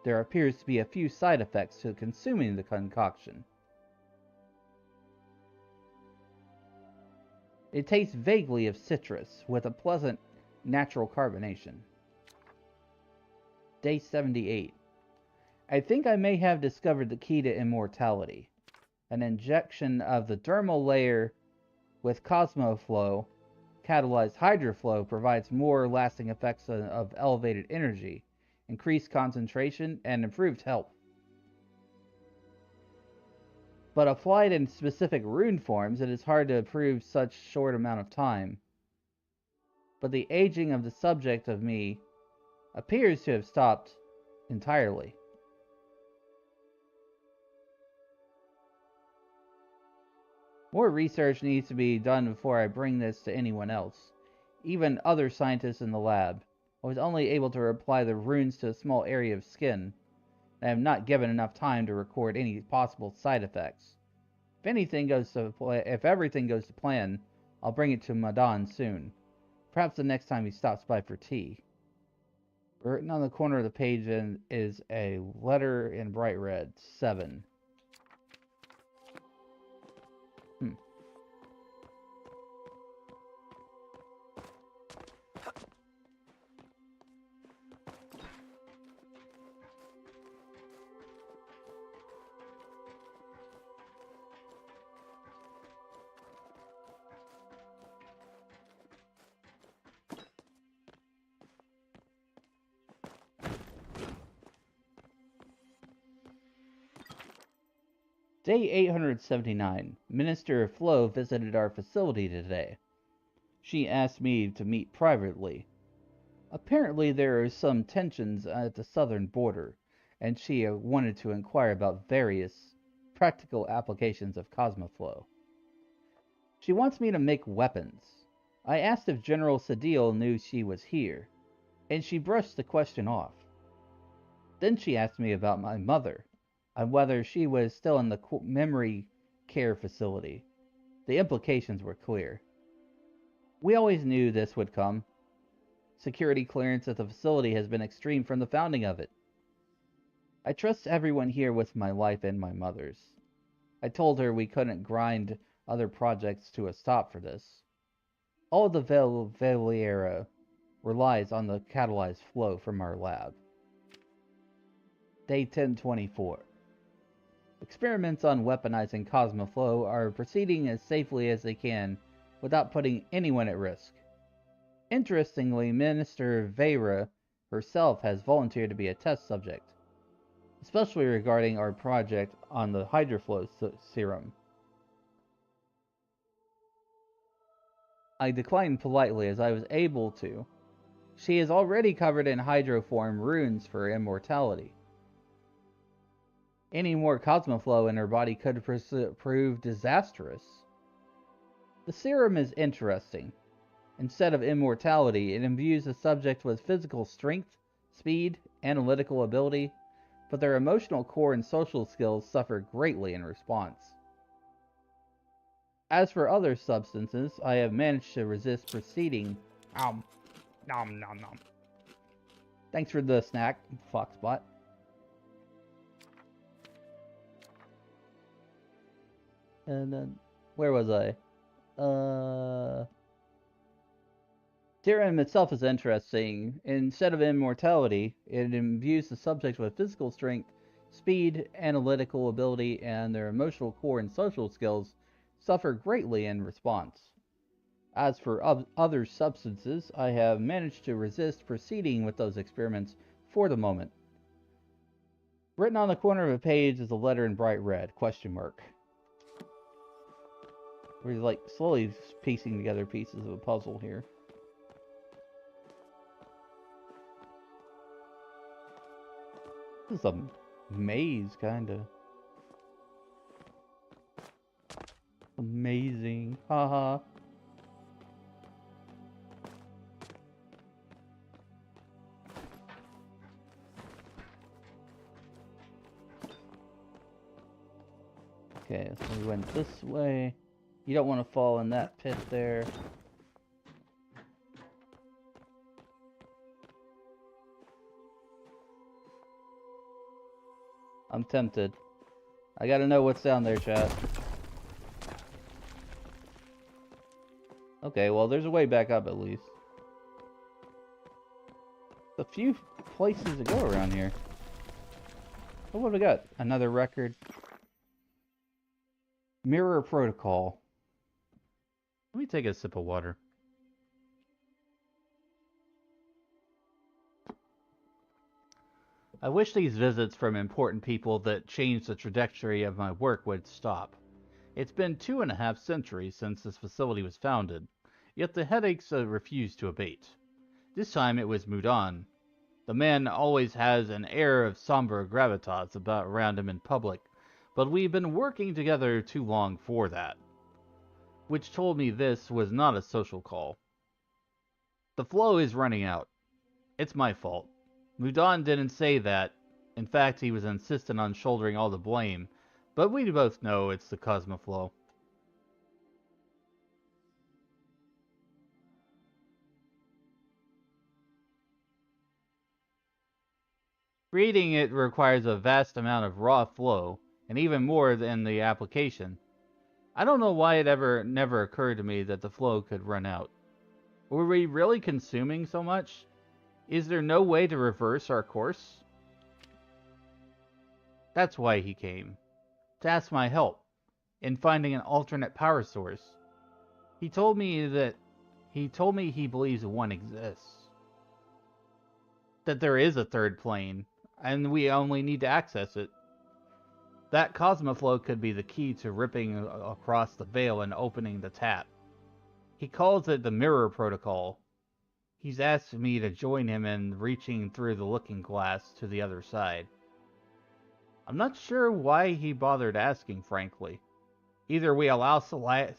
There appears to be a few side effects to consuming the concoction. It tastes vaguely of citrus, with a pleasant natural carbonation. Day 78. I think I may have discovered the key to immortality. An injection of the dermal layer with Cosmoflow catalyzed Hydroflow provides more lasting effects of elevated energy, increased concentration, and improved health. But applied in specific rune forms, it is hard to prove such short amount of time. But the aging of the subject of me appears to have stopped entirely. More research needs to be done before I bring this to anyone else, even other scientists in the lab. I was only able to apply the runes to a small area of skin. I have not given enough time to record any possible side effects. If everything goes to plan, I'll bring it to Mudan soon. Perhaps the next time he stops by for tea. Written on the corner of the page is a letter in bright red. 7. Day 879. Minister Flo visited our facility today. She asked me to meet privately. Apparently there are some tensions at the southern border, and she wanted to inquire about various practical applications of Cosmoflow. She wants me to make weapons. I asked if General Sadil knew she was here, and she brushed the question off. Then she asked me about my mother, and whether she was still in the memory care facility. The implications were clear. We always knew this would come. Security clearance at the facility has been extreme from the founding of it. I trust everyone here with my life and my mother's. I told her we couldn't grind other projects to a stop for this. All the Valeera relies on the catalyzed flow from our lab. Day 1024. Experiments on weaponizing Cosmoflow are proceeding as safely as they can without putting anyone at risk. Interestingly, Minister Valeera herself has volunteered to be a test subject, especially regarding our project on the Hydroflow serum. I declined politely as I was able to. She is already covered in hydroform runes for immortality. Any more Cosmoflow in her body could prove disastrous. The serum is interesting. Instead of immortality, it imbues the subject with physical strength, speed, analytical ability, but their emotional core and social skills suffer greatly in response. As for other substances, I have managed to resist proceeding. Nom nom nom. Thanks for the snack, Foxbot. And then, where was I? Serum itself is interesting. Instead of immortality, it imbues the subject with physical strength, speed, analytical ability, and their emotional core and social skills suffer greatly in response. As for other substances, I have managed to resist proceeding with those experiments for the moment. Written on the corner of a page is a letter in bright red, ? We're like slowly piecing together pieces of a puzzle here. This is a maze, kinda. Amazing. Haha. Okay, so we went this way. You don't want to fall in that pit there. I'm tempted. I gotta know what's down there, chat. Okay, well, there's a way back up at least. A few places to go around here. Oh, what do we got? Another record. Mirror Protocol. Let me take a sip of water. I wish these visits from important people that changed the trajectory of my work would stop. It's been 2.5 centuries since this facility was founded, yet the headaches refuse to abate. This time it was Mudon. The man always has an air of somber gravitas around him in public, but we've been working together too long for that. Which told me this was not a social call. The flow is running out. It's my fault. Mudon didn't say that. In fact, he was insistent on shouldering all the blame, but we both know it's the Cosmoflow. Creating it requires a vast amount of raw flow, and even more than the application. I don't know why it never occurred to me that the flow could run out. Were we really consuming so much? Is there no way to reverse our course? That's why he came. To ask my help in finding an alternate power source. He told me he believes one exists. That there is a third plane, and we only need to access it. That Cosmoflow could be the key to ripping across the veil and opening the tap. He calls it the Mirror Protocol. He's asked me to join him in reaching through the looking glass to the other side. I'm not sure why he bothered asking, frankly. Either we allow society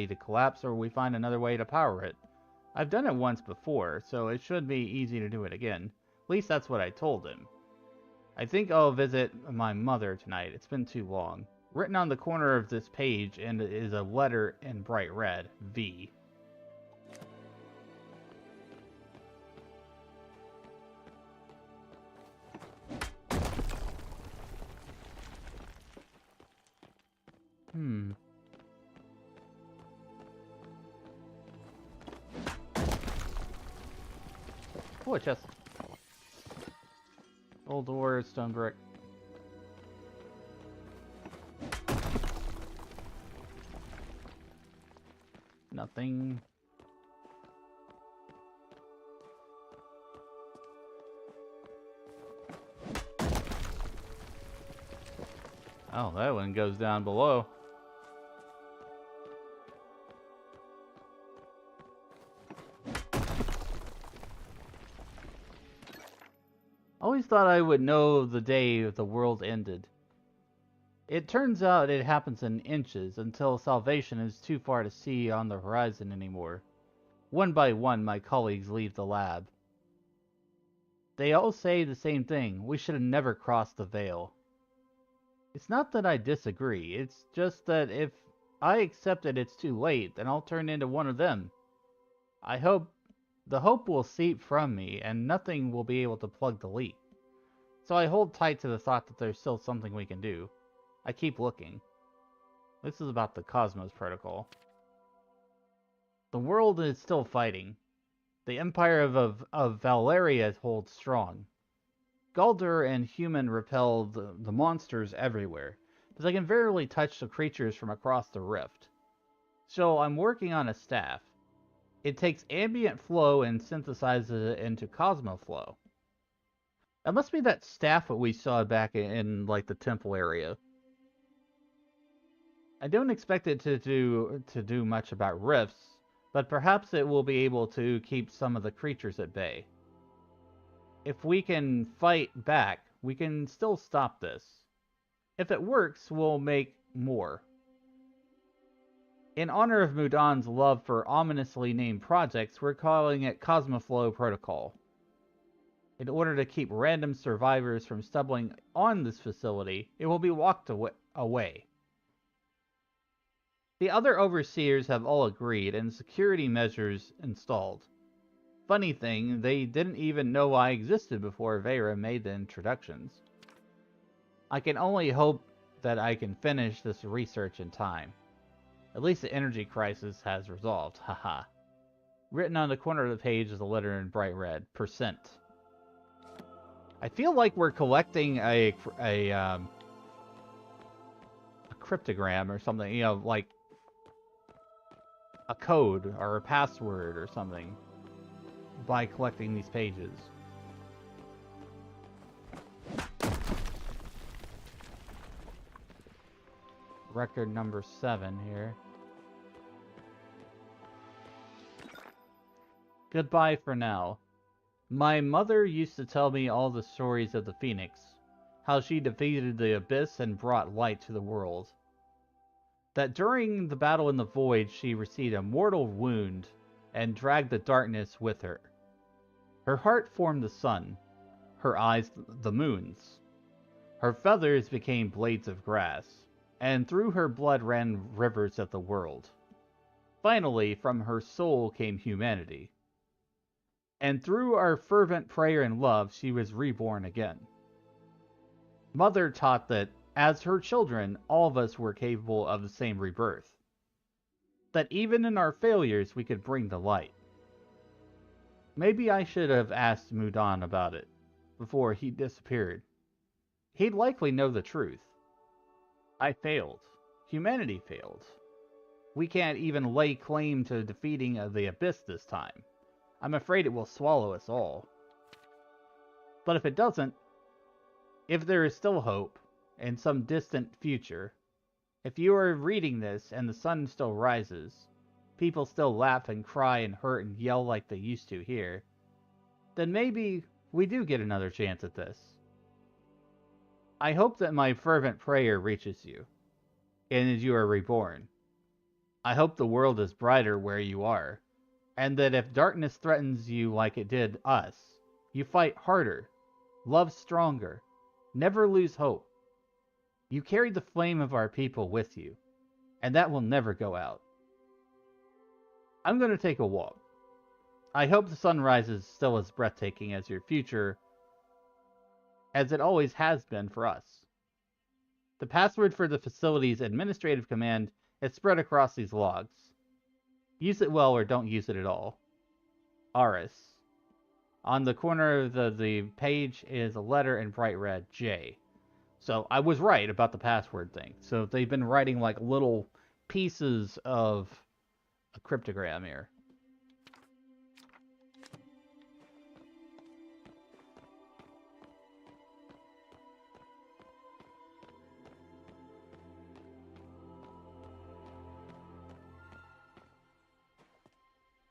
to collapse or we find another way to power it. I've done it once before, so it should be easy to do it again. At least that's what I told him. I think I'll visit my mother tonight. It's been too long. Written on the corner of this page is a letter in bright red, V. Oh, a chest. Old door, stone brick. Nothing. Oh, that one goes down below. Always thought I would know the day the world ended. It turns out it happens in inches until salvation is too far to see on the horizon anymore. One by one, my colleagues leave the lab. They all say the same thing: we should have never crossed the veil. It's not that I disagree, it's just that if I accept that it's too late, then I'll turn into one of them. The hope will seep from me, and nothing will be able to plug the leak. So I hold tight to the thought that there's still something we can do. I keep looking. This is about the Cosmos Protocol. The world is still fighting. The Empire of Valeria holds strong. Galdur and human repel the monsters everywhere, but they can barely touch the creatures from across the rift. So I'm working on a staff. It takes ambient flow and synthesizes it into Cosmoflow. That must be that staff that we saw back in like the temple area. I don't expect it to do much about rifts, but perhaps it will be able to keep some of the creatures at bay. If we can fight back, we can still stop this. If it works, we'll make more. In honor of Mudan's love for ominously named projects, we're calling it Cosmoflow Protocol. In order to keep random survivors from stumbling on this facility, it will be walked away. The other overseers have all agreed, and security measures installed. Funny thing, they didn't even know I existed before Vera made the introductions. I can only hope that I can finish this research in time. At least the energy crisis has resolved, haha. Written on the corner of the page is a letter in bright red, %. I feel like we're collecting a cryptogram or something, you know, like a code or a password or something by collecting these pages. Record number 7 here. Goodbye for now. My mother used to tell me all the stories of the Phoenix, how she defeated the Abyss and brought light to the world. That during the battle in the Void she received a mortal wound and dragged the darkness with her. Her heart formed the sun, her eyes the moons. Her feathers became blades of grass, and through her blood ran rivers of the world. Finally, from her soul came humanity. And through our fervent prayer and love, she was reborn again. Mother taught that, as her children, all of us were capable of the same rebirth. That even in our failures, we could bring the light. Maybe I should have asked Mudan about it before he disappeared. He'd likely know the truth. I failed. Humanity failed. We can't even lay claim to defeating the Abyss this time. I'm afraid it will swallow us all. But if it doesn't, if there is still hope in some distant future, if you are reading this and the sun still rises, people still laugh and cry and hurt and yell like they used to here, then maybe we do get another chance at this. I hope that my fervent prayer reaches you, and as you are reborn. I hope the world is brighter where you are, and that if darkness threatens you like it did us, you fight harder, love stronger, never lose hope. You carry the flame of our people with you, and that will never go out. I'm going to take a walk. I hope the sunrise is still as breathtaking as your future, as it always has been for us. The password for the facility's administrative command is spread across these logs. Use it well or don't use it at all. Aris. On the corner of the page is a letter in bright red, J. So I was right about the password thing. So they've been writing like little pieces of a cryptogram here.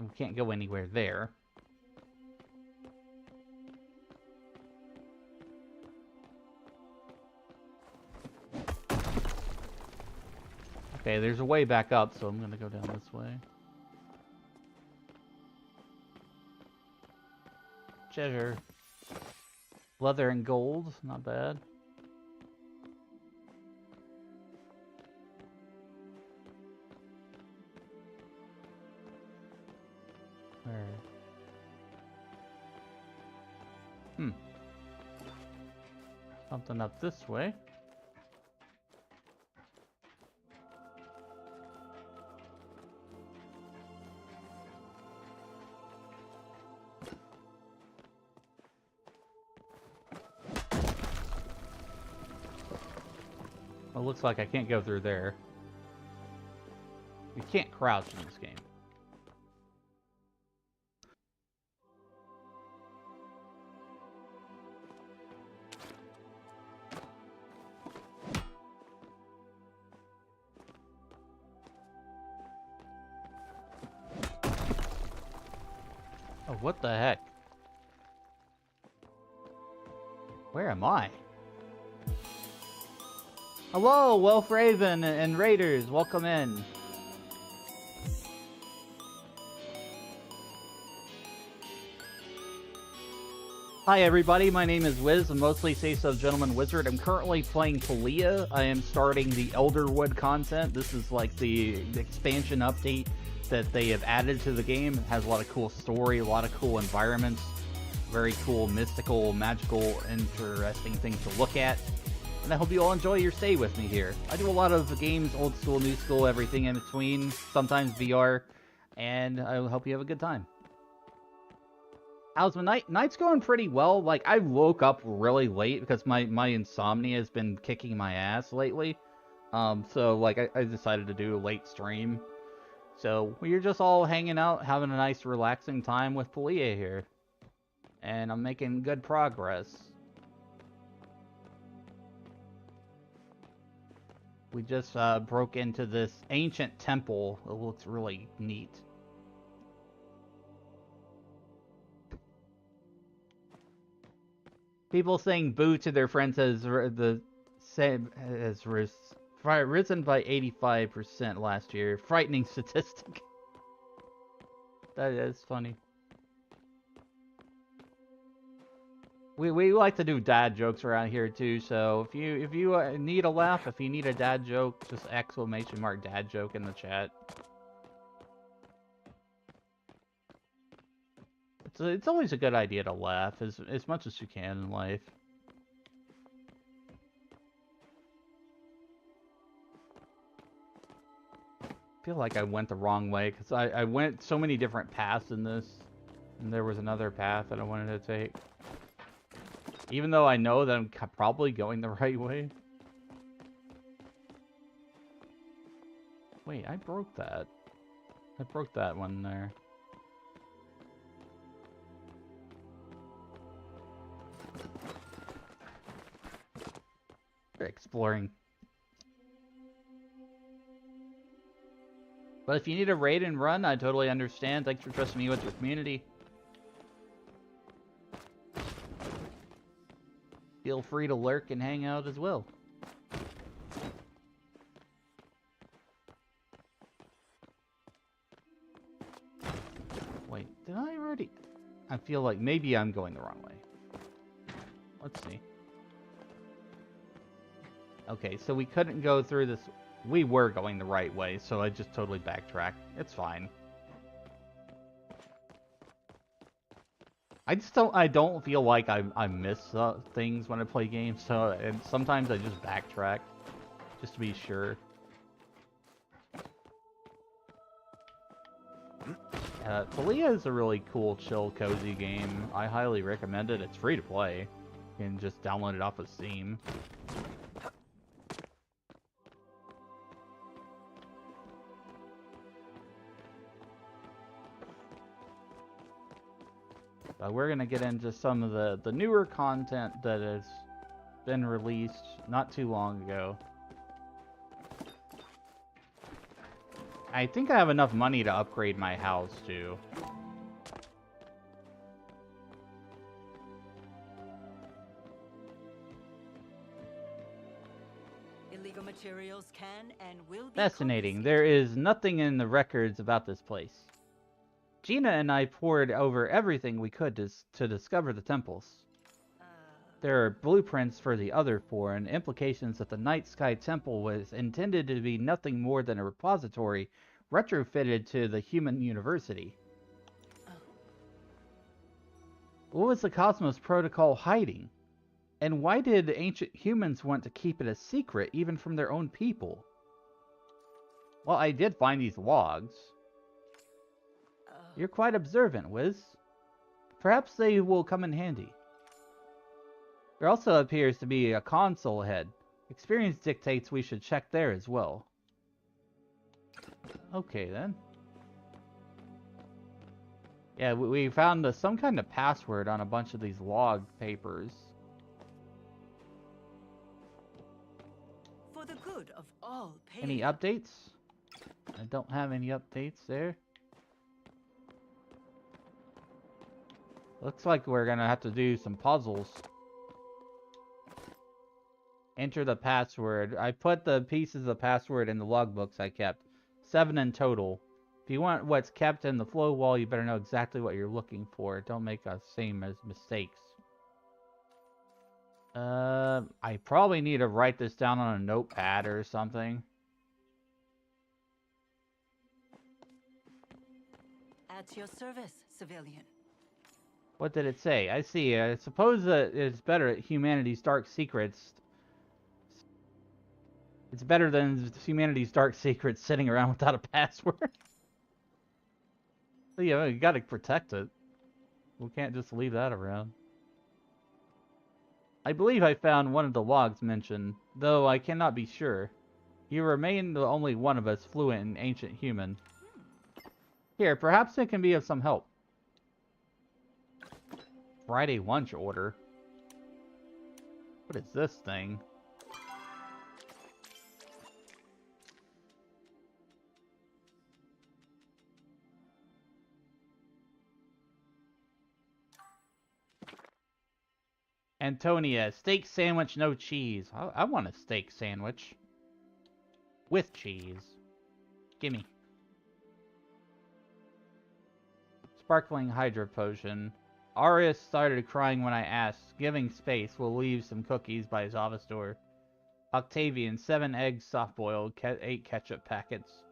We can't go anywhere there. Okay, there's a way back up, so I'm gonna go down this way. Treasure. Leather and gold, not bad. Where? Something up this way. Well, looks like I can't go through there. You can't crouch in this game. Oh, what the heck? Where am I? Hello, Welf Raven and Raiders, welcome in. Hi everybody, my name is Wiz, a mostly say-so gentleman wizard. I'm currently playing Palia. I am starting the Elderwood content. This is like the expansion update that they have added to the game. It has a lot of cool story, a lot of cool environments, very cool, mystical, magical, interesting things to look at. And I hope you all enjoy your stay with me here. I do a lot of games, old school, new school, everything in between, sometimes VR, and I hope you have a good time. How's my night? Night's going pretty well. Like, I woke up really late because my insomnia has been kicking my ass lately. So, like, I decided to do a late stream. So, we're just all hanging out, having a nice, relaxing time with Palia here. And I'm making good progress. We just broke into this ancient temple. It looks really neat. People saying boo to their friends has risen by 85% last year. Frightening statistic. That is funny. We like to do dad jokes around here too, so if you need a laugh, if you need a dad joke, just exclamation mark dad joke in the chat. It's always a good idea to laugh as much as you can in life. I feel like I went the wrong way because I went so many different paths in this, and there was another path that I wanted to take. Even though I know that I'm probably going the right way. Wait, I broke that. I broke that one there. We're exploring. But if you need a raid and run, I totally understand. Thanks for trusting me with your community. Feel free to lurk and hang out as well. Wait, did I already? I feel like maybe I'm going the wrong way. Let's see. Okay, so we couldn't go through this. We were going the right way, so I just totally backtracked. It's fine. I don't feel like I miss things when I play games, so and sometimes I just backtrack. just to be sure. Thalia is a really cool, chill, cozy game. I highly recommend it. It's free to play. You can just download it off of Steam. We're gonna get into some of the newer content that has been released not too long ago. I think I have enough money to upgrade my house too.
Illegal materials can and will be
Fascinating.
confiscated.
There is nothing in the records about this place. Gina and I pored over everything we could to discover the temples. There are blueprints for the other four, and implications that the Night Sky Temple was intended to be nothing more than a repository retrofitted to the human university. What was the Cosmos Protocol hiding? And why did ancient humans want to keep it a secret, even from their own people? Well, I did find these logs. You're quite observant, Wiz. Perhaps they will come in handy. There also appears to be a console head. Experience dictates we should check there as well. Okay, then. Yeah, we found some kind of password on a bunch of these log papers.
For the good of all
Any
Palia.
updates? I don't have any updates there. Looks like we're gonna have to do some puzzles. Enter the password. I put the pieces of password in the logbooks I kept. 7 in total. If you want what's kept in the flow wall, you better know exactly what you're looking for. Don't make the same as mistakes. I probably need to write this down on a notepad or something.
At your service, civilian.
What did it say? I see. I suppose that it's better at humanity's dark secrets. It's better than humanity's dark secrets sitting around without a password. So yeah, you gotta protect it. We can't just leave that around. I believe I found one of the logs mentioned, though I cannot be sure. You remain the only one of us fluent in ancient human. Here, perhaps it can be of some help. Friday lunch order. What is this thing? Antonia, steak sandwich, no cheese. I want a steak sandwich. With cheese. Gimme. Sparkling Hydro Potion. Arius started crying when I asked. Giving space will leave some cookies by Zava's door. Octavian, 7 eggs soft-boiled, 8 ketchup packets.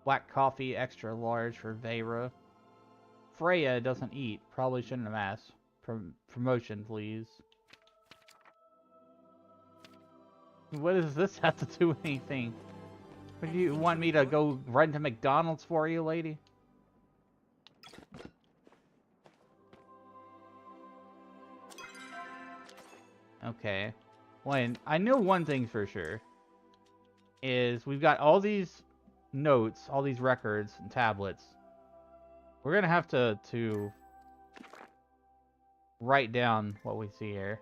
Black coffee, extra large for Vera. Freya doesn't eat. Probably shouldn't have asked. Promotion, please. What does this have to do with anything? Would you want me to go right into McDonald's for you, lady? Okay. Well, I know one thing for sure. Is we've got all these notes, all these records and tablets. We're gonna have to write down what we see here.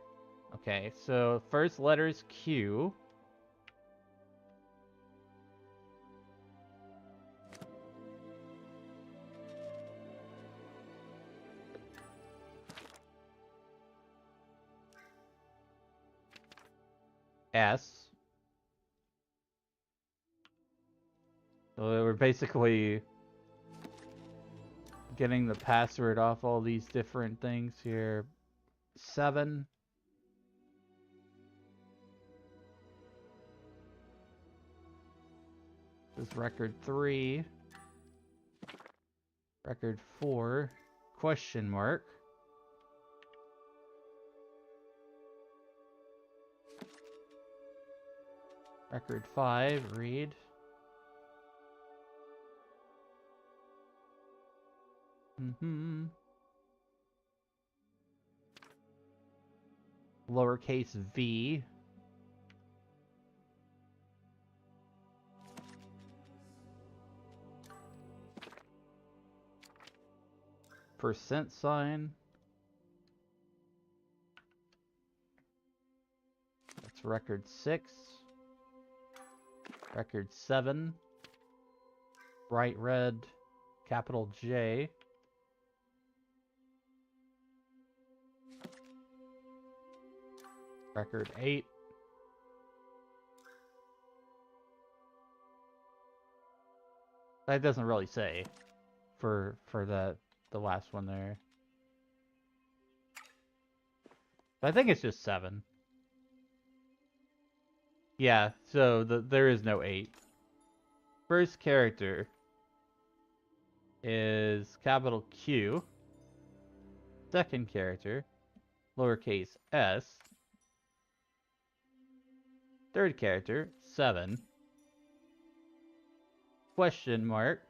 Okay, so first letter is Q. S. So we're basically getting the password off all these different things here. 7. This is record 3. Record 4. Question mark. Record 5, read. Lowercase v. Percent sign. That's record 6. Record 7. Bright red, capital J. Record 8. That doesn't really say for the last one there. I think it's just 7. Yeah, so there is no 8. First character is capital Q. Second character, lowercase s. Third character, 7. Question mark.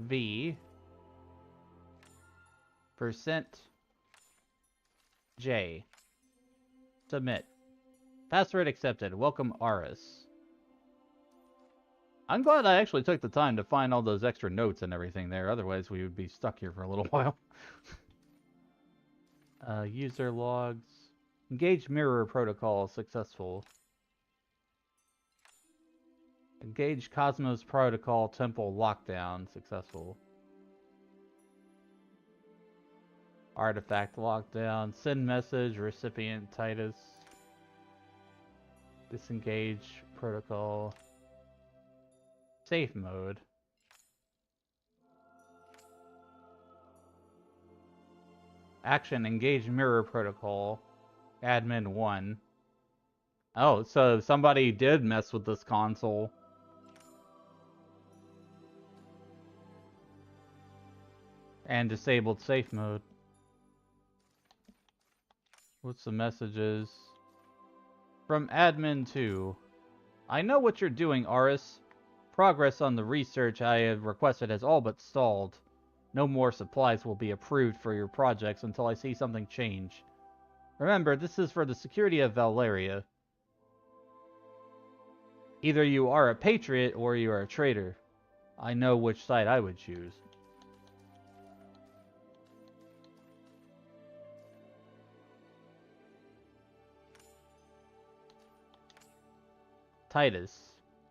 V. Percent J. Submit. Password accepted. Welcome, Aris. I'm glad I actually took the time to find all those extra notes and everything there. Otherwise, we would be stuck here for a little while. User logs. Engage mirror protocol successful. Engage Cosmos protocol temple lockdown successful. Artifact lockdown. Send message recipient Titus. Disengage protocol. Safe mode. Action engage mirror protocol. Admin 1. Oh, so somebody did mess with this console. And disabled safe mode. What's the messages? From admin 2. I know what you're doing, Aris. Progress on the research I have requested has all but stalled. No more supplies will be approved for your projects until I see something change. Remember, this is for the security of Valeria. Either you are a patriot or you are a traitor. I know which side I would choose. Titus.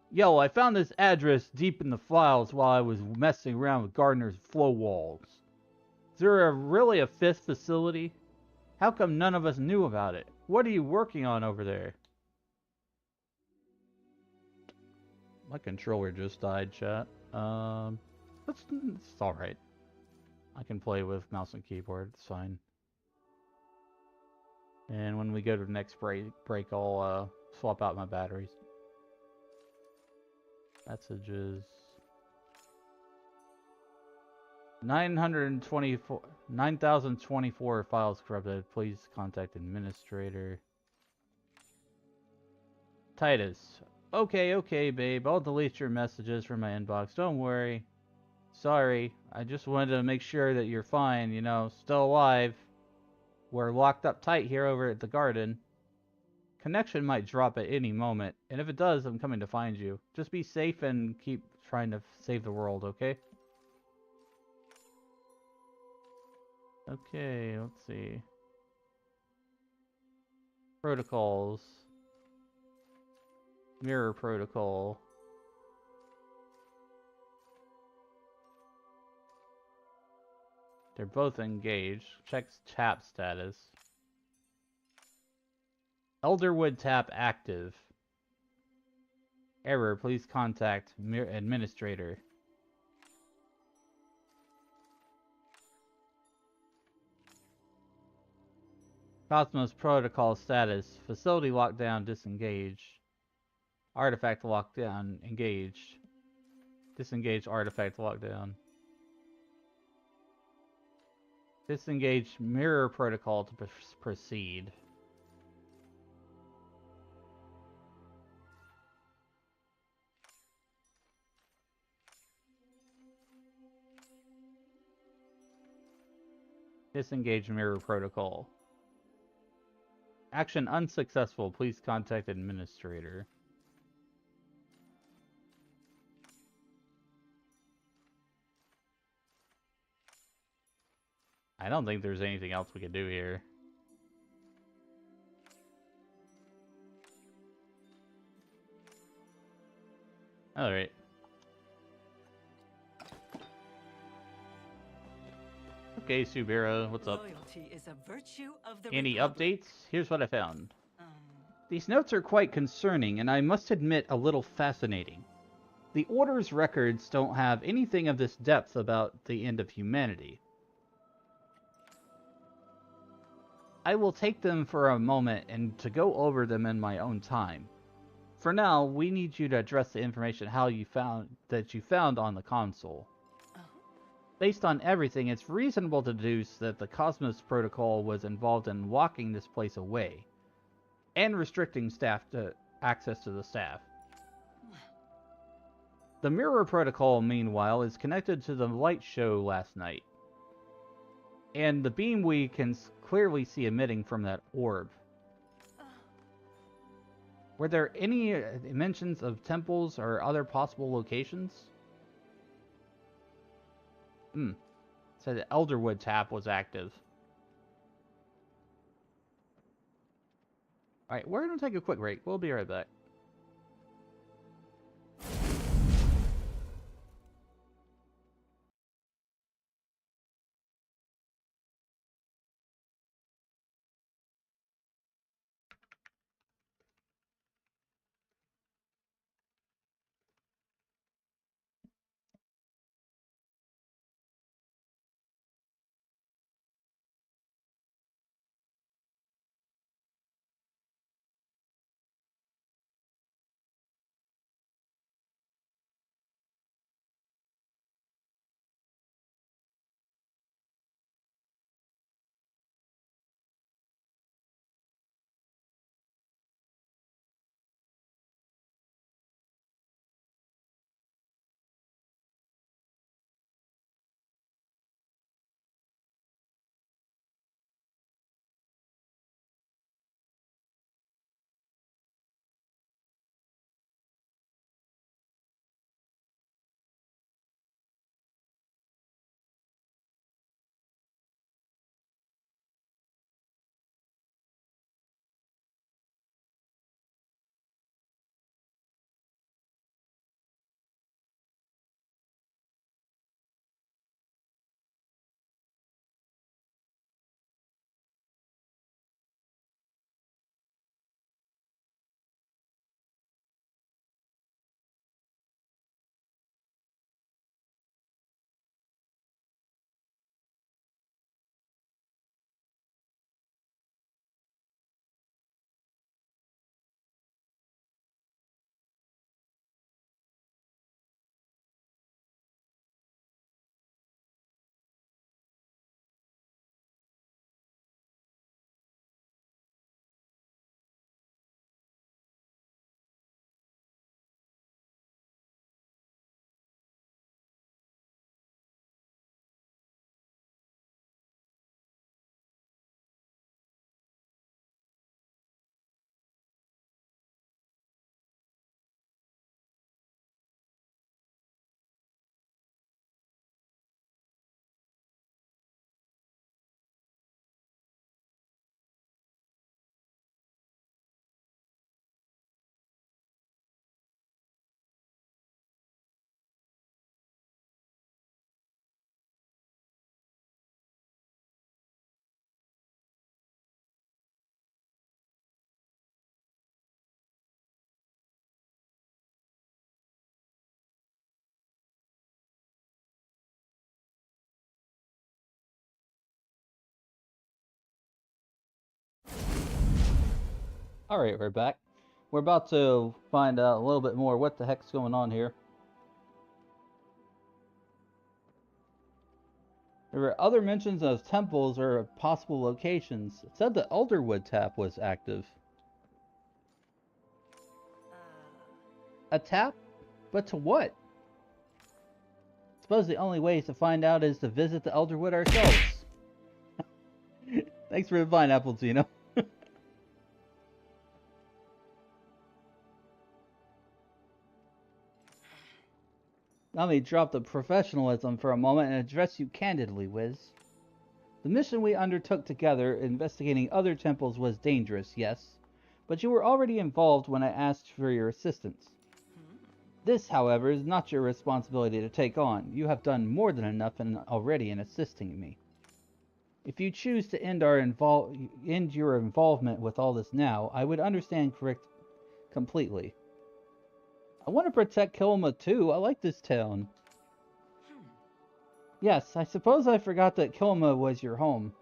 Yo, I found this address deep in the files while I was messing around with Gardner's flow walls. Is there really a 5th facility? How come none of us knew about it? What are you working on over there? My controller just died, chat. It's alright. I can play with mouse and keyboard, it's fine. And when we go to the next break I'll swap out my batteries. Messages. 9,024 files corrupted. Please contact administrator. Titus. Okay, babe. I'll delete your messages from my inbox. Don't worry. Sorry. I just wanted to make sure that you're fine, you know, still alive. We're locked up tight here over at the garden. Connection might drop at any moment, and if it does, I'm coming to find you. Just be safe and keep trying to save the world, okay? Okay, let's see. Protocols. Mirror protocol. They're both engaged. Checks tap status. Elderwood tap active. Error, please contact administrator. Cosmos protocol status. Facility lockdown disengaged. Artifact lockdown engaged. Disengage artifact lockdown. Disengage mirror protocol to proceed. Disengage mirror protocol. Action unsuccessful. Please contact administrator. I don't think there's anything else we can do here. Alright. Okay, Subaru, what's up?
Loyalty is a virtue of the
Any
Republic.
updates? Here's what I found.
Um,
These notes are quite concerning, and I must admit a little fascinating. The Order's records don't have anything of this depth about the end of humanity. I will take them for a moment and to go over them in my own time. For now, we need you to address the information you found on the console. Based on everything, it's reasonable to deduce that the Cosmos Protocol was involved in locking this place away and restricting access to the staff. The Mirror Protocol, meanwhile, is connected to the light show last night, and the beam we can clearly see emitting from that orb. Were there any mentions of temples or other possible locations? Said the Elderwood tap was active. Alright, we're going to take a quick break. We'll be right back. Alright, we're back. We're about to find out a little bit more what the heck's going on here. There were other mentions of temples or possible locations. It said the Elderwood tap was active. A tap? But to what? Suppose the only way to find out is to visit the Elderwood ourselves. Thanks for the pineapple, Tino. Let me drop the professionalism for a moment and address you candidly, Wiz. The mission we undertook together, investigating other temples, was dangerous, yes, but you were already involved when I asked for your assistance. This, however, is not your responsibility to take on. You have done more than enough already in assisting me. If you choose to end your involvement with all this now, I would understand completely. I want to protect Kilma too. I like this town. Yes, I suppose I forgot that Kilma was your home.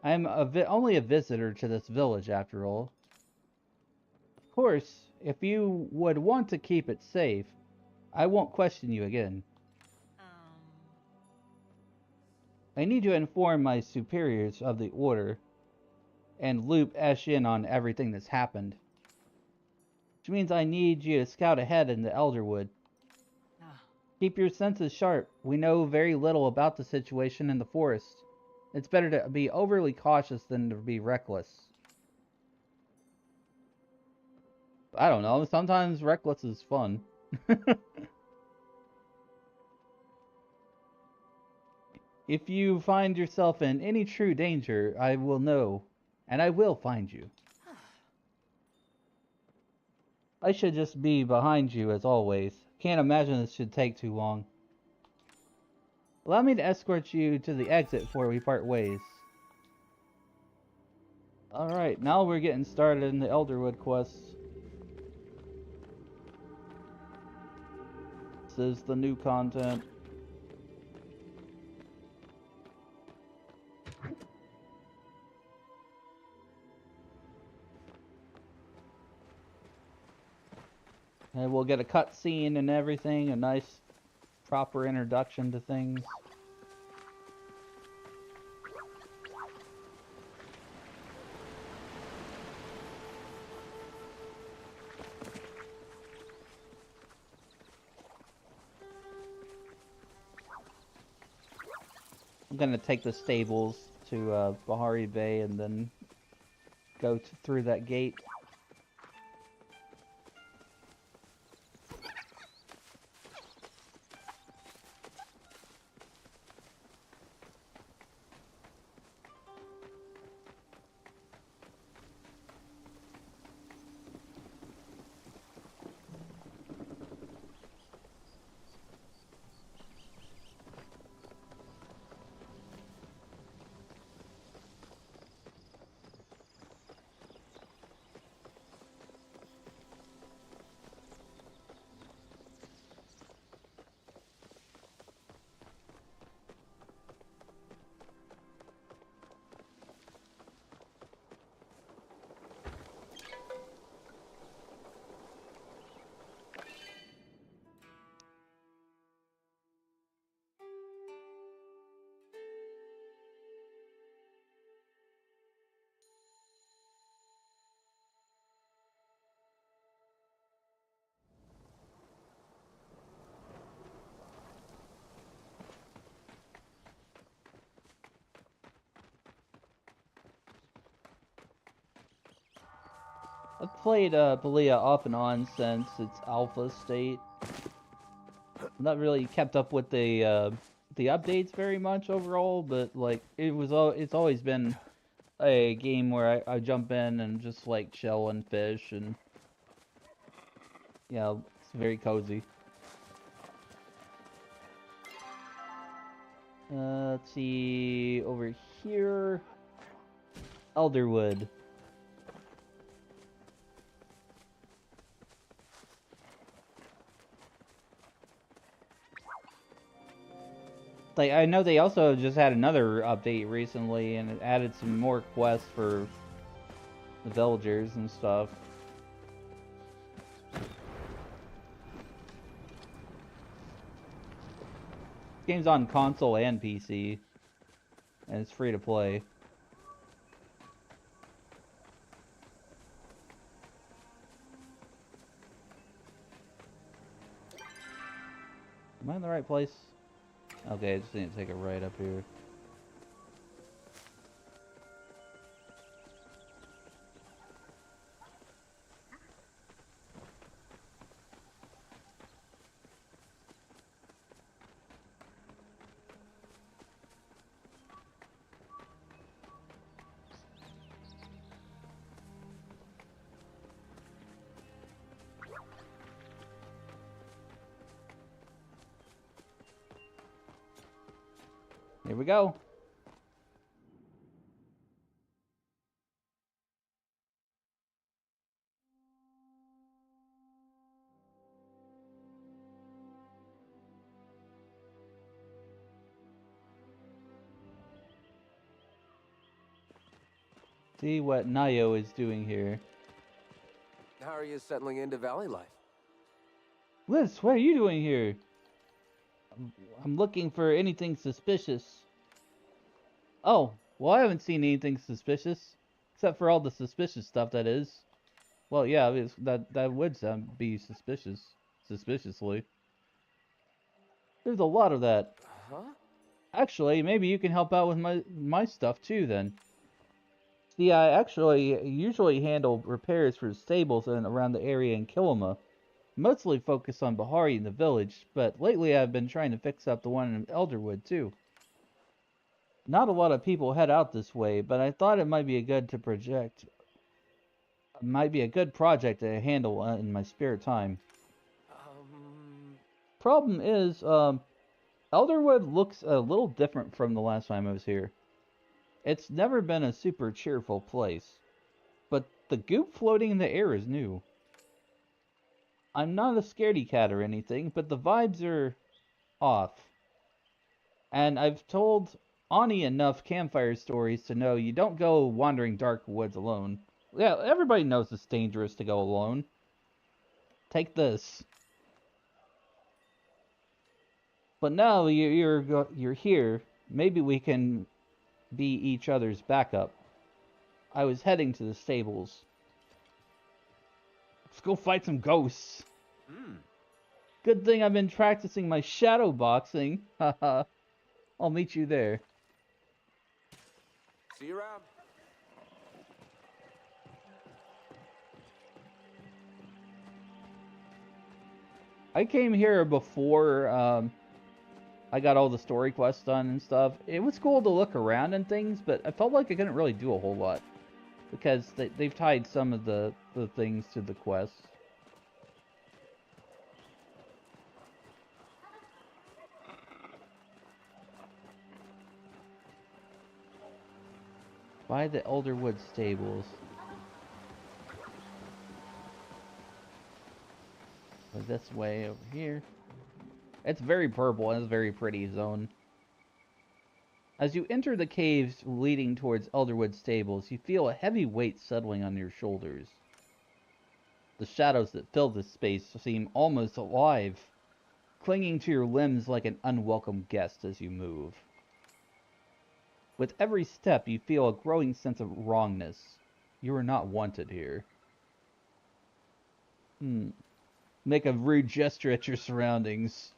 I am only a visitor to this village, after all. Of course, if you would want to keep it safe, I won't question you again. I need to inform my superiors of the order and loop Ash in on everything that's happened. Which means I need you to scout ahead in the Elderwood. Keep your senses sharp. We know very little about the situation in the forest. It's better to be overly cautious than to be reckless. I don't know, sometimes reckless is fun. If you find yourself in any true danger, I will know, and I will find you. I should just be behind you as always. Can't imagine this should take too long. Allow me to escort you to the exit before we part ways. Alright, now we're getting started in the Elderwood quest. This is the new content. And we'll get a cutscene and everything, a nice proper introduction to things. I'm gonna take the stables to Bahari Bay and then go through that gate. I've played Palia off and on since its alpha state. Not really kept up with the updates very much overall, but like it's always been a game where I jump in and just like chill and fish, and yeah, it's very cozy. Let's see over here, Elderwood. Like, I know they also just had another update recently, and it added some more quests for the villagers and stuff. Game's on console and PC, and it's free to play. Am I in the right place? Okay, I just need to take a right up here. Here we go. See what Nayo is doing here.
How are you settling into valley life?
Liz, what are you doing here? I'm looking for anything suspicious. Oh, well, I haven't seen anything suspicious. Except for all the suspicious stuff, that is. Well, yeah, that would be suspicious. Suspiciously. There's a lot of that.
Huh?
Actually, maybe you can help out with my stuff too, then. See, I actually usually handle repairs for stables and around the area in Kilima. Mostly focus on Bahari in the village, but lately I've been trying to fix up the one in Elderwood too. Not a lot of people head out this way, but I thought it might be a good project to handle in my spare time. Problem is, Elderwood looks a little different from the last time I was here. It's never been a super cheerful place, but the goop floating in the air is new. I'm not a scaredy cat or anything, but the vibes are off. And I've told Ani enough campfire stories to know you don't go wandering dark woods alone. Yeah, everybody knows it's dangerous to go alone. Take this. But now you're here, maybe we can be each other's backup. I was heading to the stables. Let's go fight some ghosts. Good thing I've been practicing my shadow boxing. Haha. I'll meet you there.
See you around.
I came here before I got all the story quests done and stuff. It was cool to look around and things, but I felt like I couldn't really do a whole lot. Because they've tied some of the things to the quests. By the Elderwood stables. Go this way over here. It's very purple and it's a very pretty zone. As you enter the caves leading towards Elderwood stables, you feel a heavy weight settling on your shoulders. The shadows that fill this space seem almost alive, clinging to your limbs like an unwelcome guest as you move. With every step, you feel a growing sense of wrongness. You are not wanted here. Make a rude gesture at your surroundings.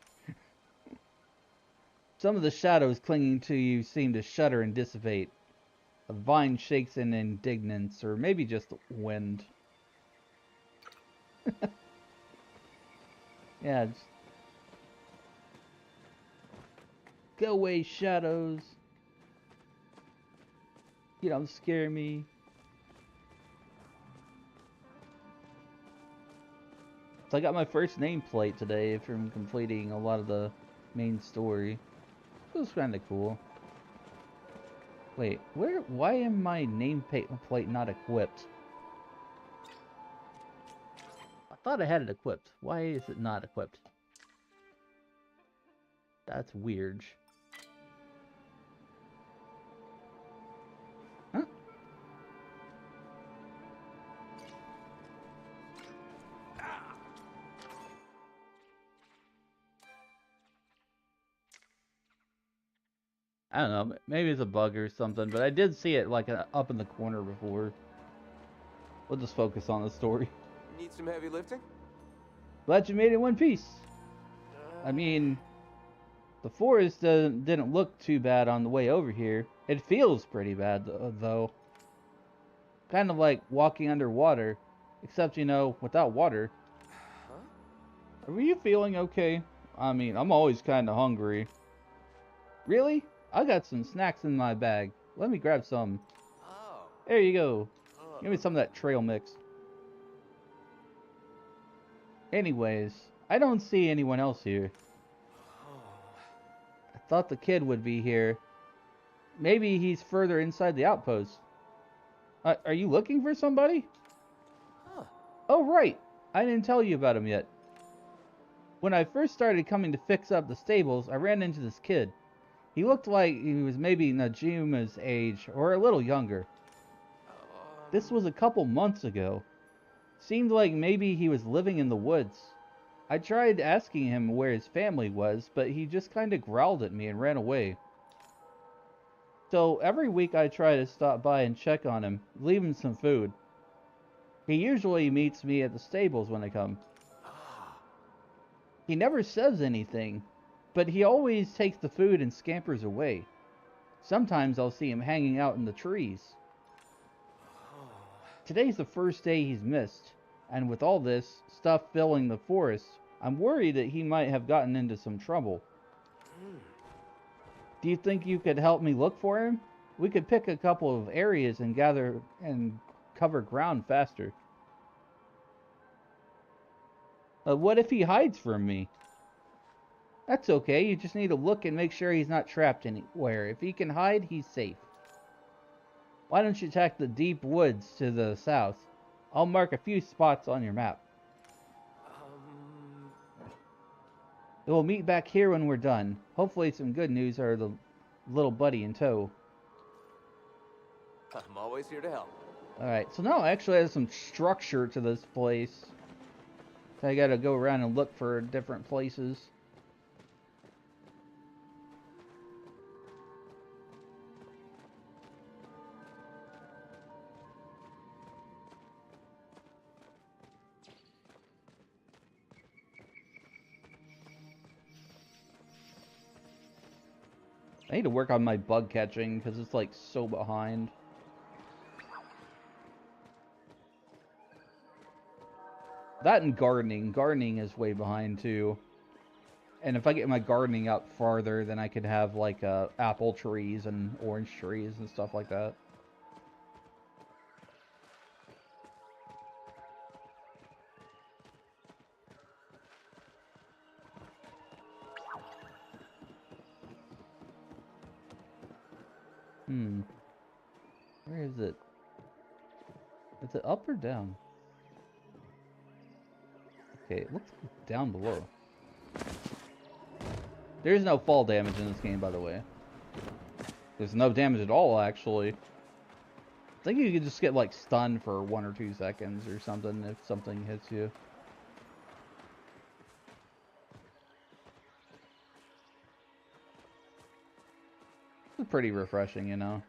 Some of the shadows clinging to you seem to shudder and dissipate. A vine shakes in indignance, or maybe just wind. Yeah, just... Go away, shadows. You don't scare me. So I got my first nameplate today from completing a lot of the main story. It was kind of cool. Wait, why am my nameplate not equipped? I thought I had it equipped. Why is it not equipped? That's weird. Huh? I don't know, maybe it's a bug or something, but I did see it like up in the corner before. We'll just focus on the story.
Need some heavy lifting?
Glad you made it in one piece. I mean, the forest didn't look too bad on the way over here. It feels pretty bad, though. Kind of like walking underwater, except, you know, without water. Huh? Are you feeling okay? I mean, I'm always kind of hungry. Really? I got some snacks in my bag. Let me grab some.
Oh.
There you go. Give me some of that trail mix. Anyways, I don't see anyone else here. I thought the kid would be here. maybe he's further inside the outpost. Are you looking for somebody?
Huh.
Oh, right. I didn't tell you about him yet. When I first started coming to fix up the stables, I ran into this kid. He looked like he was maybe Najuma's age, or a little younger. This was a couple months ago. Seemed like maybe he was living in the woods. I tried asking him where his family was, but he just kind of growled at me and ran away. So every week I try to stop by and check on him, leave him some food. He usually meets me at the stables when I come. He never says anything, but he always takes the food and scampers away. Sometimes I'll see him hanging out in the trees. Today's the first day he's missed, and with all this stuff filling the forest, I'm worried that he might have gotten into some trouble. Do you think you could help me look for him? We could pick a couple of areas and gather and cover ground faster. What if he hides from me? That's okay, you just need to look and make sure he's not trapped anywhere. If he can hide, he's safe. Why don't you attack the deep woods to the south? I'll mark a few spots on your map. We'll meet back here when we're done. Hopefully some good news or the little buddy in tow.
I'm always here to help.
Alright, so now I actually have some structure to this place. So I gotta go around and look for different places. I need to work on my bug catching because it's like so behind. That and gardening. Gardening is way behind too. And if I get my gardening up farther, then I could have like apple trees and orange trees and stuff like that. Where is it? Is it up or down? Okay, it looks down below. There's no fall damage in this game, by the way. There's no damage at all, actually. I think you could just get, like, stunned for 1 or 2 seconds or something if something hits you. It's pretty refreshing, you know?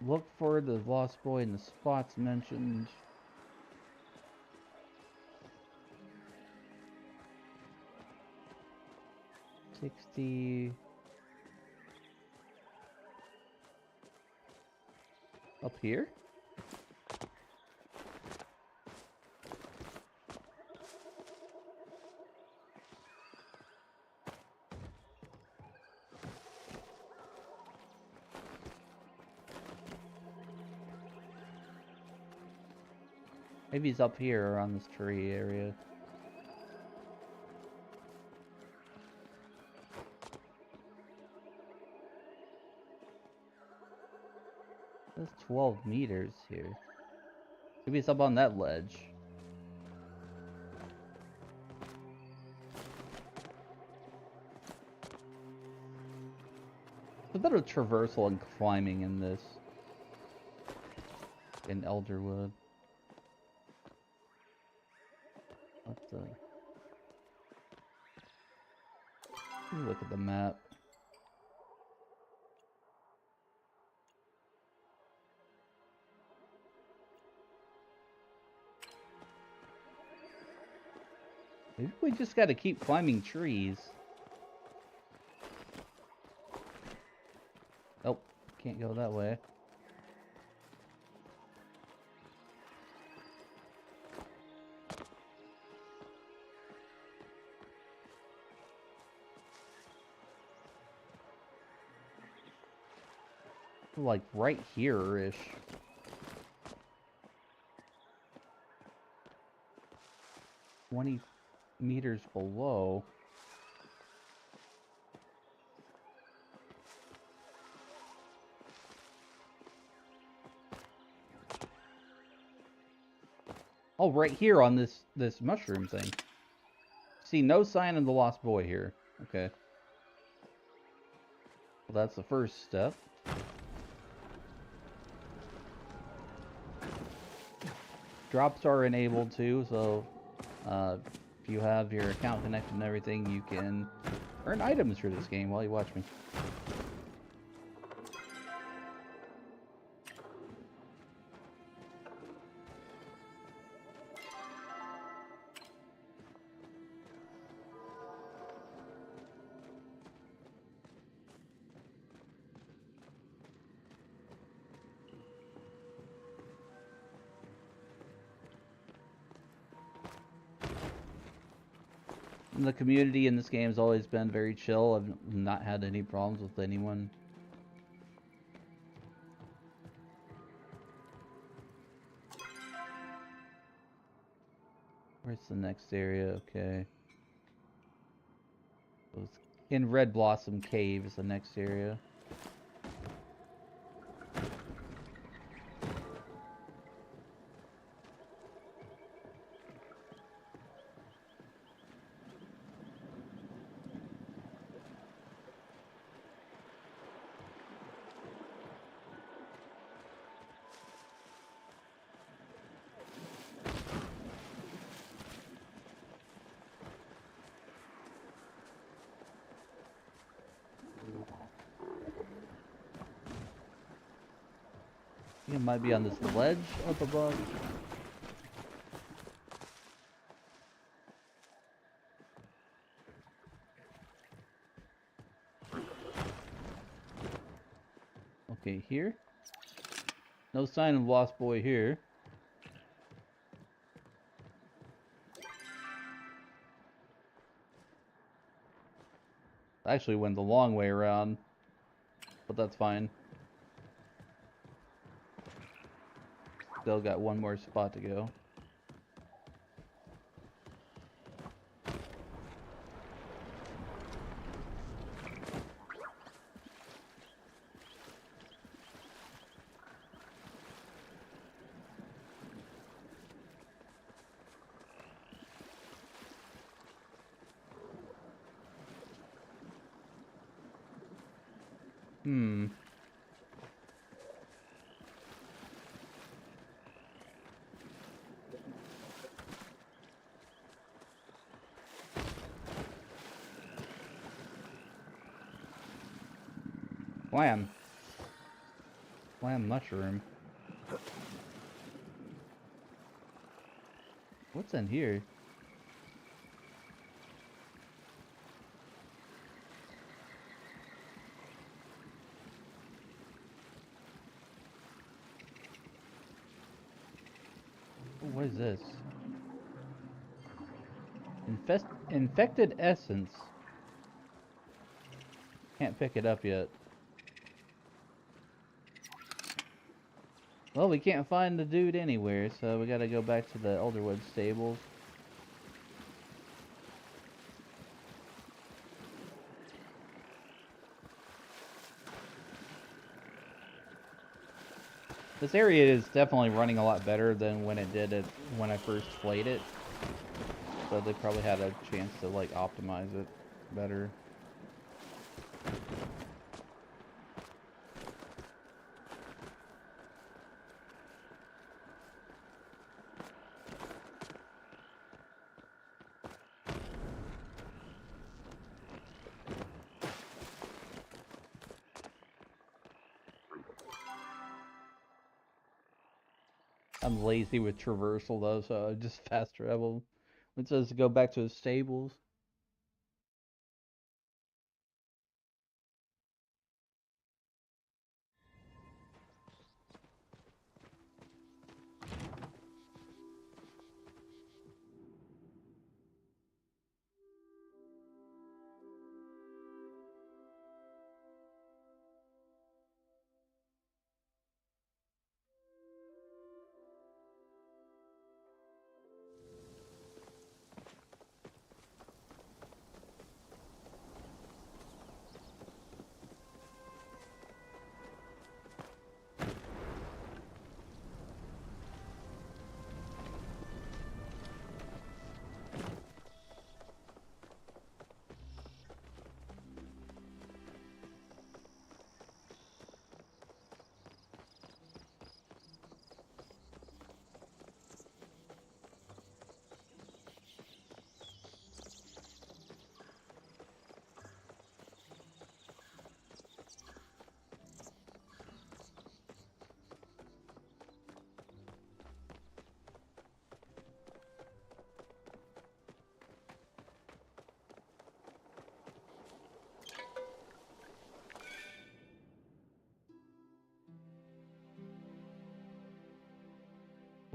Look for the lost boy in the spots mentioned. $60. Up here? Maybe he's up here around this tree area. There's 12 meters here. Maybe it's up on that ledge. There's a bit of traversal and climbing in this. In Elderwood. What the... Let me look at the map. Maybe we just gotta keep climbing trees. Oh, can't go that way. Like right here-ish. 20 meters below. Oh, right here on this mushroom thing. See, no sign of the lost boy here. Okay. Well, that's the first step. Drops are enabled too, so if you have your account connected and everything, you can earn items for this game while you watch me. The community in this game has always been very chill. I've not had any problems with anyone. Where's the next area? Okay. It was in Red Blossom Cave is the next area. I think it might be on this ledge up above. Okay, here. No sign of Lost Boy here. I actually went the long way around, but that's fine. Still got one more spot to go. Wham. Wham mushroom. What's in here? Oh, what is this? Infected essence. Can't pick it up yet. Well, we can't find the dude anywhere, so we gotta go back to the Elderwood stables. This area is definitely running a lot better than when it did it when I first played it. So they probably had a chance to like optimize it better. I'm lazy with traversal though, so I just fast travel. It says to go back to the stables.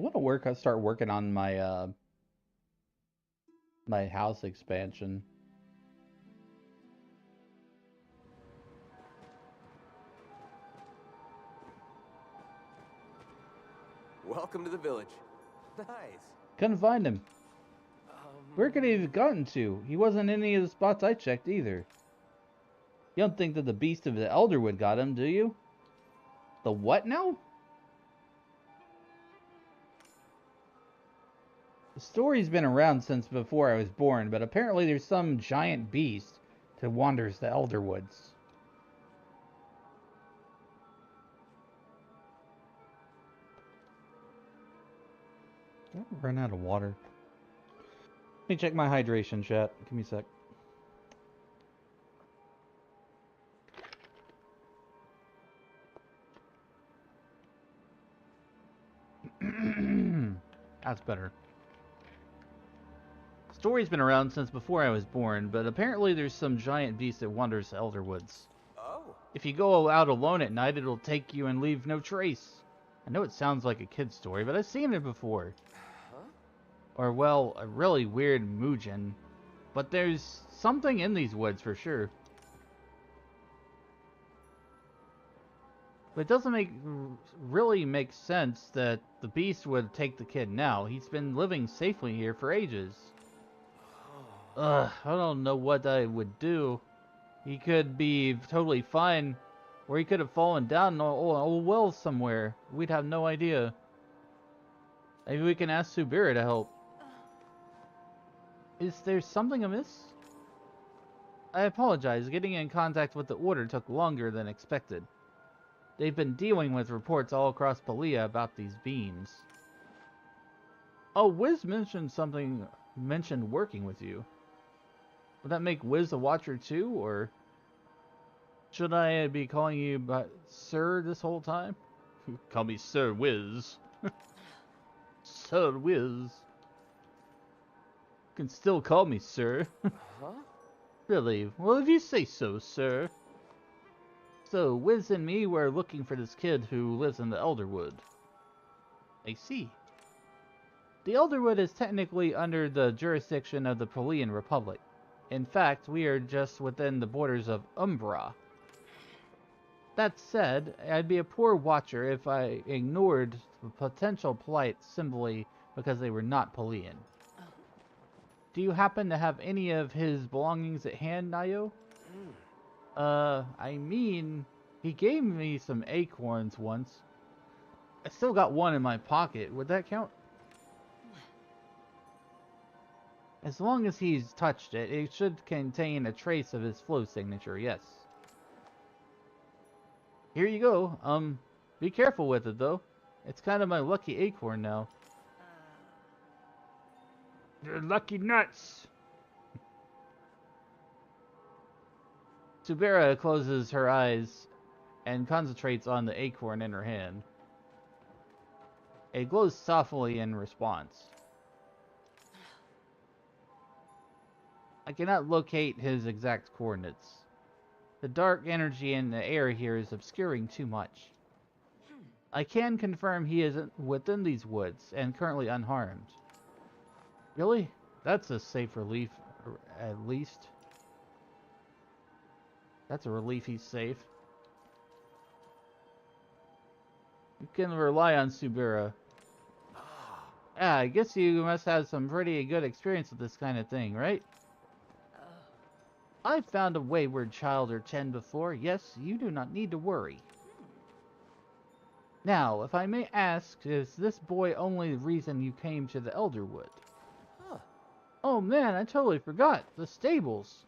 I want to start working on my my house expansion.
Welcome to the village. Nice.
Couldn't find him. Where could he have gotten to? He wasn't in any of the spots I checked either. You don't think that the beast of the Elderwood got him, do you? The what now? The story's been around since before I was born, but apparently there's some giant beast that wanders the Elderwoods. Did I run out of water? Let me check my hydration, chat. Give me a sec. That's better. Story's been around since before I was born, but apparently there's some giant beast that wanders the Elderwoods.
Oh.
If you go out alone at night, it'll take you and leave no trace. I know it sounds like a kid's story, but I've seen it before.
Huh?
Or, well, a really weird Muujin. But there's something in these woods for sure. But it doesn't really make sense that the beast would take the kid now. He's been living safely here for ages. I don't know what I would do. He could be totally fine, or he could have fallen down in a well somewhere. We'd have no idea. Maybe we can ask Subira to help. Is there something amiss? I apologize. Getting in contact with the Order took longer than expected. They've been dealing with reports all across Palia about these beams. Oh, Wiz mentioned working with you. Would that make Wiz a watcher too, or should I be calling you by Sir this whole time? Call me Sir Wiz. Sir Wiz. You can still call me Sir.
Huh?
Really? Well, if you say so, sir. So, Wiz and me were looking for this kid who lives in the Elderwood. I see. The Elderwood is technically under the jurisdiction of the Palian Republic. In fact, we are just within the borders of Umbra. That said, I'd be a poor watcher if I ignored the potential plight simply because they were not Palian. Do you happen to have any of his belongings at hand, Nayo? I mean, he gave me some acorns once. I still got one in my pocket. Would that count? As long as he's touched it, it should contain a trace of his flow signature, yes. Here you go. Be careful with it, though. It's kind of my lucky acorn now. You're lucky nuts! Subira closes her eyes and concentrates on the acorn in her hand. It glows softly in response. I cannot locate his exact coordinates. The dark energy in the air here is obscuring too much. I can confirm he is within these woods and currently unharmed. Really? That's a safe relief, at least. That's a relief he's safe. You can rely on Subira. Yeah, I guess you must have some pretty good experience with this kind of thing, right? I've found a wayward child or 10 before. Yes, you do not need to worry. Now, if I may ask, is this boy only the reason you came to the Elderwood?
Huh.
Oh man, I totally forgot. The stables.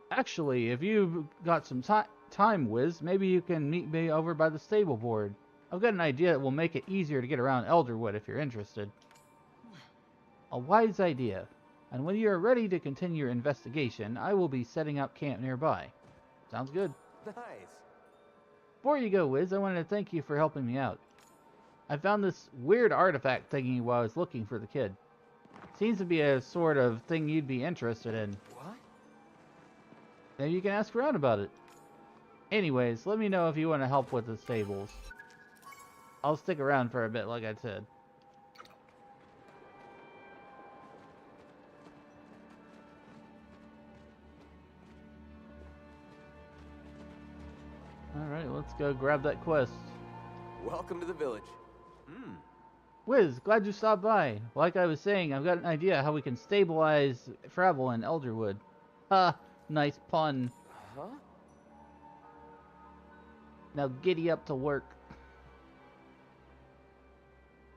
Actually, if you've got some time, Wiz, maybe you can meet me over by the stable board. I've got an idea that will make it easier to get around Elderwood if you're interested. A wise idea. And when you're ready to continue your investigation, I will be setting up camp nearby. Sounds good.
Nice.
Before you go, Wiz, I wanted to thank you for helping me out. I found this weird artifact thingy while I was looking for the kid. Seems to be a sort of thing you'd be interested in.
What?
Maybe you can ask around about it. Anyways, let me know if you want to help with the stables. I'll stick around for a bit, like I said. Alright, let's go grab that quest.
Welcome to the village.
Wiz, glad you stopped by. Like I was saying, I've got an idea how we can stabilize travel in Elderwood. Ha! Nice pun.
Huh?
Now giddy up to work.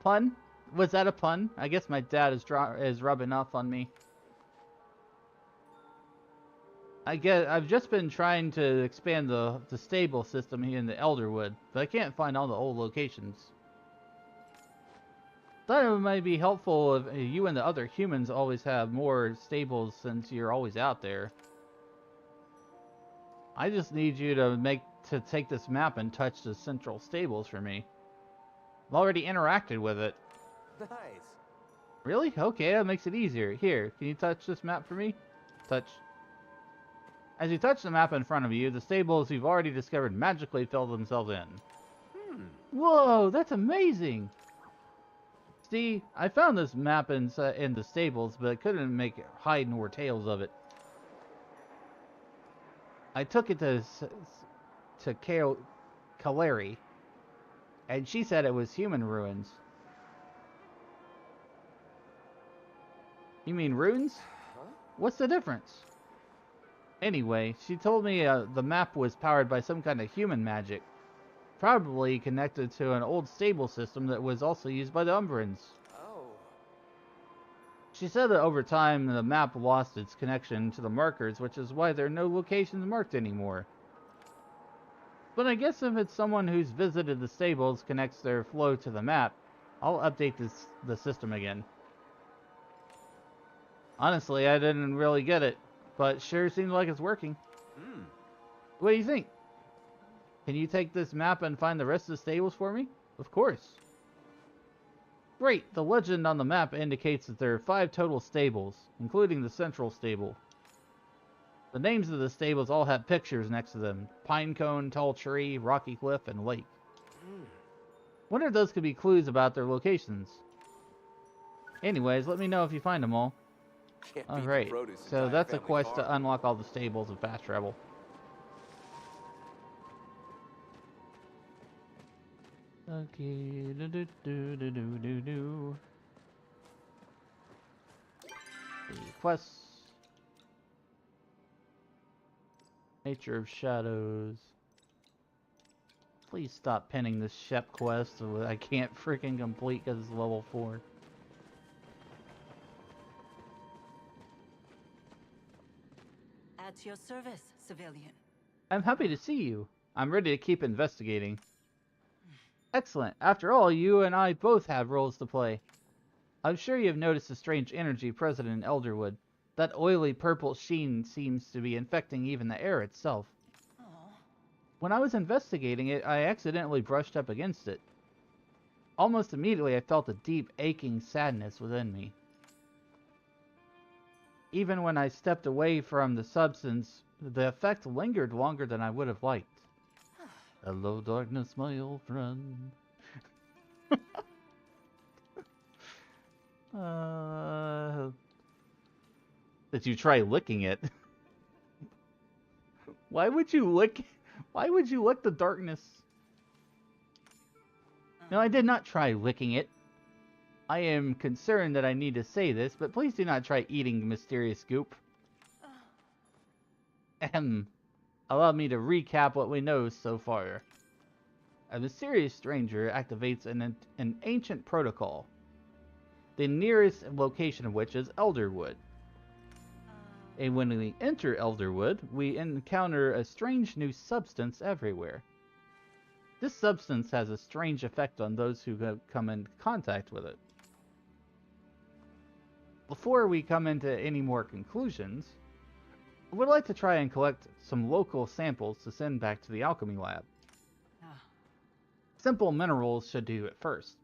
Pun? Was that a pun? I guess my dad is rubbing off on me. I've just been trying to expand the stable system here in the Elderwood, but I can't find all the old locations. Thought it might be helpful if you and the other humans always have more stables since you're always out there. I just need you to take this map and touch the central stables for me. I've already interacted with it.
Nice.
Really? Okay, that makes it easier. Here, can you touch this map for me? Touch. As you touch the map in front of you, the stables you've already discovered magically fill themselves in. Whoa, that's amazing! See, I found this map in the stables, but I couldn't make hide nor tails of it. I took it to Kaleri, and she said it was human ruins. You mean ruins?
Huh?
What's the difference? Anyway, she told me the map was powered by some kind of human magic. Probably connected to an old stable system that was also used by the Umbrans.
Oh.
She said that over time the map lost its connection to the markers, which is why there are no locations marked anymore. But I guess if it's someone who's visited the stables connects their flow to the map, I'll update the system again. Honestly, I didn't really get it, but sure seems like it's working. What do you think? Can you take this map and find the rest of the stables for me? Of course. Great, the legend on the map indicates that there are 5 total stables, including the central stable. The names of the stables all have pictures next to them. Pinecone, Tall Tree, Rocky Cliff, and Lake. Wonder if those could be clues about their locations. Anyways, let me know if you find them all. Alright, so that's a quest to unlock all the stables and fast travel. Okay, The quests. Nature of Shadows. Please stop pinning this Shep quest so I can't freaking complete because it's level 4.
At your service, civilian.
I'm happy to see you. I'm ready to keep investigating. Excellent. After all, you and I both have roles to play. I'm sure you've noticed the strange energy present in Elderwood. That oily purple sheen seems to be infecting even the air itself. When I was investigating it, I accidentally brushed up against it. Almost immediately, I felt a deep, aching sadness within me. Even when I stepped away from the substance, the effect lingered longer than I would have liked. Hello, darkness, my old friend. Did you try licking it? Why would you lick the darkness? No, I did not try licking it. I am concerned that I need to say this, but please do not try eating mysterious goop. Allow me to recap what we know so far. A mysterious stranger activates an ancient protocol, the nearest location of which is Elderwood. And when we enter Elderwood, we encounter a strange new substance everywhere. This substance has a strange effect on those who have come in contact with it. Before we come into any more conclusions, I would like to try and collect some local samples to send back to the alchemy lab. Simple minerals should do at first.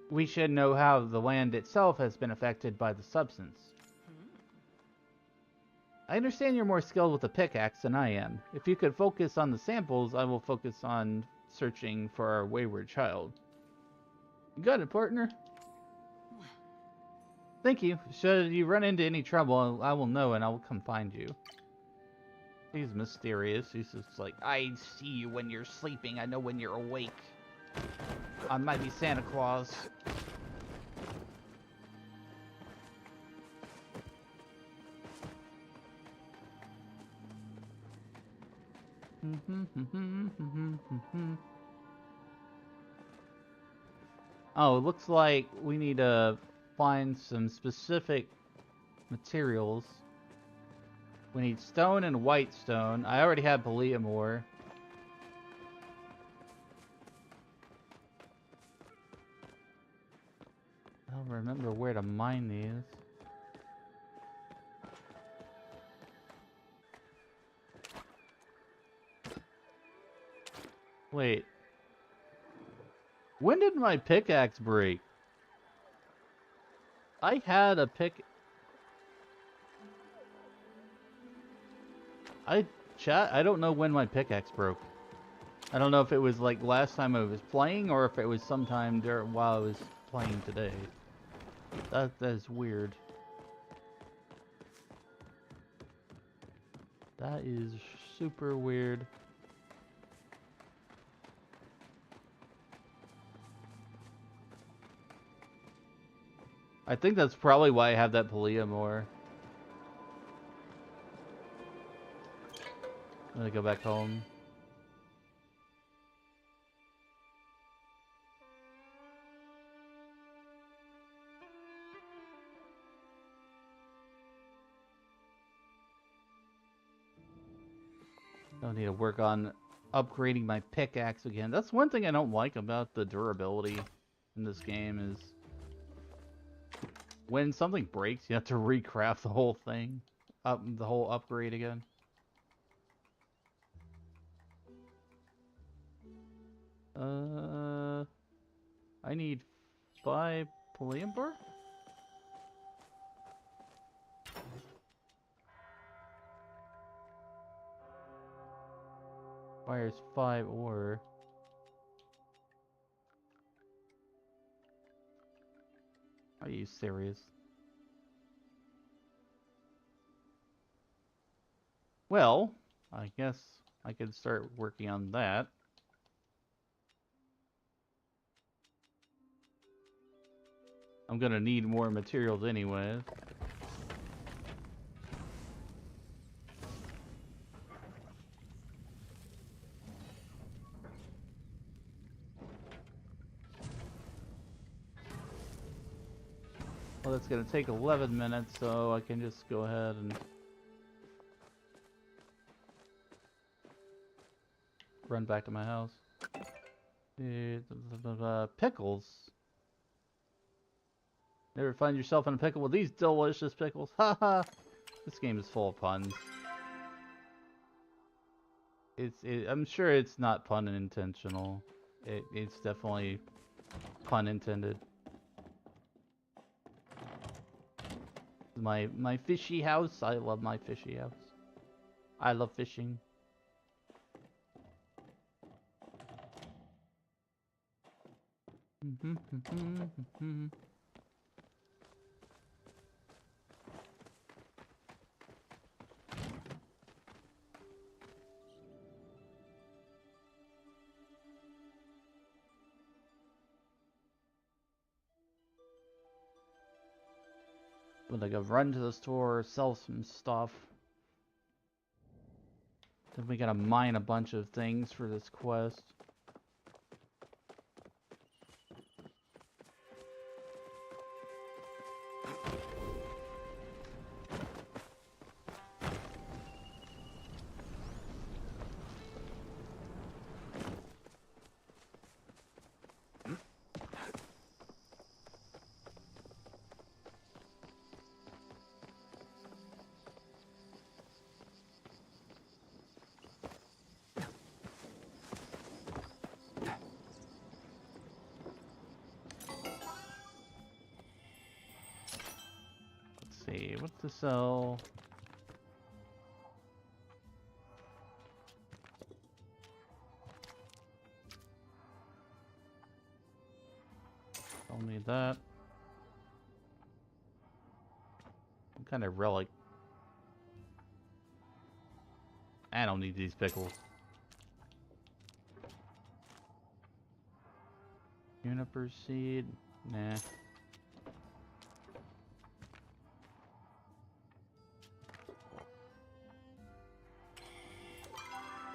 We should know how the land itself has been affected by the substance. I understand you're more skilled with the pickaxe than I am. If you could focus on the samples, I will focus on searching for our wayward child. You got it, partner? Thank you. Should you run into any trouble, I will know and I will come find you. He's mysterious. He's just like, I see you when you're sleeping. I know when you're awake. I might be Santa Claus. Oh, it looks like we need to find some specific materials. We need stone and white stone. I already have Pallium ore. I don't remember where to mine these. Wait. When did my pickaxe break? I had a pick... I don't know when my pickaxe broke. I don't know if it was like last time I was playing or if it was sometime while I was playing today. That is weird. That is super weird. I think that's probably why I have that Pallium ore. I'm gonna go back home. Don't need to work on upgrading my pickaxe again. That's one thing I don't like about the durability in this game is when something breaks, you have to recraft the whole thing, the whole upgrade again. I need 5 Pallium bar? Requires 5 ore. Are you serious? Well, I guess I could start working on that. I'm gonna need more materials anyway. Well, it's gonna take 11 minutes, so I can just go ahead and run back to my house. Pickles. Never find yourself in a pickle with these delicious pickles. Haha. This game is full of puns. I'm sure it's not pun intentional. It's definitely pun intended. My fishy house. I love my fishy house. I love fishing. Would like run to the store, sell some stuff. Then we gotta mine a bunch of things for this quest. See what to sell. need that. What kind of relic? I don't need these pickles. Juniper seed? Nah.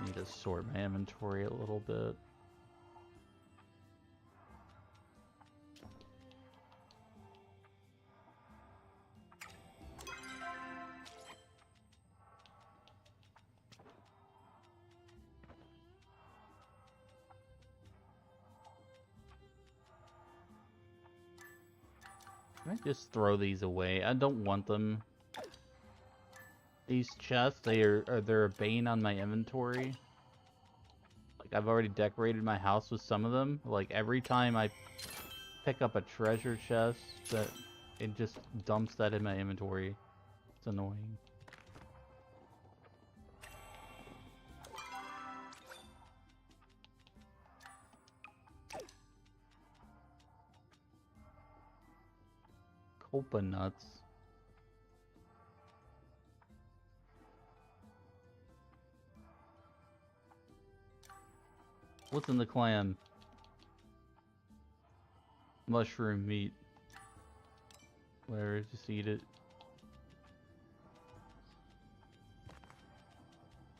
Need to sort my inventory a little bit. Can I just throw these away? I don't want them. These chests, they're a bane on my inventory. Like, I've already decorated my house with some of them. Like, every time I pick up a treasure chest, that it just dumps that in my inventory. It's annoying. Copa nuts. What's in the clam? Mushroom meat. Whatever, just eat it.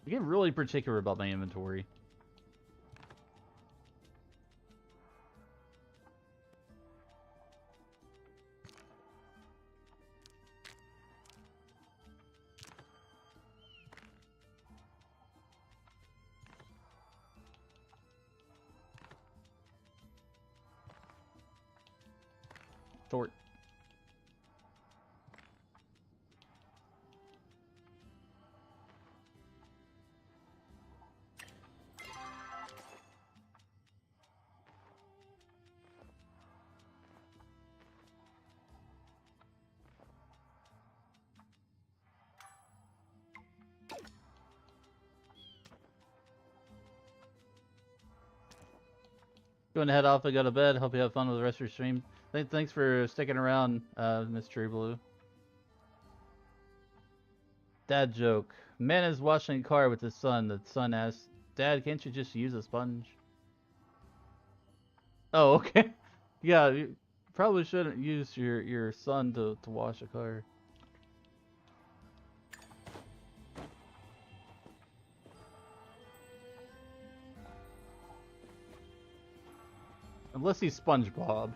I get really particular about my inventory. Short. Going to head off and go to bed. Hope you have fun with the rest of your stream. Thanks for sticking around, Miss Tree Blue. Dad joke. Man is washing a car with his son. The son asks, Dad, can't you just use a sponge? Oh, okay. Yeah, you probably shouldn't use your son to wash a car. Unless he's SpongeBob.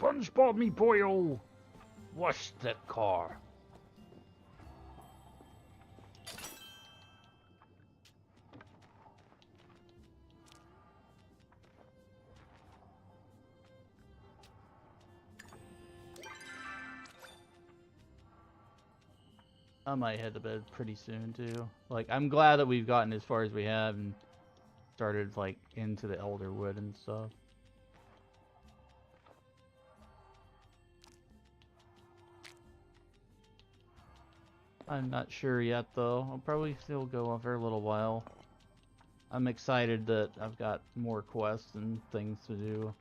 SpongeBob, me boyo! Wash that car. I might head to bed pretty soon too. Like, I'm glad that we've gotten as far as we have and started like into the Elderwood and stuff. I'm not sure yet though. I'll probably still go on for a little while. I'm excited that I've got more quests and things to do.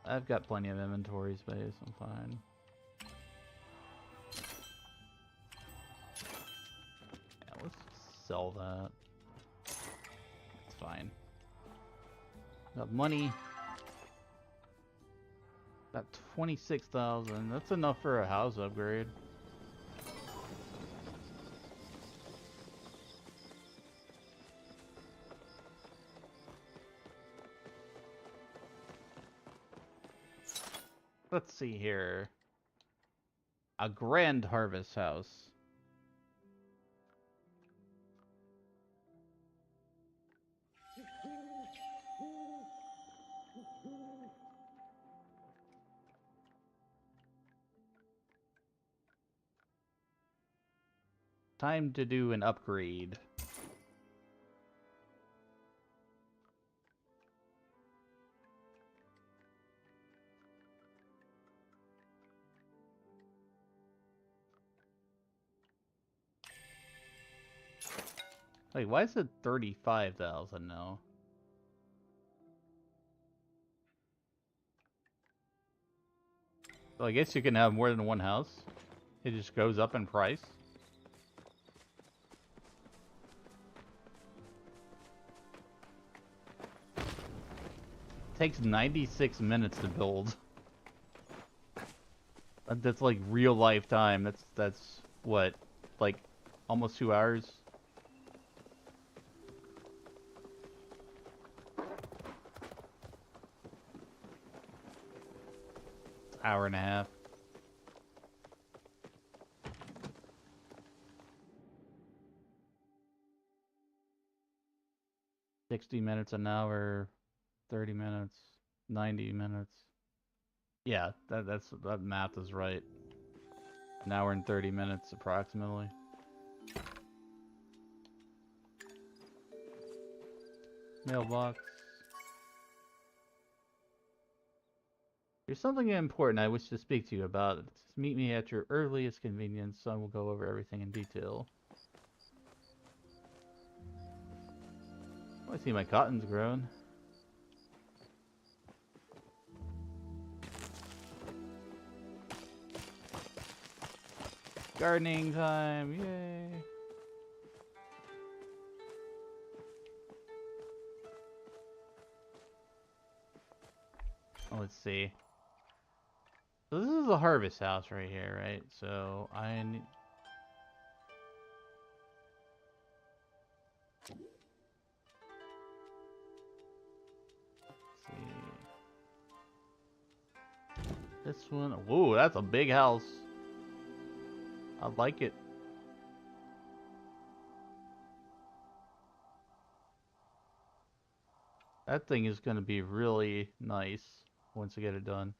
I've got plenty of inventory space, I'm fine. Yeah, let's just sell that. It's fine. Got money. Got 26,000. That's enough for a house upgrade. Let's see here. A grand harvest house. Time to do an upgrade. Wait, why is it 35,000 now? So I guess you can have more than one house. It just goes up in price. Takes 96 minutes to build. That's like real life time. That's what, like almost 2 hours. Hour and a half. $60 an hour, 30 minutes, 90 minutes. Yeah, that math is right. An hour and 30 minutes approximately. Mailbox. There's something important I wish to speak to you about. Just meet me at your earliest convenience, so I will go over everything in detail. Oh, I see my cotton's grown. Gardening time, yay! Oh, let's see. So this is the harvest house right here, right? So I need... Let's see. This one... Whoa, that's a big house. I like it. That thing is going to be really nice once I get it done.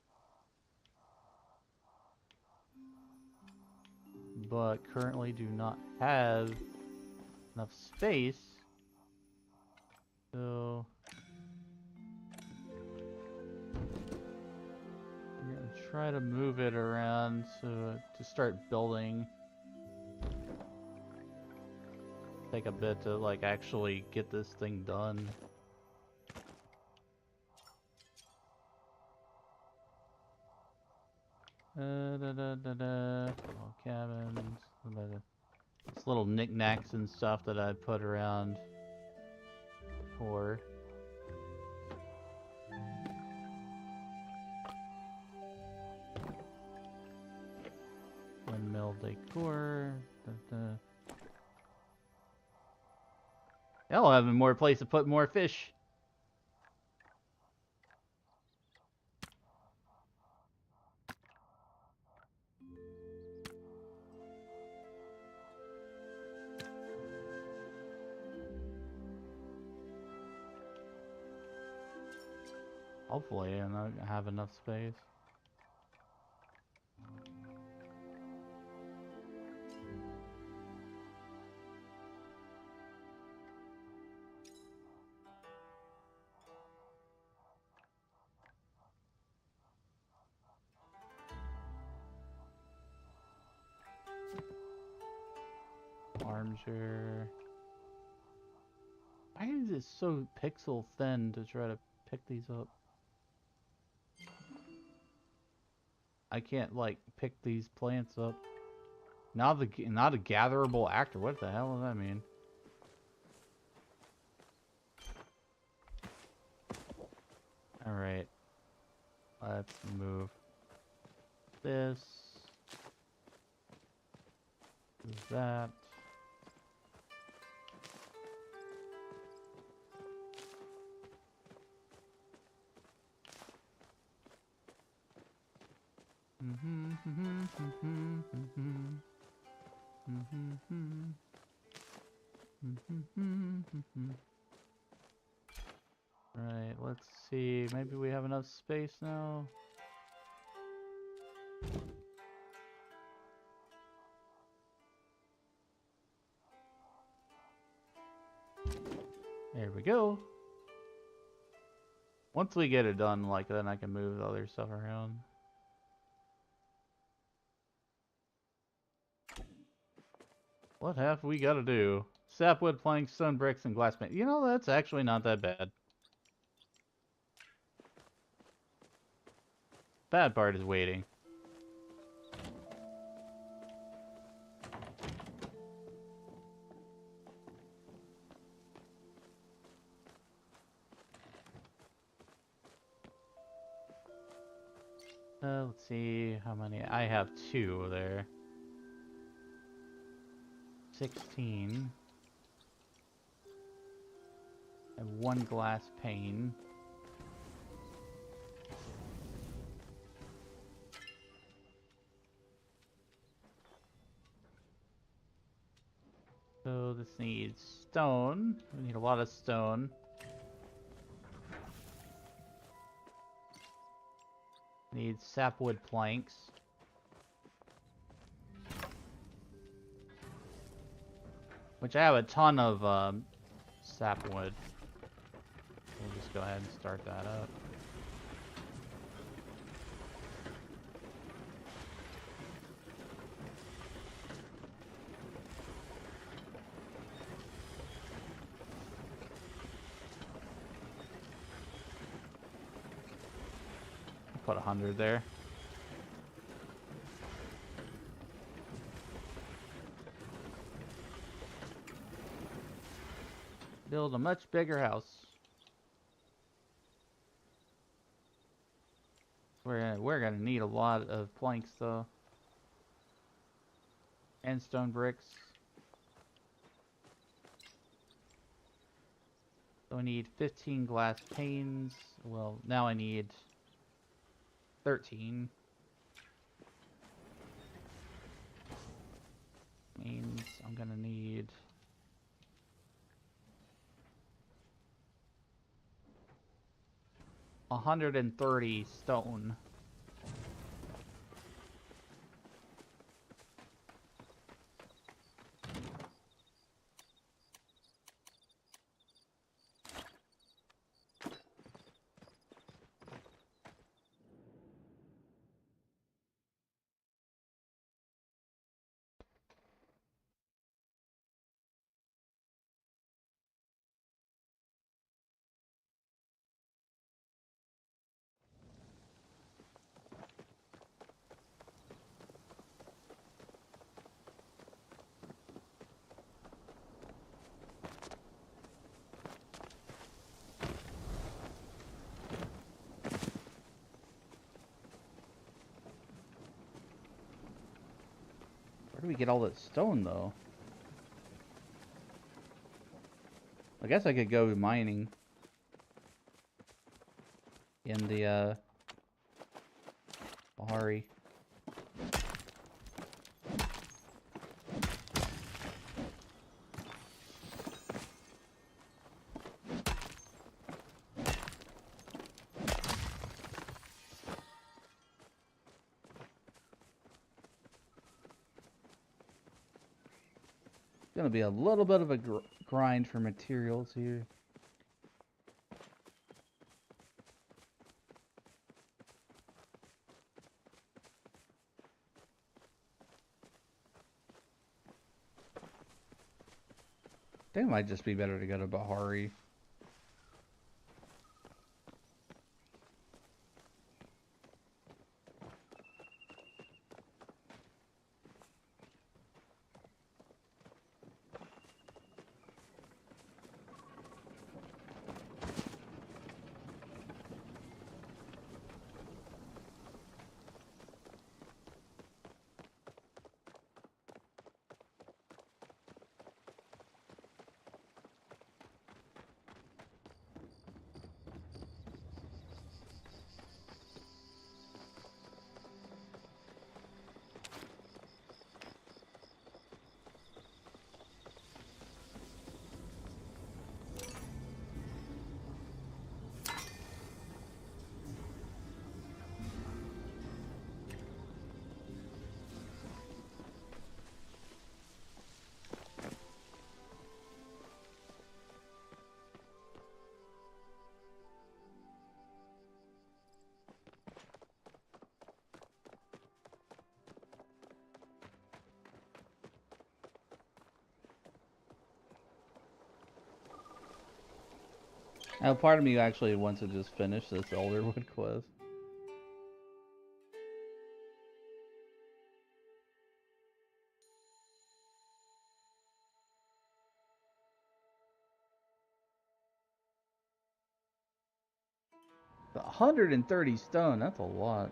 But currently do not have enough space. So I'm going to try to move it around to start building. Take a bit to like actually get this thing done. Little cabins. It's little knickknacks and stuff that I put around before. Windmill decor. I'll have more place to put more fish. Hopefully, I'm not gonna have enough space. Armchair. Why is it so pixel thin to try to pick these up? I can't like pick these plants up. Not a gatherable actor. What the hell does that mean? All right. Let's move this. Move that. Right, let's see. Maybe we have enough space now. There we go. Once we get it done, like, then I can move the other stuff around. What have we got to do? Sapwood, planks, stone bricks, and glass paint. You know, that's actually not that bad. Bad part is waiting. Let's see how many. I have 2 there. 16. And 1 glass pane. So this needs stone. We need a lot of stone. Needs sapwood planks. Which I have a ton of sapwood. We'll just go ahead and start that up. Put 100 there. Build a much bigger house. We're gonna need a lot of planks though. And stone bricks. So we need 15 glass panes. Well, now I need 13. Means I'm gonna need 130 stone. Where do we get all that stone, though? I guess I could go mining in the Bahari. Gonna be a little bit of a grind for materials here. I think it might just be better to go to Bahari. Now, part of me actually wants to just finish this Elderwood quest. The 130 stone, that's a lot.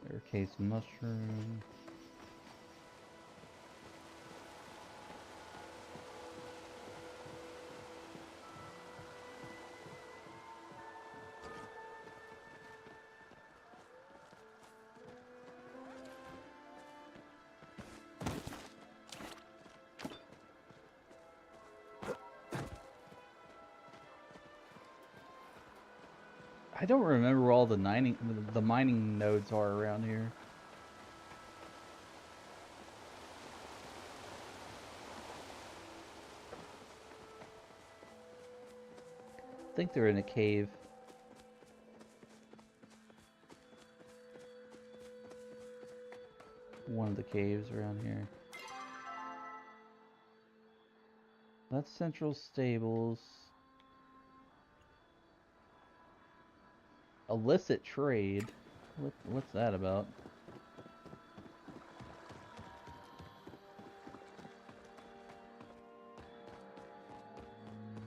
Staircase mushroom. I don't remember where all the mining nodes are around here. I think they're in a cave. One of the caves around here. That's Central Stables. Illicit trade. What's that about?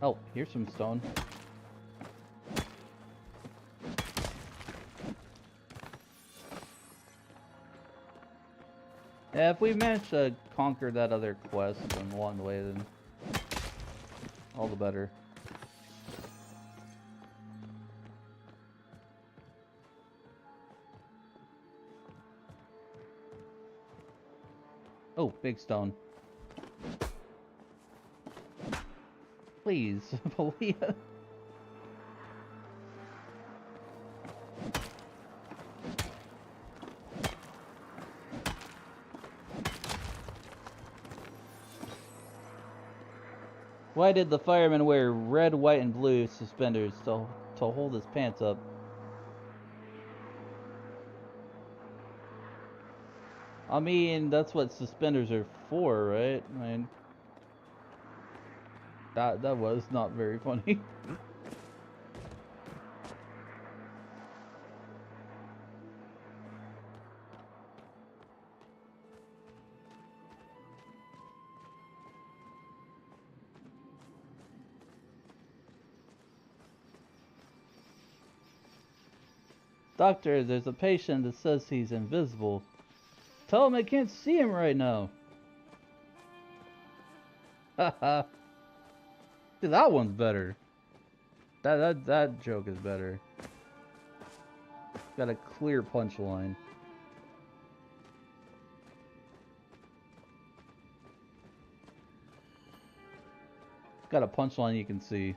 Oh, here's some stone. Yeah, if we manage to conquer that other quest along the way, then all the better. Oh, big stone. Please, Valia. Why did the fireman wear red, white, and blue suspenders to hold his pants up? I mean, that's what suspenders are for, right? I mean, that was not very funny. Doctor, there's a patient that says he's invisible. Tell him I can't see him right now. Haha. Dude, that one's better. That joke is better. Got a clear punchline. Got a punchline you can see.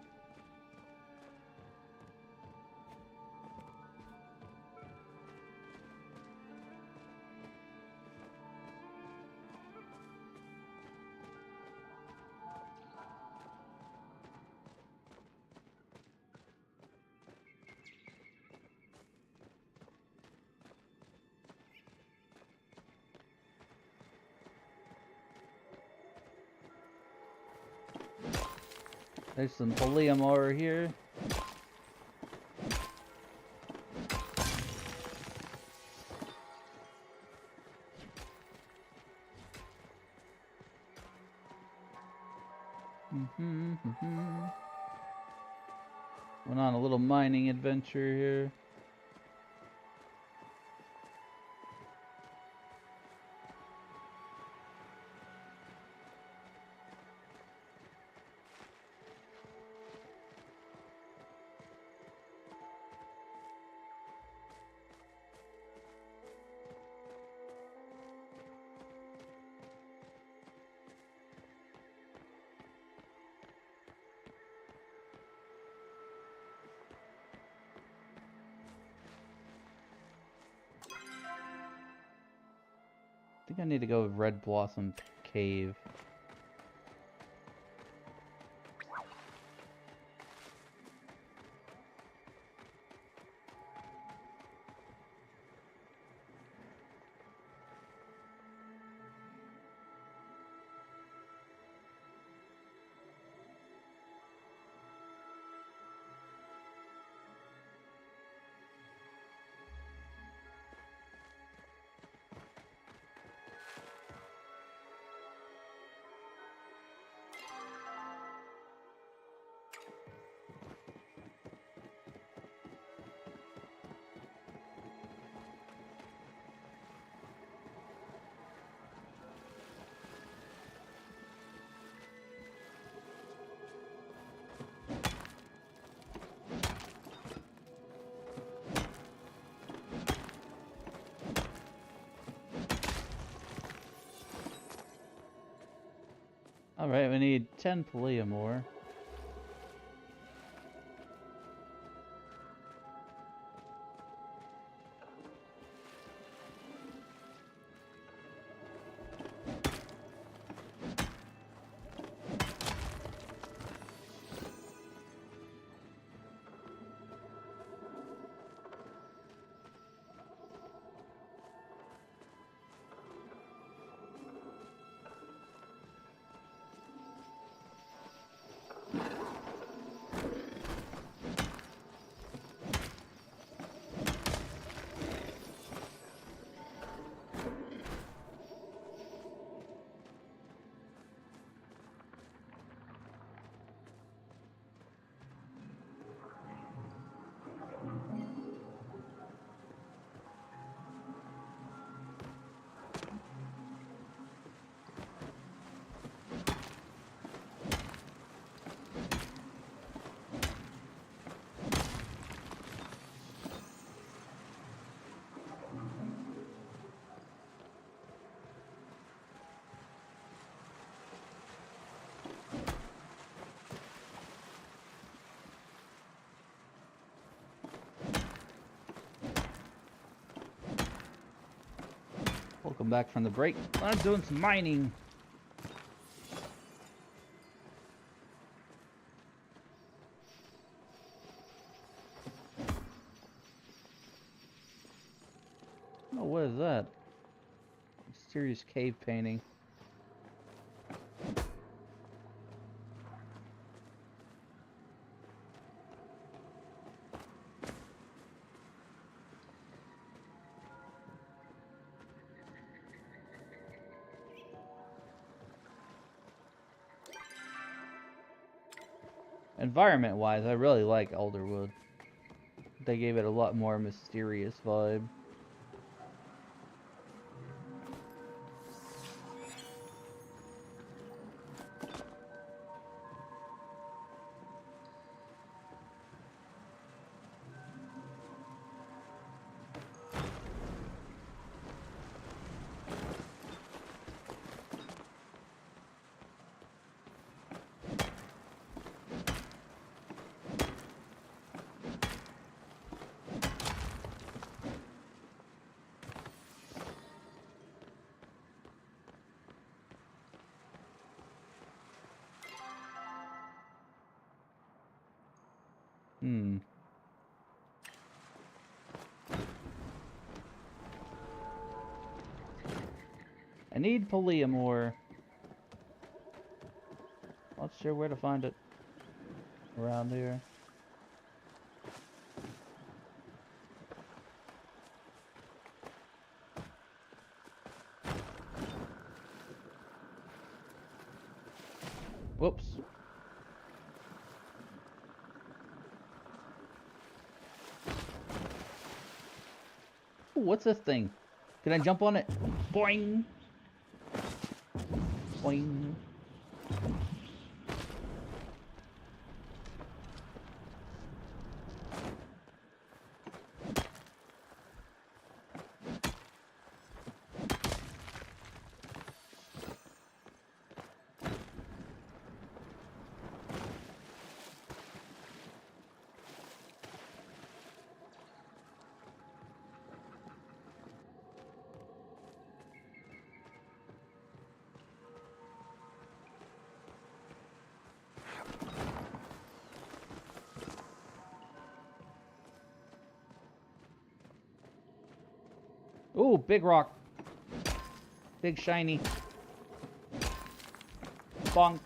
There's some Pallium over here. Went on a little mining adventure here. think I need to go with Red Blossom Cave. Alright, we need 10 Palea more. Welcome back from the break. I'm doing some mining. Oh, what is that? Mysterious cave painting. Environment-wise, I really like Elderwood. They gave it a lot more mysterious vibe. I need Palea more. Not sure where to find it. Around here. Whoops. Ooh, what's this thing? Can I jump on it? Boing! Boing! Ooh, big rock. Big shiny. Bonk.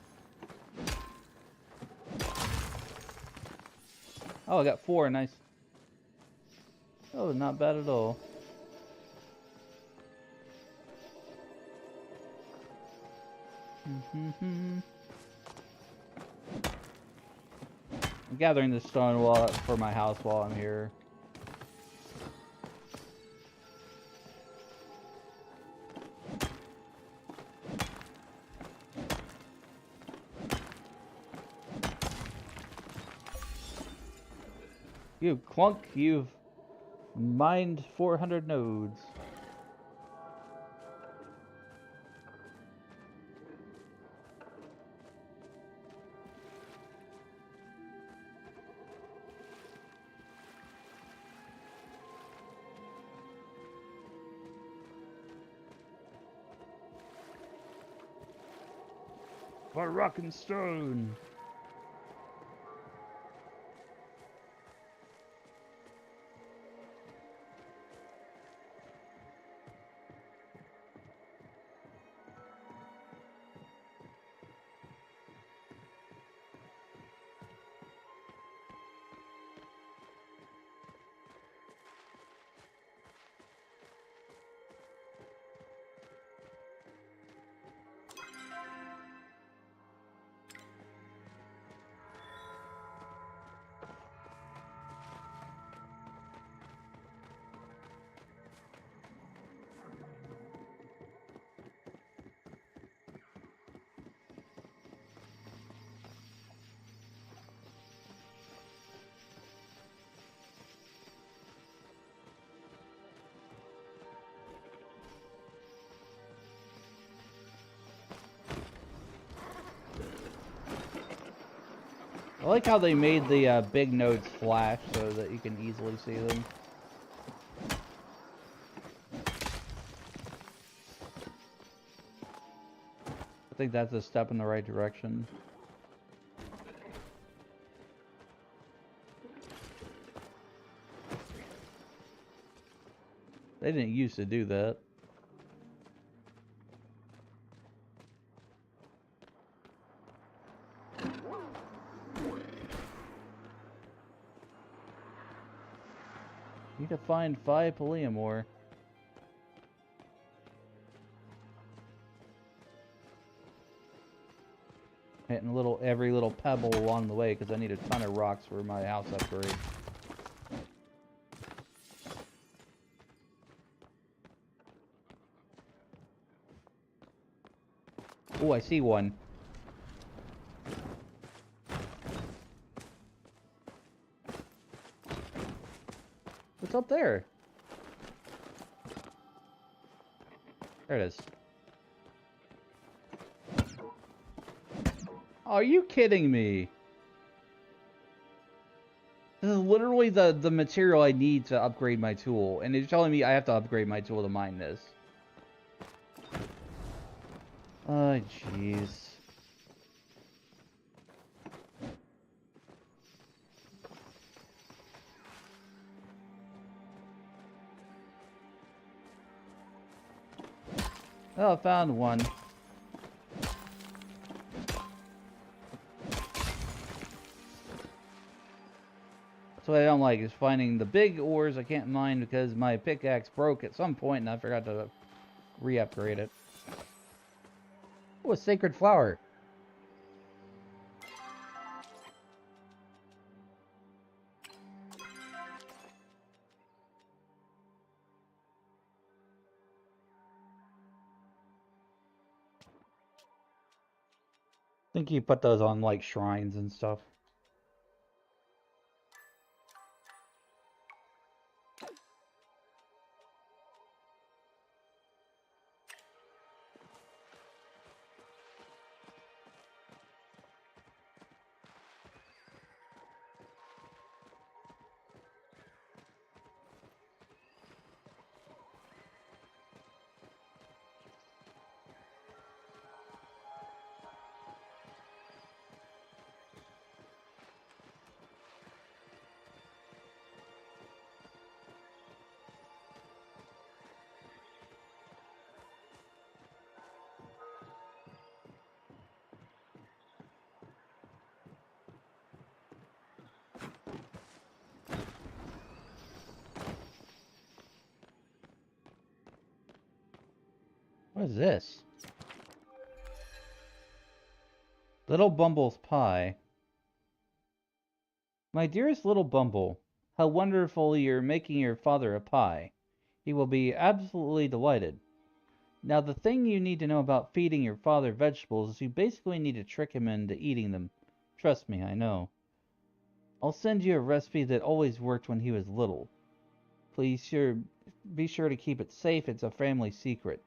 Oh, I got 4. Nice. Oh, not bad at all. I'm gathering the stone for my house while I'm here. You clunk, you've mined 400 nodes. For rock and stone. I like how they made the big nodes flash so that you can easily see them. I think that's a step in the right direction. They didn't used to do that. Need to find 5 Pallium ore. Hitting every little pebble along the way because I need a ton of rocks for my house upgrade. Oh, I see one. What's up there? There it is. Are you kidding me? This is literally the material I need to upgrade my tool, and it's telling me I have to upgrade my tool to mine this. Oh, jeez. Oh, I found one. That's what I don't like, is finding the big ores I can't mine because my pickaxe broke at some point and I forgot to re-upgrade it. Oh, a sacred flower. I think you put those on, like, shrines and stuff. What is this? Little Bumble's pie. My dearest little Bumble, how wonderful you're making your father a pie. He will be absolutely delighted. Now, the thing you need to know about feeding your father vegetables is you basically need to trick him into eating them. Trust me, I know. I'll send you a recipe that always worked when he was little. Please be sure to keep it safe. It's a family secret.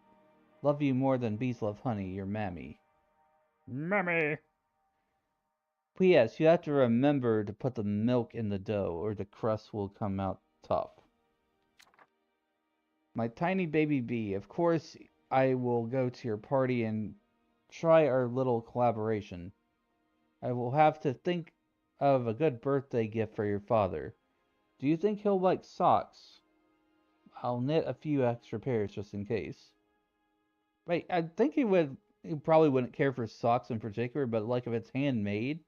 Love you more than bees love honey, your mammy. Mammy! P.S. You have to remember to put the milk in the dough, or the crust will come out tough. My tiny baby bee, of course I will go to your party and try our little collaboration. I will have to think of a good birthday gift for your father. Do you think he'll like socks? I'll knit a few extra pairs just in case. Wait, I think he probably wouldn't care for socks in particular, but like if it's handmade,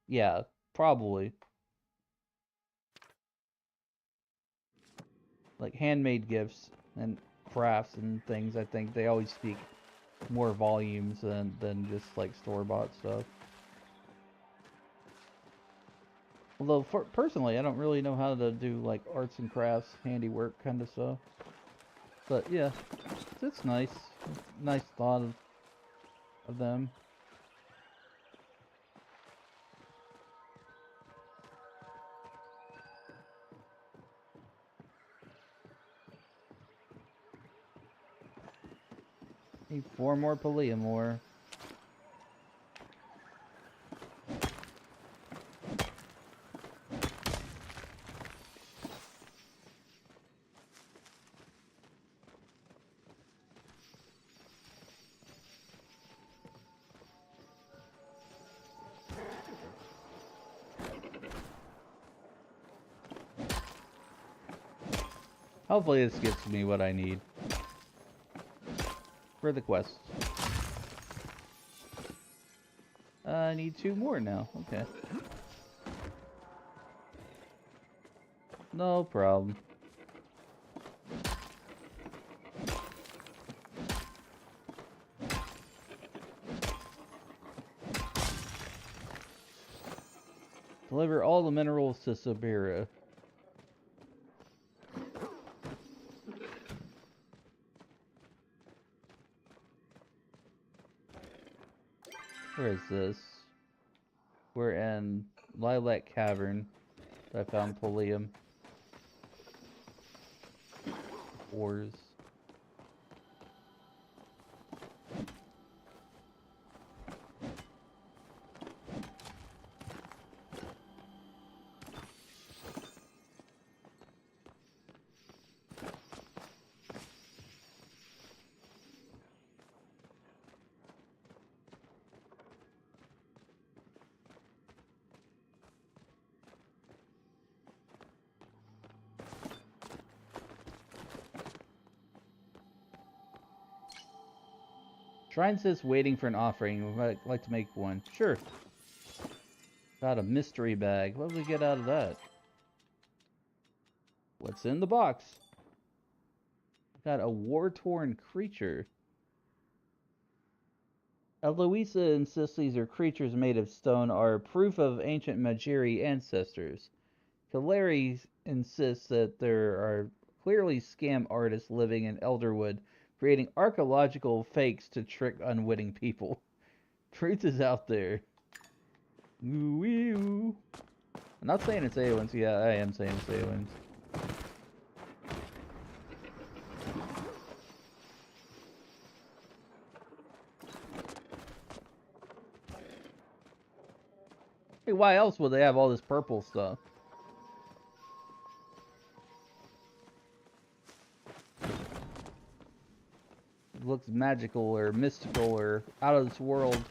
yeah, probably. Like handmade gifts and crafts and things, I think they always speak more volumes than just like store-bought stuff. Although, personally, I don't really know how to do like arts and crafts, handiwork kind of stuff. But yeah, it's nice. Nice thought of them. Need 4 more Polyamore. Hopefully this gets me what I need for the quest. I need 2 more now. Okay. No problem. Deliver all the minerals to Siberia. Where is this? We're in Lilac Cavern. I found Pulliam. Ores. Shrine says waiting for an offering. Would like to make one. Sure. Got a mystery bag. What do we get out of that? What's in the box? Got a war-torn creature. Eloisa insists these are creatures made of stone are proof of ancient Majiri ancestors. Kaleri insists that there are clearly scam artists living in Elderwood creating archaeological fakes to trick unwitting people. Truth is out there. Ooh-wee-oo. I'm not saying it's Aowins. Yeah, I am saying it's Aowins. Hey, why else would they have all this purple stuff? Looks magical or mystical or out of this world.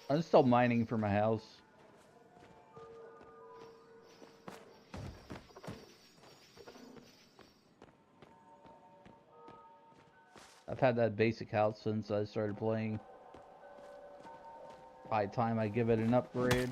I'm still mining for my house. I've had that basic house since I started playing. By the time I give it an upgrade.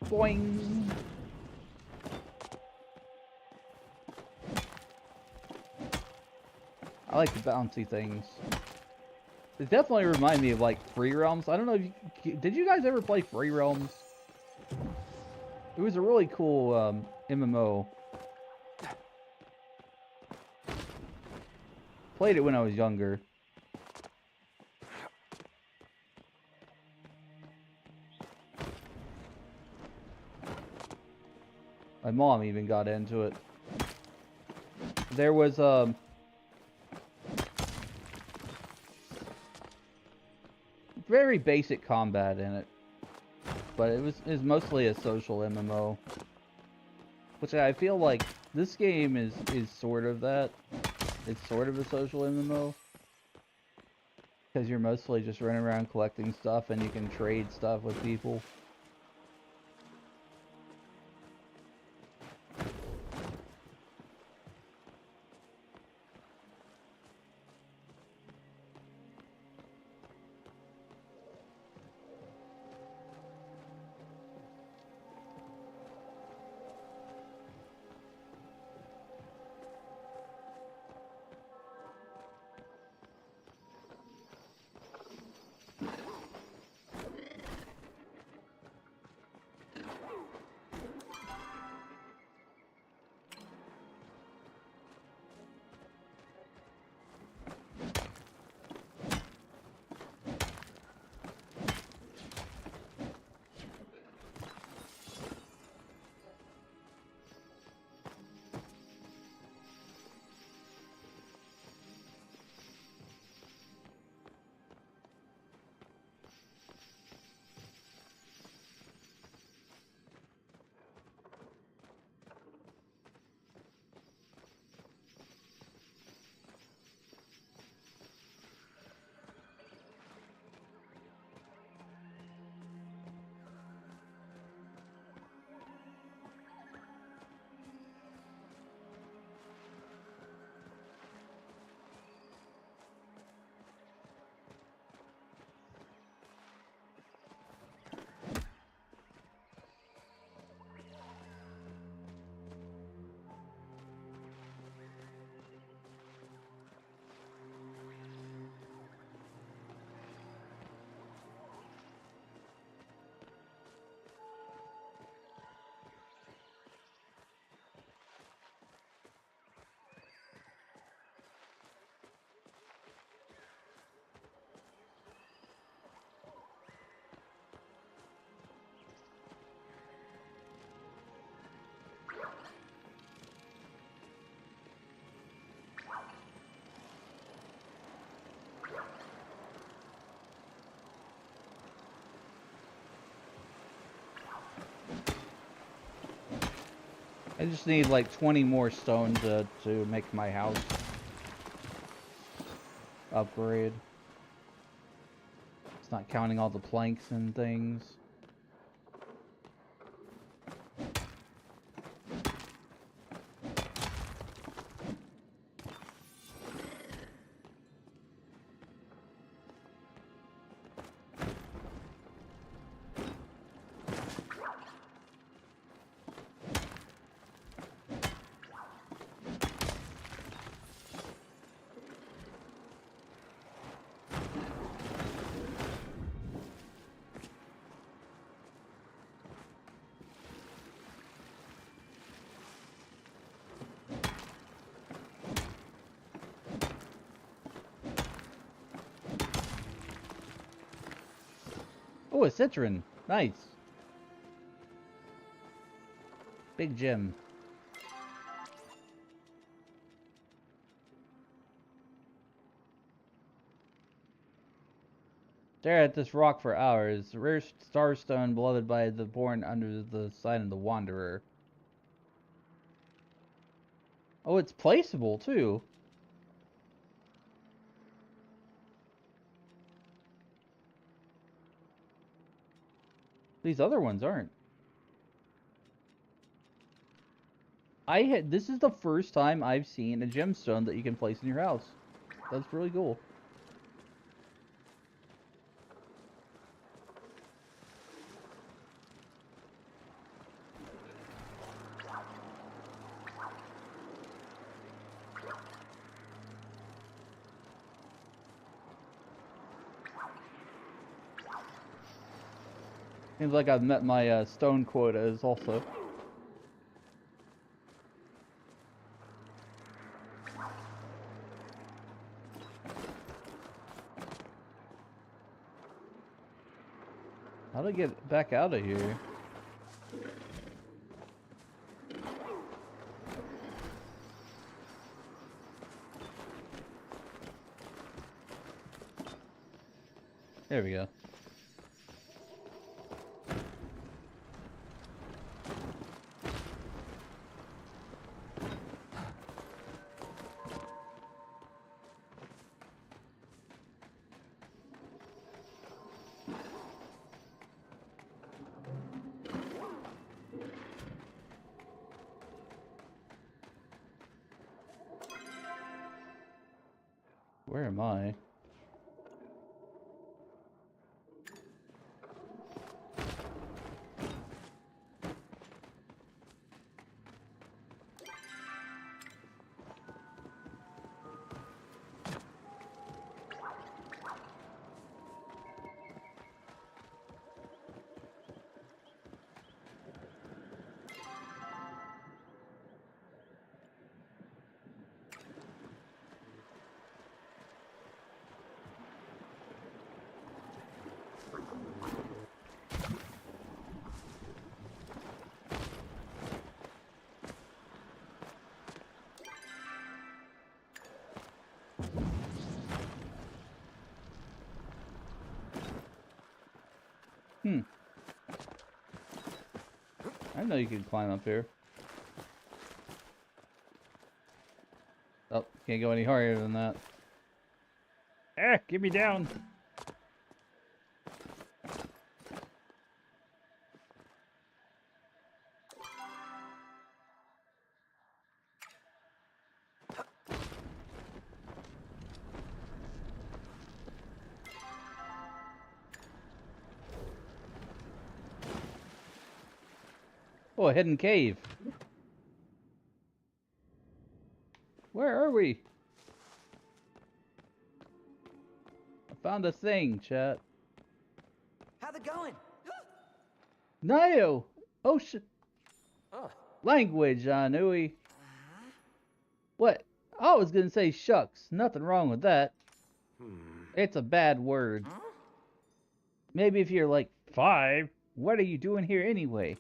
Boing! I like the bouncy things. It definitely remind me of like Free Realms. I don't know if you, did you guys ever play Free Realms? It was a really cool MMO. Played it when I was younger. My mom even got into it. There was very basic combat in it, but it was mostly a social MMO, which I feel like this game is sort of that. It's sort of a social MMO because you're mostly just running around collecting stuff and you can trade stuff with people. I just need like 20 more stone to make my house upgrade. It's not counting all the planks and things. Oh, a citron. Nice. Big gem. Stare at this rock for hours. Rare starstone beloved by the born under the sign of the Wanderer. Oh, it's placeable too. These other ones aren't. This is the first time I've seen a gemstone that you can place in your house. That's really cool. Seems like I've met my stone quotas also. How do I get back out of here? There we go. Where am I? I know you can climb up here. Oh, can't go any higher than that. Ah, get me down! Oh, a hidden cave. Where are we? I found a thing, chat.
How's it going?
Nio! Oh shit.
Oh,
Language, Anui. What? I was gonna say shucks. Nothing wrong with that. It's a bad word. Maybe if you're like 5, what are you doing here anyway?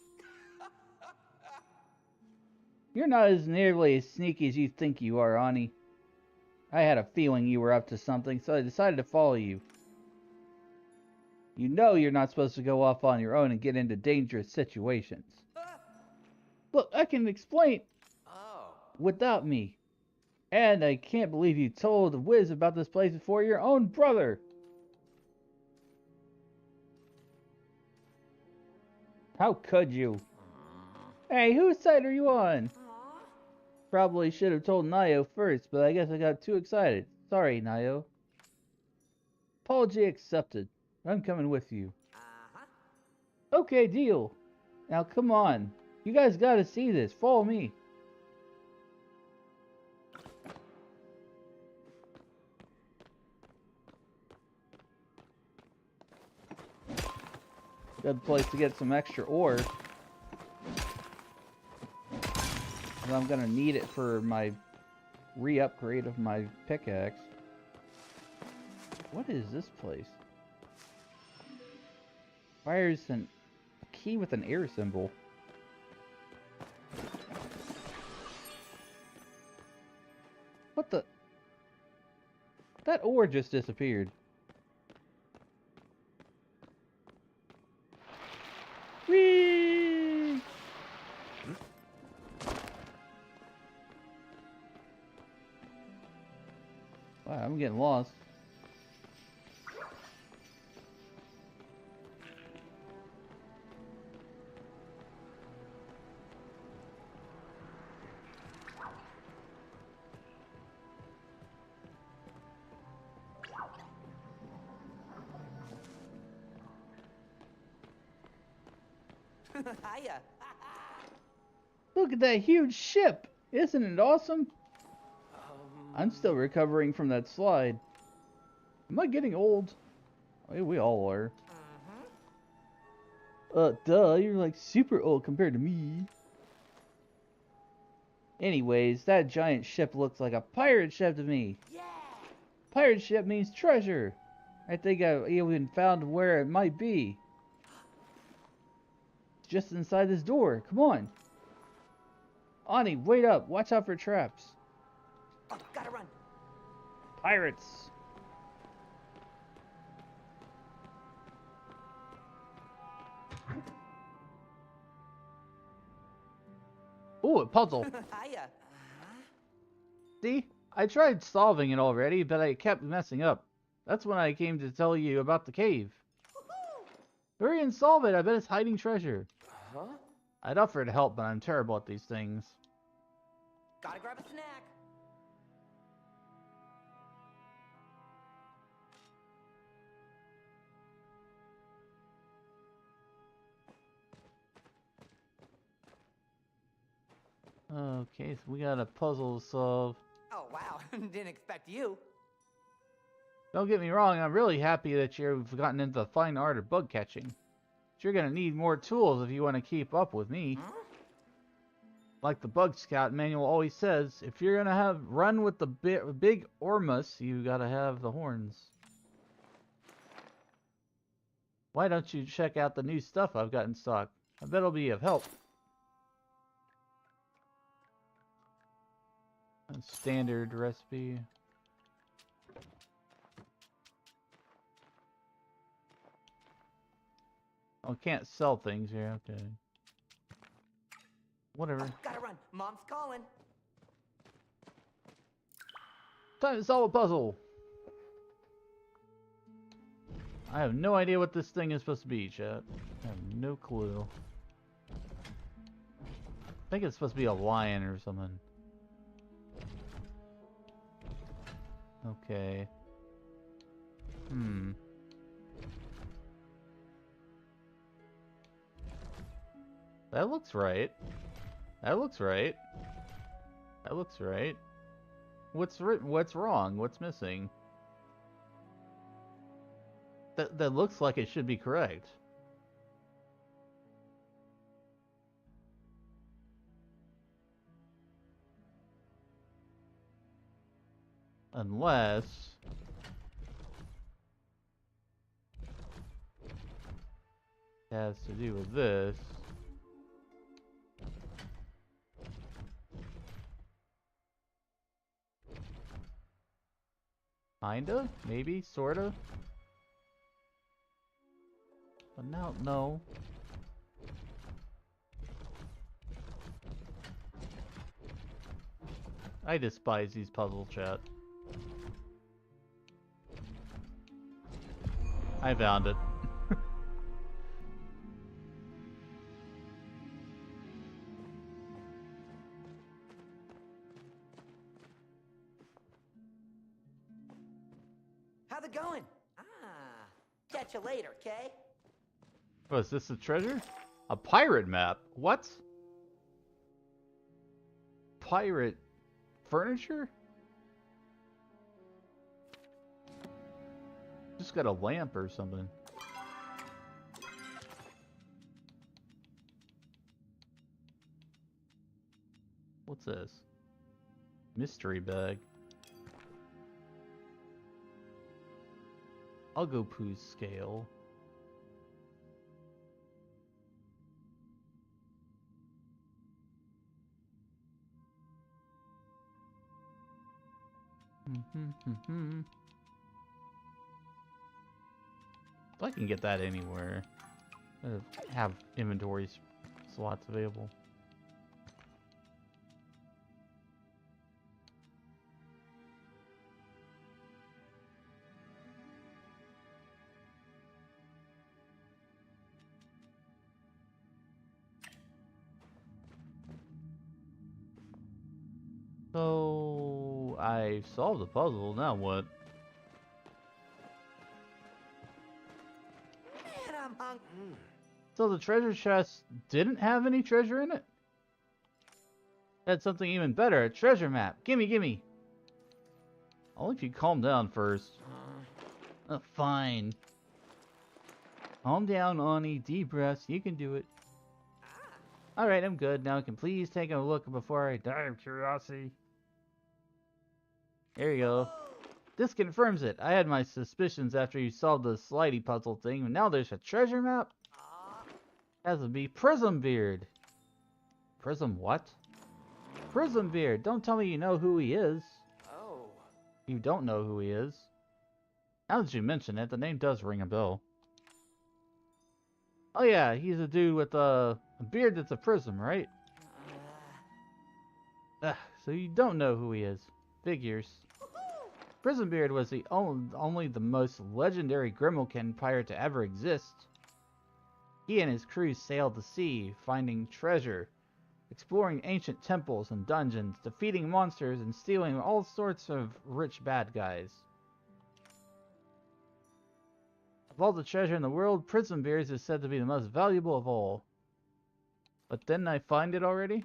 You're not as nearly as sneaky as you think you are, Ani. I had a feeling you were up to something, so I decided to follow you. You know you're not supposed to go off on your own and get into dangerous situations. Look, I can explain
oh.
without me. And I can't believe you told Wiz about this place before your own brother. How could you? Hey, whose side are you on? Probably should have told Nio first, but I guess I got too excited. Sorry, Nio. Apology accepted. I'm coming with you. Okay, deal. Now come on. You guys gotta see this. Follow me. Good place to get some extra ore. And I'm gonna need it for my re-upgrade of my pickaxe. What is this place? Fires a key with an air symbol. What the? That ore just disappeared. Whee! Wow, I'm getting lost.
Hiya.
Look at that huge ship! Isn't it awesome? I'm still recovering from that slide. Am I getting old? I mean, we all are. Duh, you're like super old compared to me. Anyways, that giant ship looks like a pirate ship to me.
Yeah.
Pirate ship means treasure. I think I've even found where it might be. It's just inside this door. Come on. Ani, wait up. Watch out for traps.
Oh, gotta run.
Pirates. Ooh, a puzzle.
Hiya.
See? I tried solving it already, but I kept messing up. That's when I came to tell you about the cave. Hurry and solve it. I bet it's hiding treasure.
Huh?
I'd offer to help, but I'm terrible at these things.
Gotta grab a snack.
Okay, so we got a puzzle to solve.
Oh, wow. Didn't expect you.
Don't get me wrong, I'm really happy that you've gotten into the fine art of bug catching. But you're gonna need more tools if you want to keep up with me.
Huh?
Like the Bug Scout manual always says, if you're gonna run with the big Ormus, you gotta have the horns. Why don't you check out the new stuff I've got in stock? I bet it'll be of help. A standard recipe. Oh, can't sell things here, okay. Whatever.
Oh, gotta run. Mom's calling.
Time to solve a puzzle! I have no idea what this thing is supposed to be, chat. I have no clue. I think it's supposed to be a lion or something. Okay. That looks right. That looks right. That looks right. What's wrong? What's missing? That looks like it should be correct. Unless it has to do with this. Kinda? Maybe? Sorta? But now, no. I despise these puzzle chat. I found it.
How's it going? Ah, catch you later, okay?
Oh, is this a treasure? A pirate map? What? Pirate furniture? Just got a lamp or something. What's this? Mystery bag. Uggopoo scale. I can get that anywhere. Have inventory slots available. So I solved the puzzle. Now what?
Man, I'm hungry.
So the treasure chest didn't have any treasure in it? Had something even better, a treasure map. Gimme, gimme. Only if you calm down first. Fine. Calm down, Ani. Deep breaths. You can do it. Alright, I'm good. Now can please take a look before I die of curiosity. There you go. This confirms it. I had my suspicions after you solved the slidey puzzle thing, and now there's a treasure map? Has to be Prismbeard. Prism what? Prismbeard. Don't tell me you know who he is.
Oh.
You don't know who he is. Now that you mention it, the name does ring a bell. Oh yeah, he's a dude with a beard that's a prism, right? So you don't know who he is. Figures. Prismbeard was the only the most legendary Grimalkin pirate to ever exist. He and his crew sailed the sea, finding treasure, exploring ancient temples and dungeons, defeating monsters, and stealing all sorts of rich bad guys. Of all the treasure in the world, Prismbeard is said to be the most valuable of all. But didn't I find it already?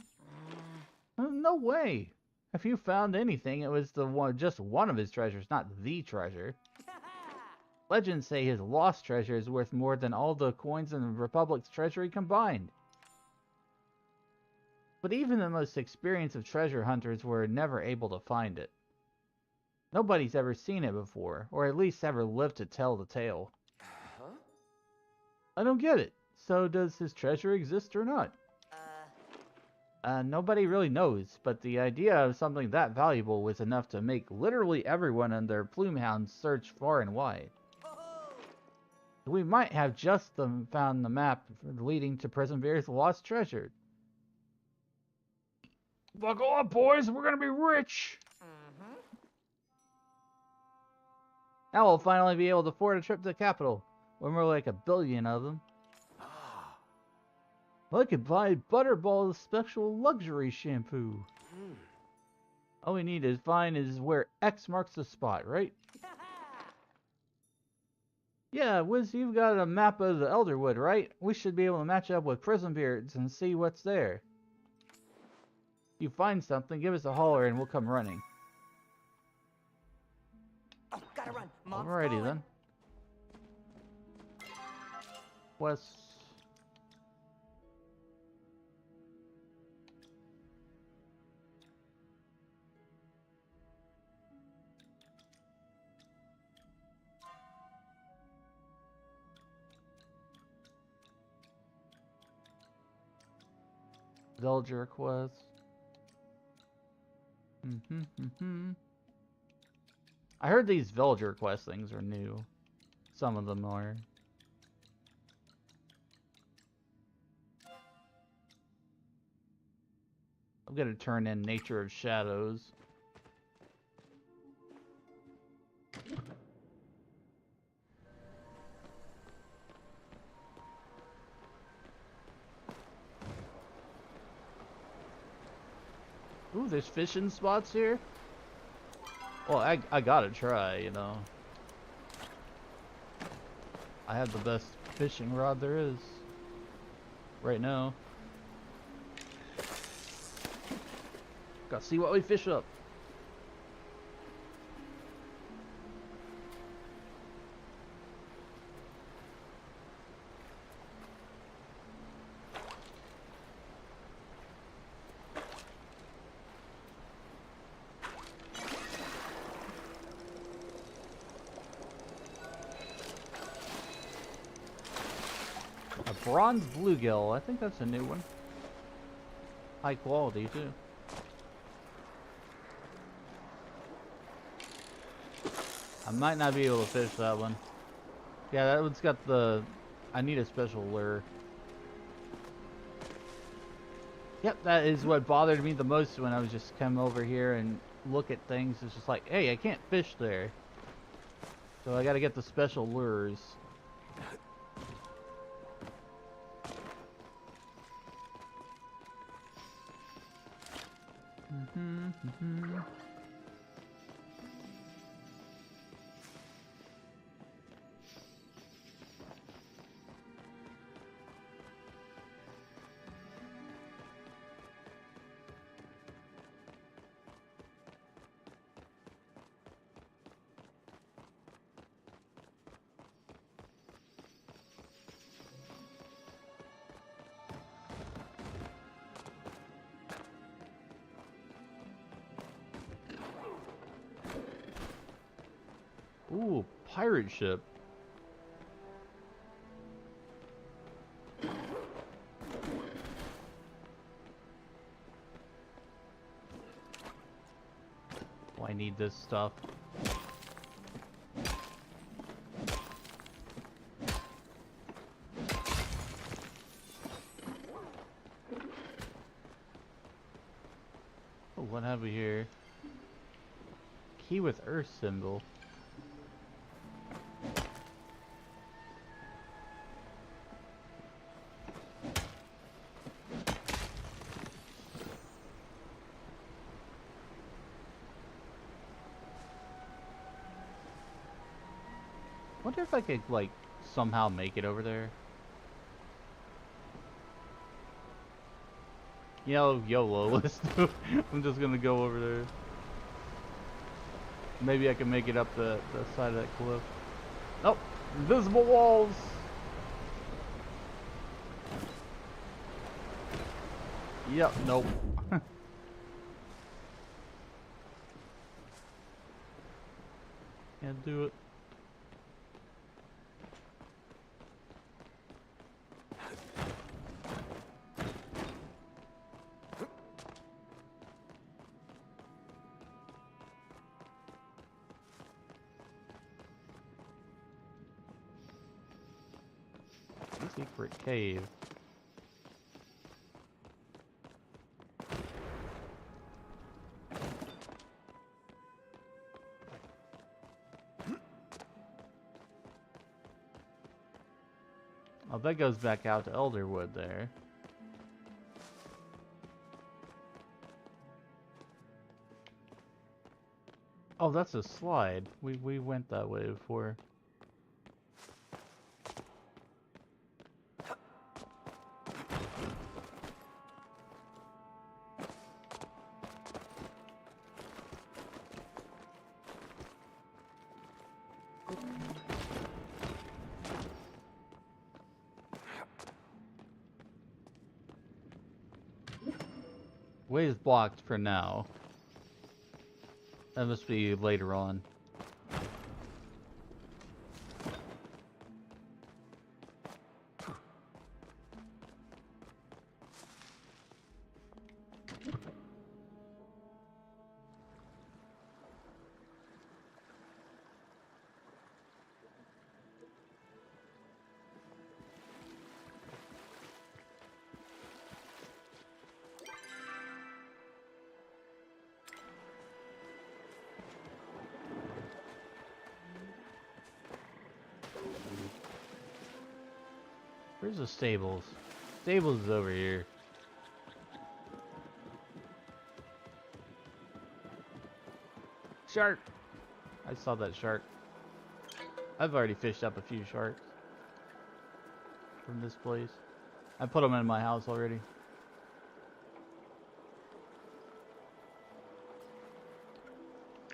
No way! If you found anything, it was just one of his treasures, not the treasure. Legends say his lost treasure is worth more than all the coins in the Republic's treasury combined. But even the most experienced of treasure hunters were never able to find it. Nobody's ever seen it before, or at least ever lived to tell the tale. I don't get it. So does his treasure exist or not? Nobody really knows, but the idea of something that valuable was enough to make literally everyone and their plumehounds search far and wide. We might have just found the map leading to Prismbeard's lost treasure. Buckle up, boys! We're gonna be rich! Now we'll finally be able to afford a trip to the capital, when we're like 1 billion of them. I could buy Butterball's special luxury shampoo. All we need to find is where X marks the spot, right? Yeah, Wiz, you've got a map of the Elderwood, right? We should be able to match up with Prismbeards and see what's there. If you find something, give us a holler and we'll come running.
Oh, gotta run. Mom's
Alrighty
calling.
then. West. Villager quest. I heard these villager quest things are new. Some of them are. I'm gonna turn in Nature of Shadows. Ooh, there's fishing spots here? Well, I gotta try, you know. I have the best fishing rod there is. Right now. Gotta see what we fish up. A bronze bluegill. I think that's a new one. High quality too. I might not be able to fish that one. Yeah, that one's got the... I need a special lure. Yep, that is what bothered me the most when I was just come over here and look at things. It's just like, hey, I can't fish there. So I gotta get the special lures. Ooh, pirate ship. Oh, I need this stuff. Oh, what have we here? Key with Earth symbol. Wonder if I could, like, somehow make it over there. You know, YOLO, let's do it. I'm just gonna go over there. Maybe I can make it up the side of that cliff. Nope, invisible walls! Yep, nope. Can't do it. Secret cave. Oh, that goes back out to Elderwood there. Oh, that's a slide. We went that way before. Way is blocked for now. That must be later on. Where's the stables? Stables is over here. Shark! I saw that shark. I've already fished up a few sharks from this place. I put them in my house already.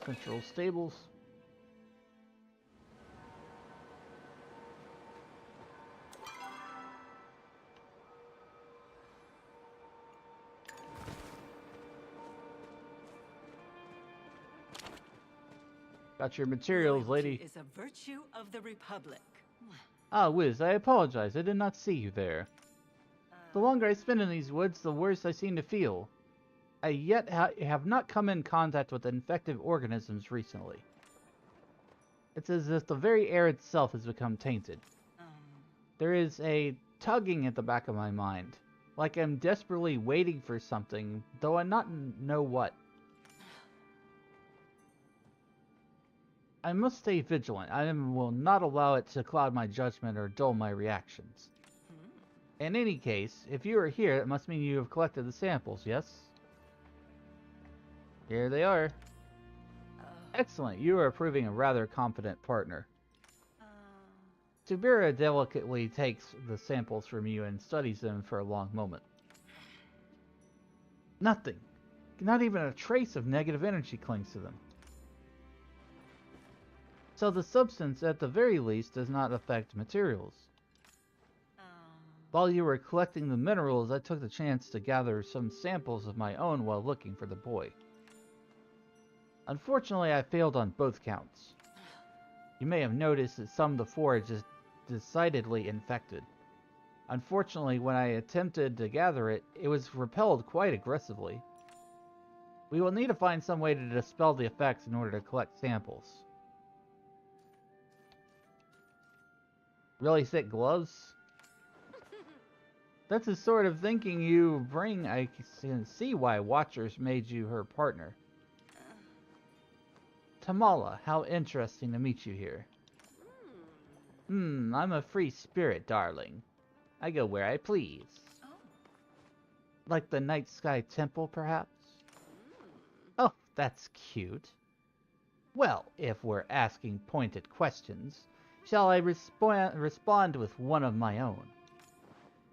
Central stables. Got your materials, lady.
Is a virtue of the Republic.
Ah, Wiz, I apologize. I did not see you there. The longer I spend in these woods, the worse I seem to feel. I yet have not come in contact with infected organisms recently. It's as if the very air itself has become tainted. There is a tugging at the back of my mind, like I'm desperately waiting for something, though I not know what. I must stay vigilant. I will not allow it to cloud my judgment or dull my reactions. In any case, if you are here, it must mean you have collected the samples, yes? Here they are. Excellent. You are proving a rather competent partner. Tubira delicately takes the samples from you and studies them for a long moment. Nothing. Not even a trace of negative energy clings to them. So the substance, at the very least, does not affect materials. While you were collecting the minerals, I took the chance to gather some samples of my own while looking for the boy. Unfortunately, I failed on both counts. You may have noticed that some of the forage is decidedly infected. Unfortunately, when I attempted to gather it, it was repelled quite aggressively. We will need to find some way to dispel the effects in order to collect samples. Really thick gloves? That's the sort of thinking you bring. I can see why Watchers made you her partner. Tamala, how interesting to meet you here. I'm a free spirit, darling. I go where I please. Like the Night Sky Temple, perhaps? Oh, that's cute. Well, if we're asking pointed questions, shall I respond with one of my own?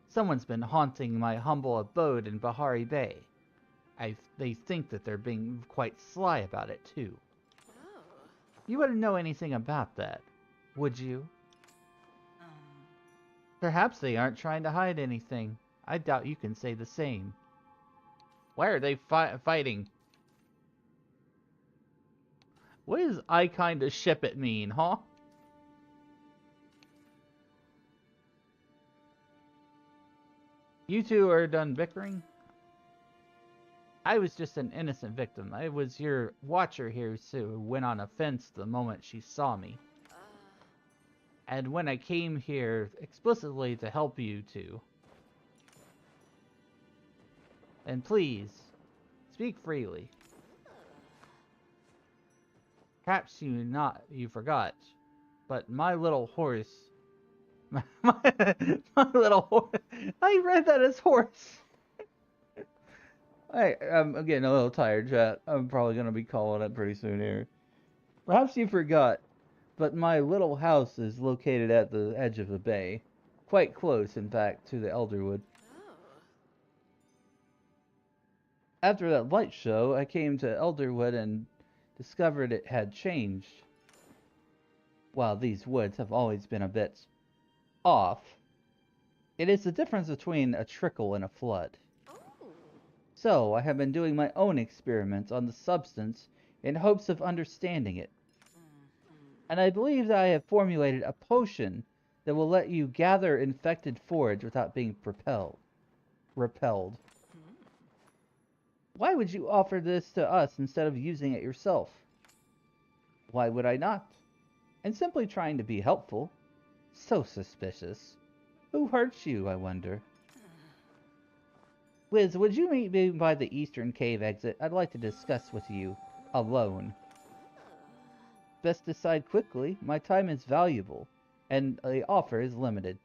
Someone's been haunting my humble abode in Bahari Bay. They think that they're being quite sly about it, too. You wouldn't know anything about that, would you? Perhaps they aren't trying to hide anything. I doubt you can say the same. Why are they fighting? What does I kinda ship it mean, huh? You two are done bickering? I was just an innocent victim. I was your watcher here who went on offense the moment she saw me. And when I came here explicitly to help you two. And please, speak freely. Perhaps you forgot, but my little horse... my little horse... I read that as horse! I'm getting a little tired, chat. I'm probably going to be calling it pretty soon here. Perhaps you forgot, but my little house is located at the edge of the bay. Quite close, in fact, to the Elderwood. After that light show, I came to Elderwood and discovered it had changed. While these woods have always been a bit off, it is the difference between a trickle and a flood. So, I have been doing my own experiments on the substance in hopes of understanding it. And I believe that I have formulated a potion that will let you gather infected forage without being repelled. Why would you offer this to us instead of using it yourself? Why would I not? And simply trying to be helpful. So suspicious. Who hurts you, I wonder? Wiz, would you meet me by the eastern cave exit? I'd like to discuss with you, alone. Best decide quickly. My time is valuable, and the offer is limited.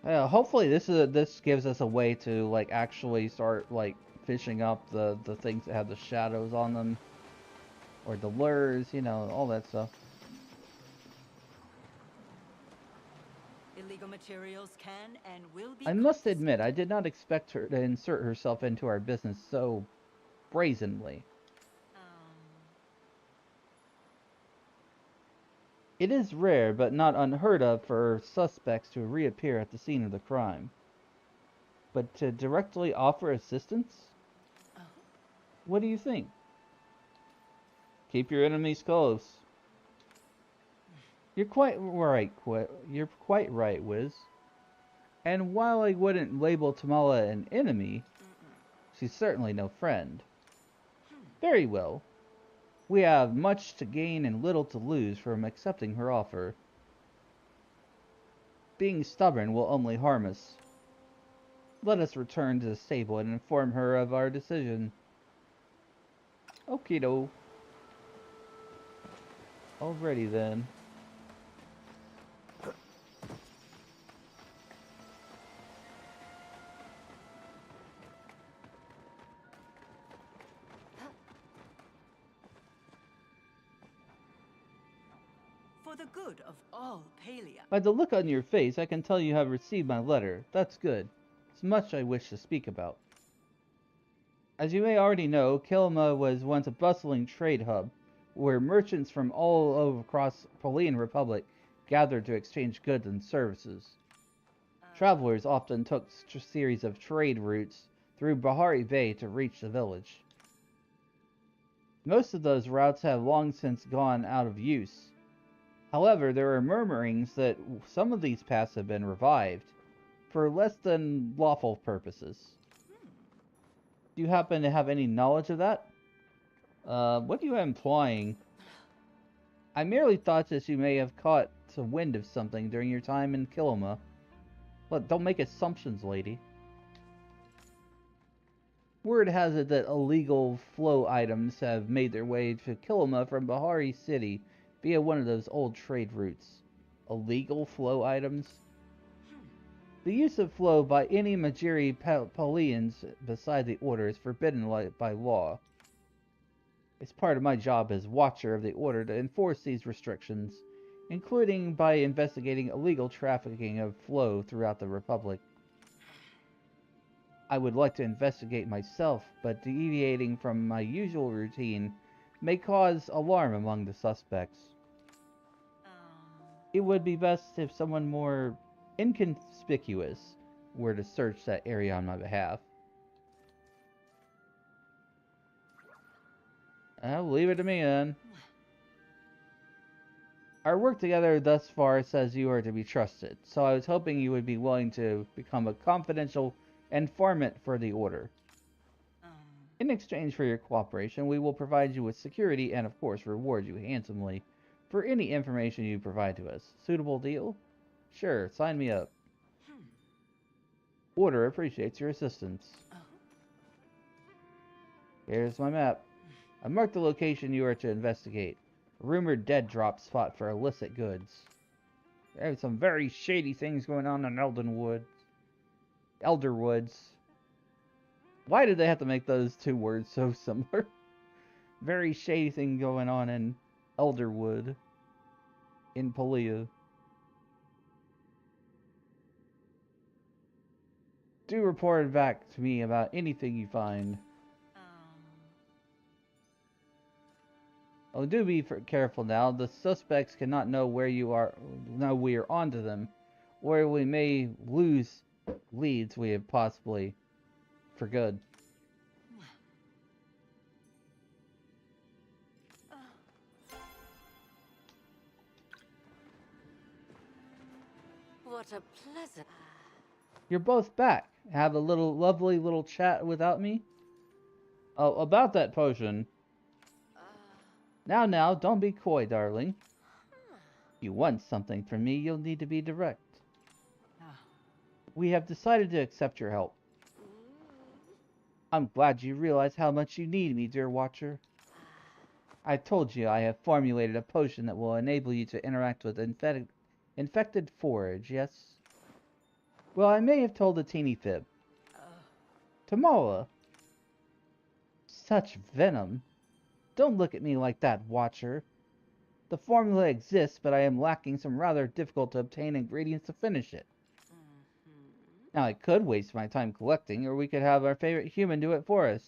Hopefully this gives us a way to like actually start like fishing up the things that have the shadows on them, or the lures, you know, all that stuff.
Illegal materials can and will be.
I must admit, I did not expect her to insert herself into our business so brazenly. It is rare, but not unheard of, for suspects to reappear at the scene of the crime. But to directly offer assistance? What do you think? Keep your enemies close. You're quite right, Wiz. And while I wouldn't label Tamala an enemy, she's certainly no friend. Very well. We have much to gain and little to lose from accepting her offer. Being stubborn will only harm us. Let us return to the stable and inform her of our decision. Okie-do. Alrighty then.
for the good of all Palia.
By the look on your face, I can tell you have received my letter. That's good. It's much I wish to speak about. As you may already know, Kilima was once a bustling trade hub, where merchants from all over across Polian Republic gathered to exchange goods and services. Travelers often took a series of trade routes through Bahari Bay to reach the village. Most of those routes have long since gone out of use. However, there are murmurings that some of these paths have been revived, for less than lawful purposes. Do you happen to have any knowledge of that? What are you implying? I merely thought that you may have caught some wind of something during your time in Kilima. Look, don't make assumptions, lady. Word has it that illegal flow items have made their way to Kilima from Bahari City via one of those old trade routes. Illegal flow items? The use of flow by any Majiri Polians beside the Order is forbidden by law. It's part of my job as Watcher of the Order to enforce these restrictions, including by investigating illegal trafficking of flow throughout the Republic. I would like to investigate myself, but deviating from my usual routine may cause alarm among the suspects. It would be best if someone more inconspicuous were to search that area on my behalf. I'll leave it to me then. Our work together thus far says you are to be trusted, so I was hoping you would be willing to become a confidential informant for the Order. In exchange for your cooperation, we will provide you with security and, of course, reward you handsomely for any information you provide to us. Suitable deal? Sure, sign me up. Order appreciates your assistance. Here's my map. I marked the location you are to investigate. A rumored dead drop spot for illicit goods. There are some very shady things going on in Elderwoods. Why did they have to make those two words so similar? Very shady thing going on in Elderwood. In Palia. Do report back to me about anything you find. Oh, do be careful now. The suspects cannot know where you are. Know we are onto them, or we may lose leads we have possibly for good.
What a pleasant...
You're both back. Have a lovely little chat without me? Oh, about that potion. Now, don't be coy, darling. If you want something from me, you'll need to be direct. We have decided to accept your help. I'm glad you realize how much you need me, dear Watcher. I told you I have formulated a potion that will enable you to interact with infected forage, yes? Well, I may have told a teeny fib. Tamala. Such venom. Don't look at me like that, Watcher. The formula exists, but I am lacking some rather difficult to obtain ingredients to finish it. Now, I could waste my time collecting, or we could have our favorite human do it for us.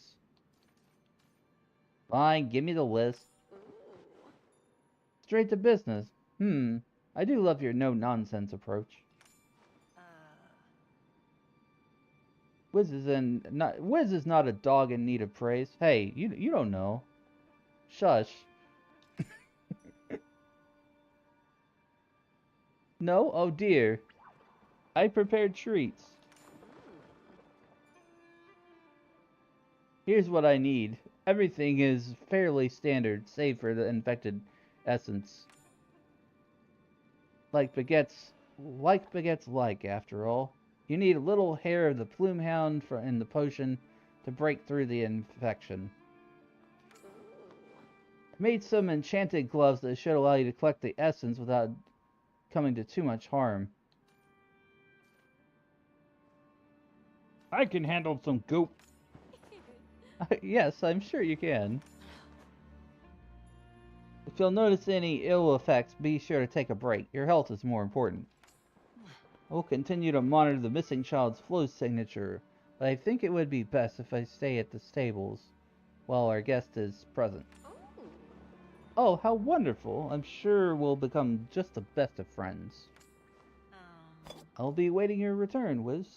Fine, give me the list. Straight to business. I do love your no-nonsense approach. Wiz is not a dog in need of praise. Hey, you don't know. Shush. No? Oh dear. I prepared treats. Here's what I need. Everything is fairly standard, save for the infected essence. Like begets like, after all. You need a little hair of the plume hound in the potion to break through the infection. Made some enchanted gloves that should allow you to collect the essence without coming to too much harm. I can handle some goop. Yes, I'm sure you can. If you'll notice any ill effects, be sure to take a break. Your health is more important. I will continue to monitor the missing child's flow signature, but I think it would be best if I stay at the stables while our guest is present. Oh, how wonderful. I'm sure we'll become just the best of friends. I'll be waiting your return, Wiz.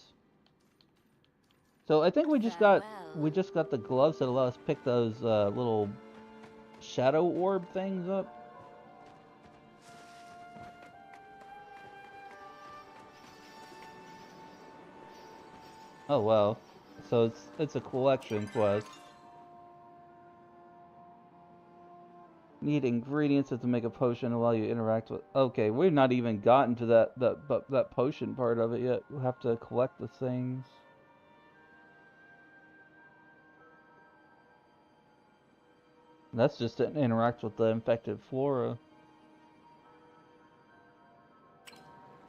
So I think we just got the gloves that allow us to pick those little shadow orb things up. Oh wow. So it's a collection quest. Need ingredients to make a potion while you interact with. Okay, we've not even gotten to that potion part of it yet. We'll have to collect the things. That's just to interact with the infected flora.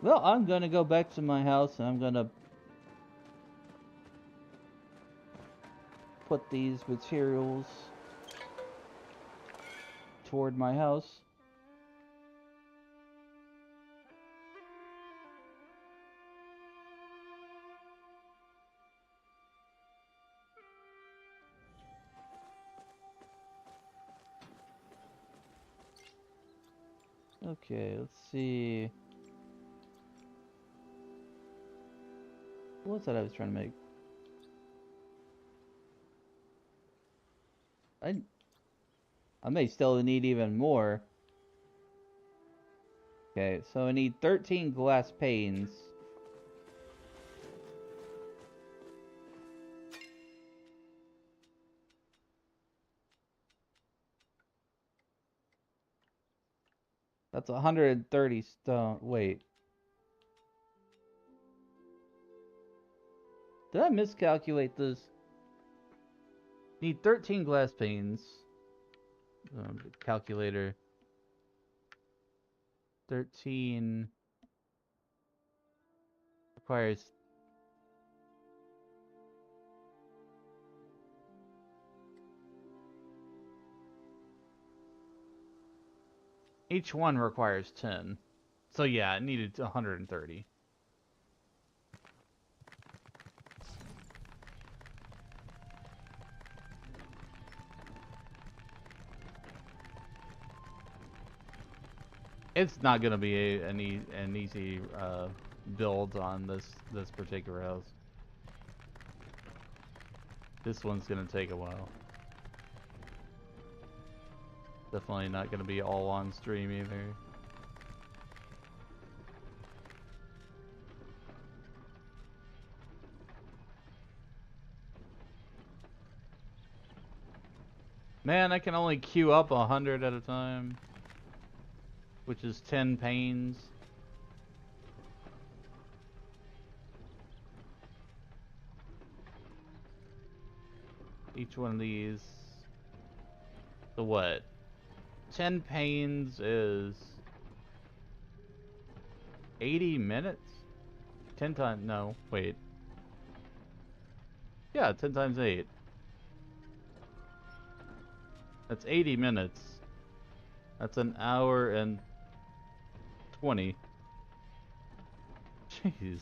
Well, I'm gonna go back to my house and I'm gonna put these materials toward my house. Okay, let's see. What's that I was trying to make? I may still need even more. Okay, so I need 13 glass panes. That's 130 stone. Wait. Did I miscalculate this? Need 13 glass panes. Calculator. 13 requires each one requires 10. So yeah, it needed 130. It's not gonna be an easy build on this particular house. This one's gonna take a while. Definitely not gonna be all on stream either. Man, I can only queue up 100 at a time, which is 10 panes. Each one of these. So what? 10 panes is 80 minutes? 10 times, no, wait. Yeah, 10 times 8. That's 80 minutes. That's an hour and 20. Jeez.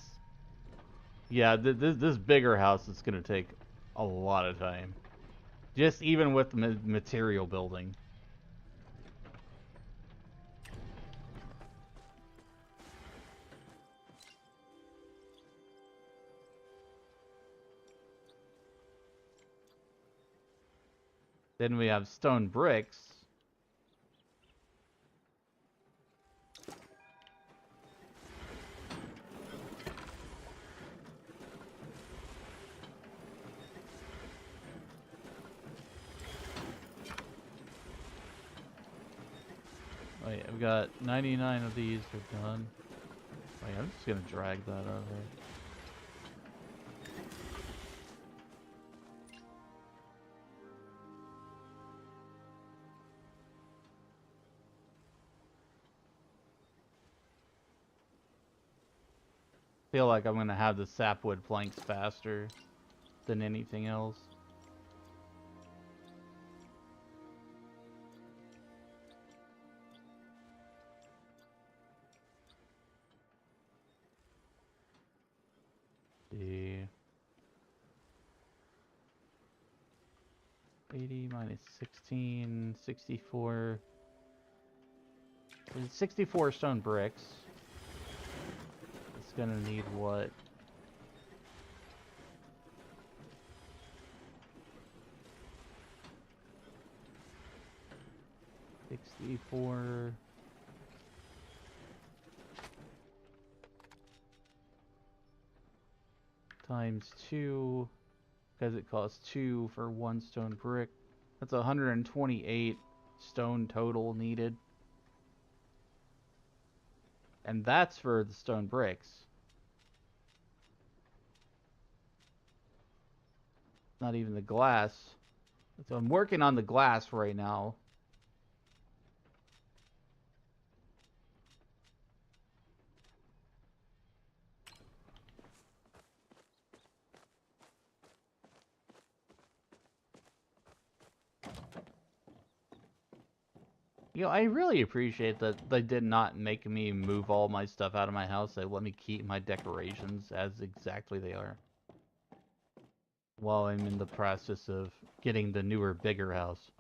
Yeah, this bigger house is gonna take a lot of time. Just even with material building. Then we have stone bricks. Wait, I've got 99 of these are done. Wait, I'm just gonna drag that over. Feel like I'm gonna have the sapwood planks faster than anything else. see. 80 minus 16, 64. 64 stone bricks. It's gonna need what? $64 times 2, because it costs 2 for 1 stone brick. That's 128 stone total needed. And that's for the stone bricks. Not even the glass. So I'm working on the glass right now. You know, I really appreciate that they did not make me move all my stuff out of my house. They let me keep my decorations as exactly they are, while I'm in the process of getting the newer, bigger house.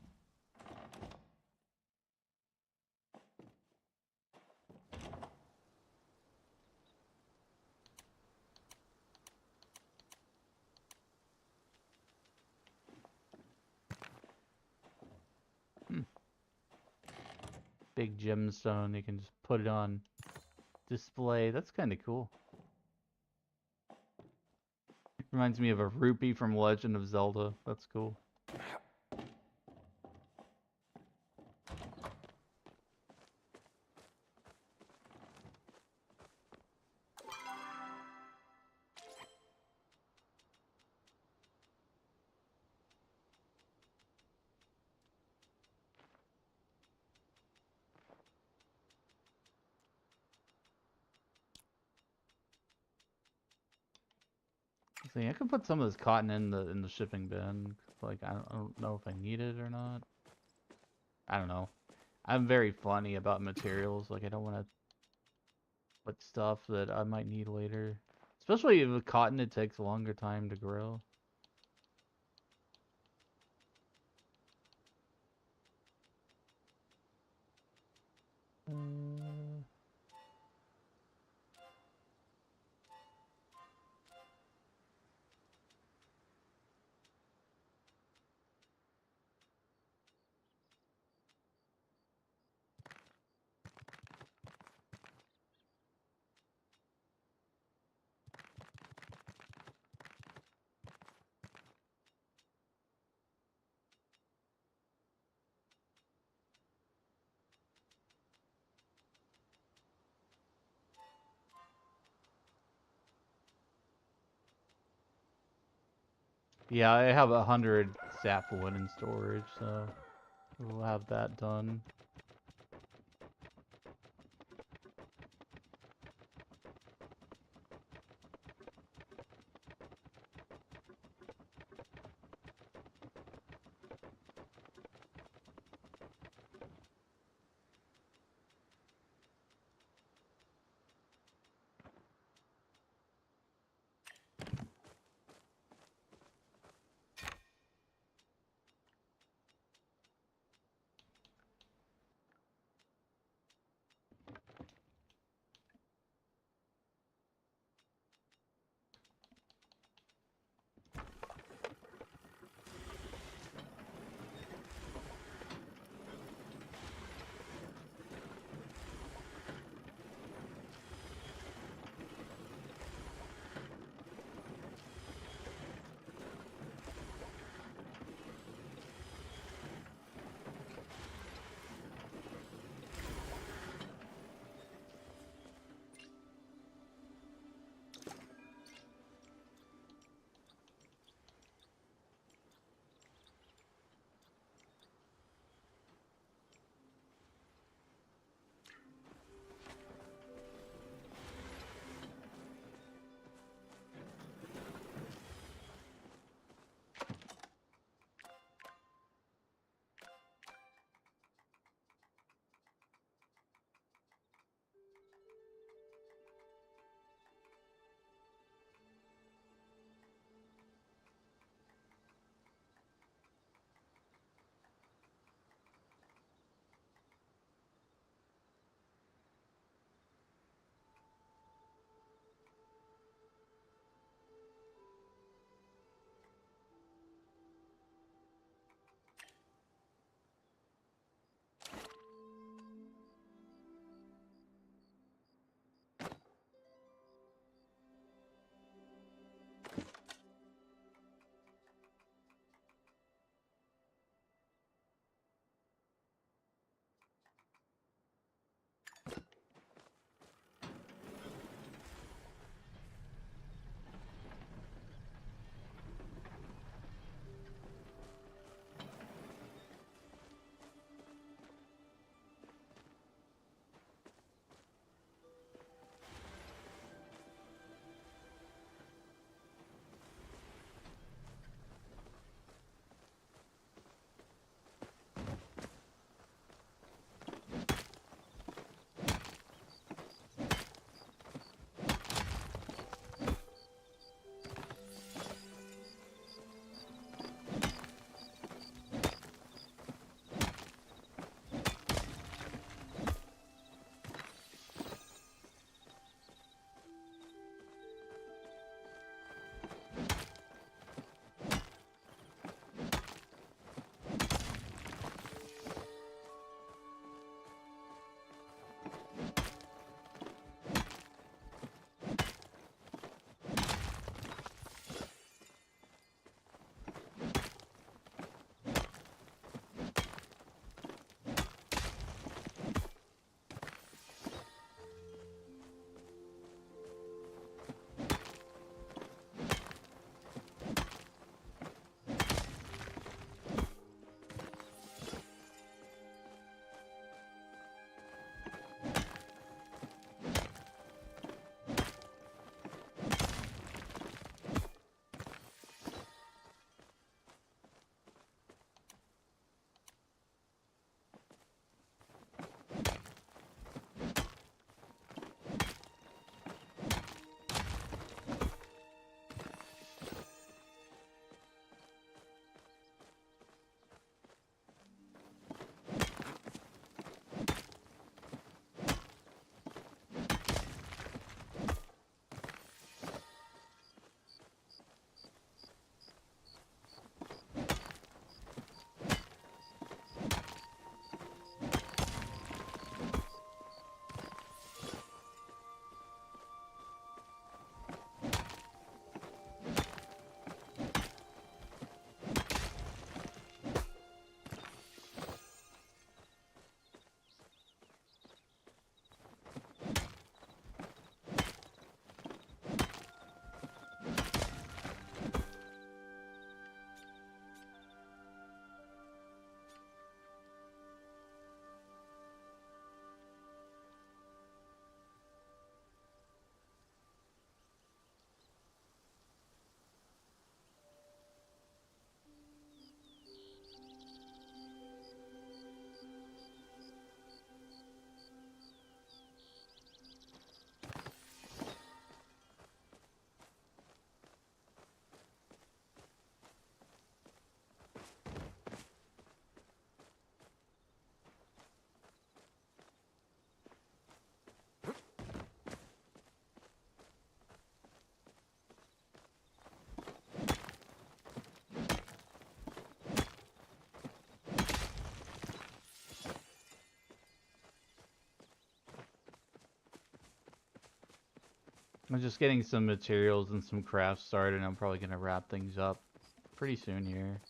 Big gemstone, you can just put it on display. That's kind of cool. Reminds me of a rupee from Legend of Zelda. That's cool. See, I could put some of this cotton in the shipping bin. Like, I don't know if I need it or not. I don't know. I'm very funny about materials. Like, I don't want to put stuff that I might need later. Especially with cotton, it takes a longer time to grow. Yeah, I have 100 sapwood in storage, so we'll have that done. I'm just getting some materials and some crafts started, and I'm probably gonna wrap things up pretty soon here.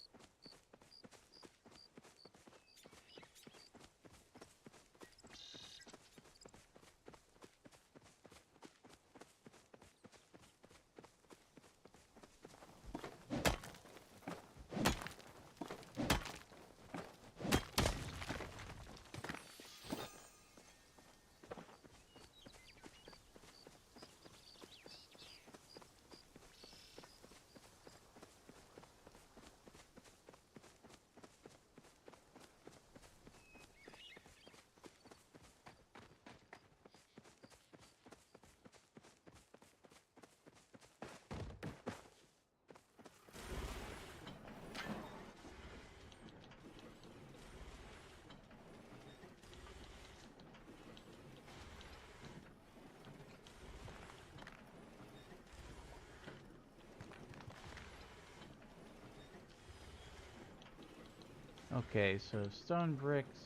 Okay, so stone bricks.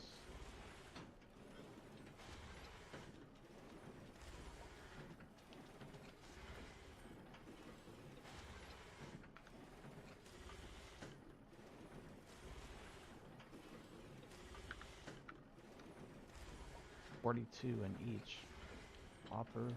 $42 in each. Hopper.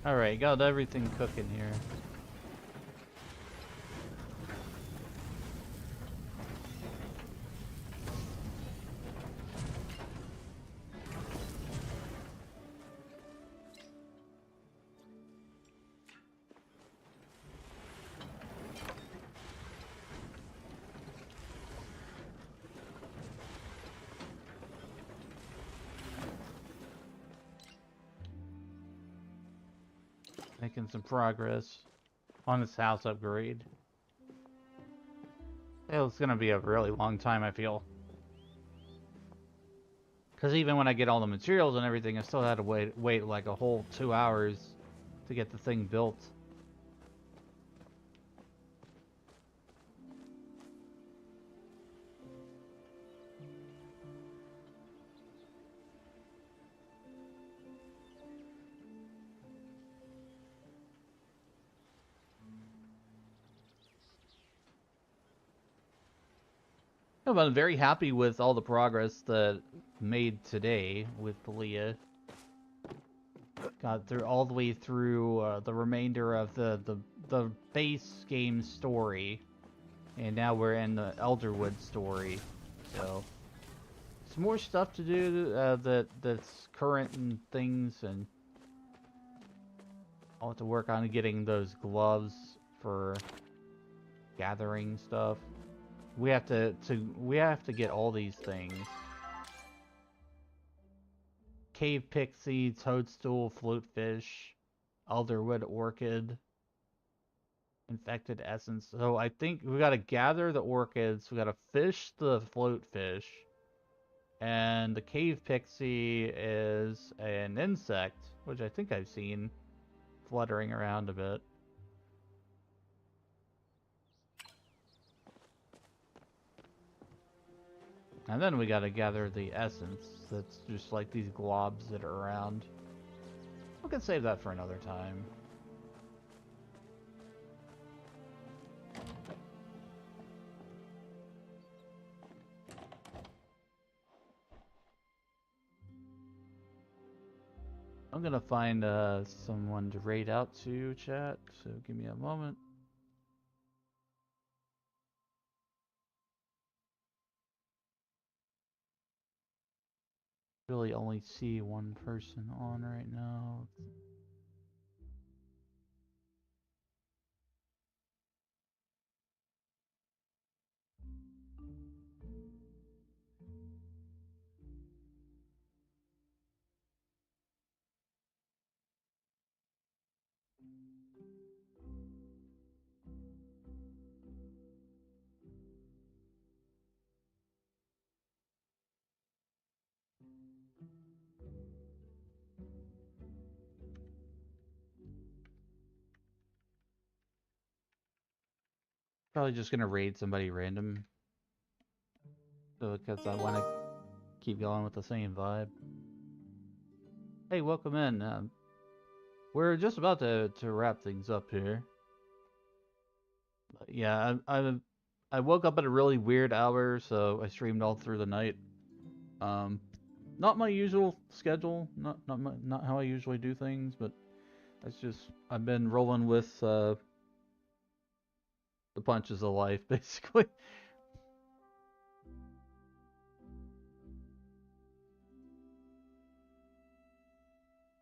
Alright, got everything cooking here. Making some progress on this house upgrade. It's gonna be a really long time, I feel. Because even when I get all the materials and everything, I still had to wait like a whole 2 hours to get the thing built. No, but I'm very happy with all the progress that made today with Leah. Got through all the way through the remainder of the base game story, and now we're in the Elderwood story. So some more stuff to do that's current and things, and I'll have to work on getting those gloves for gathering stuff. We have to get all these things. Cave Pixie, Toadstool, Floatfish, Elderwood Orchid, Infected Essence. So I think we gotta gather the orchids, we gotta fish the Floatfish, and the Cave Pixie is an insect, which I think I've seen fluttering around a bit. And then we gotta gather the essence. That's just like these globs that are around. We can save that for another time. I'm gonna find someone to raid out to, chat, so give me a moment. Really only see one person on right now. Probably just gonna raid somebody random. Because I want to keep going with the same vibe. Hey, welcome in. We're just about to wrap things up here. But yeah, I woke up at a really weird hour, so I streamed all through the night. Not my usual schedule, not how I usually do things, but that's just I've been rolling with the punches of life, basically.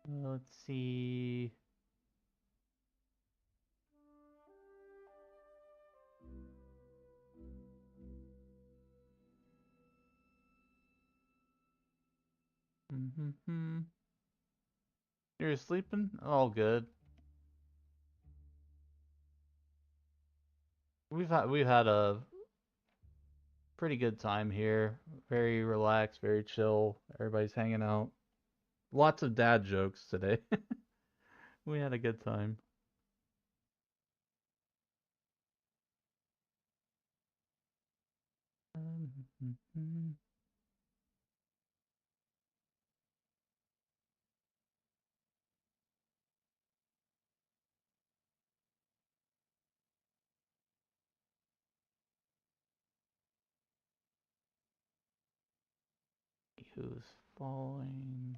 Let's see. You're sleeping? All good. We've had a pretty good time here. Very relaxed, very chill. Everybody's hanging out. Lots of dad jokes today. We had a good time. Who's falling?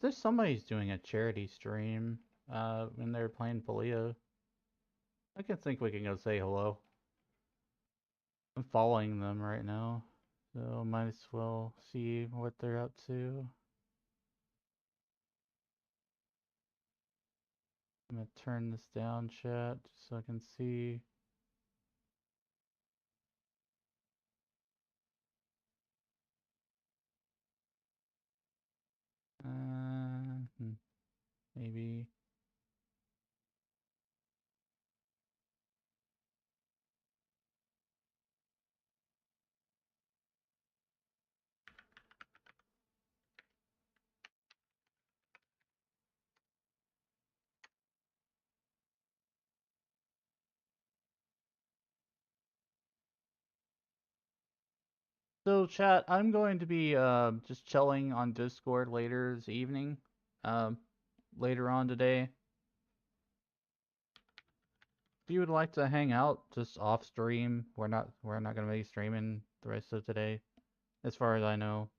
There's somebody's doing a charity stream. And they're playing Polio. I can think we can go say hello. I'm following them right now, so might as well see what they're up to. I'm gonna turn this down, chat, just so I can see. Maybe. So chat, I'm going to be just chilling on Discord later this evening. Later on today. you would like to hang out just off stream, we're not gonna be streaming the rest of today, as far as I know.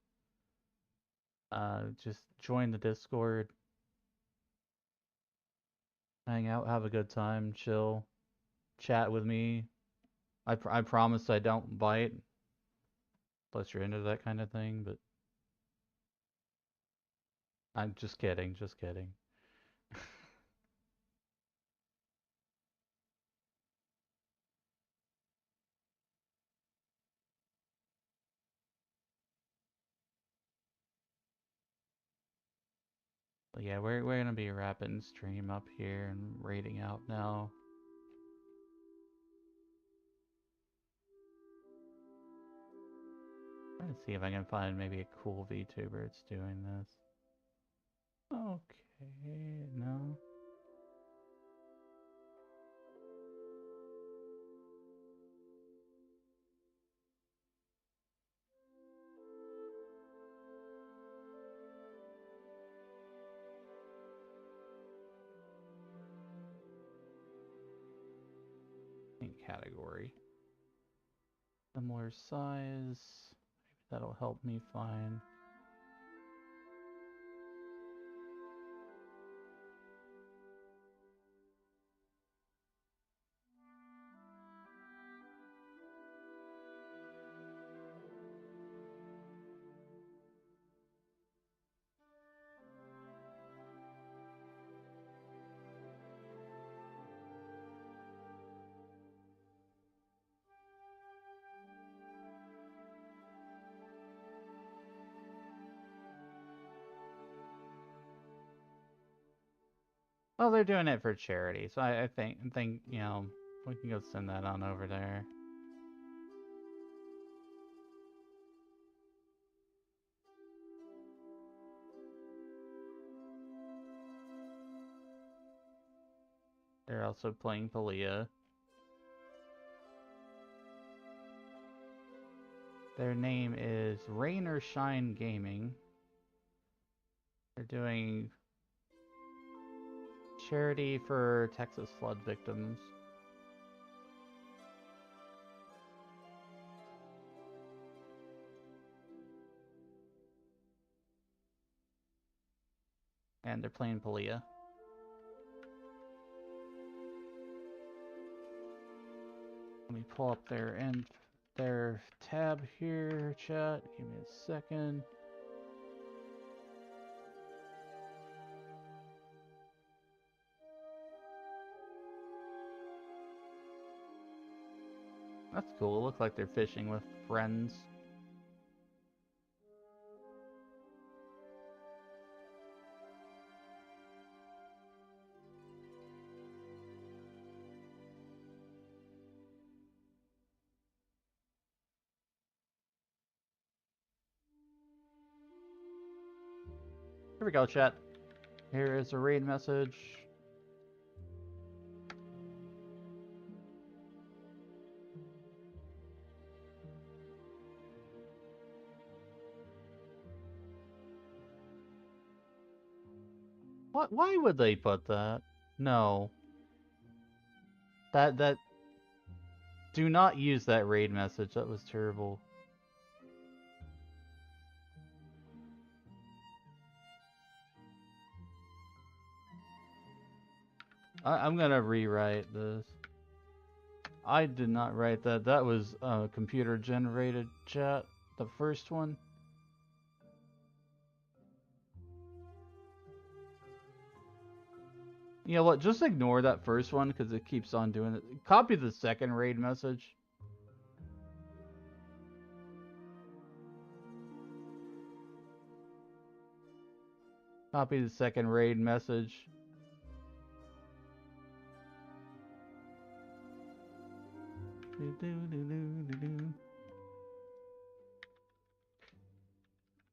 Just join the Discord, hang out, have a good time, chill, chat with me. I promise I don't bite, unless you're into that kind of thing, but I'm just kidding, just kidding. But yeah, we're gonna be wrapping stream up here and raiding out now. Trying to see if I can find maybe a cool VTuber that's doing this. Okay, no. In category. Similar size. Maybe that'll help me find. Well, they're doing it for charity, so I think you know, we can go send that on over there. They're also playing Palia. Their name is Rain or Shine Gaming. They're doing charity for Texas flood victims. And they're playing Palia. Let me pull up their tab here, chat. Give me a second. That's cool. It looks like they're fishing with friends. Here we go, chat. Here is a raid message. What? Why would they put that? No. That do not use that raid message. That was terrible. I'm gonna rewrite this. I did not write that. That was computer generated, chat. The first one. You know what? Just ignore that first one because it keeps on doing it. Copy the second raid message. Copy the second raid message.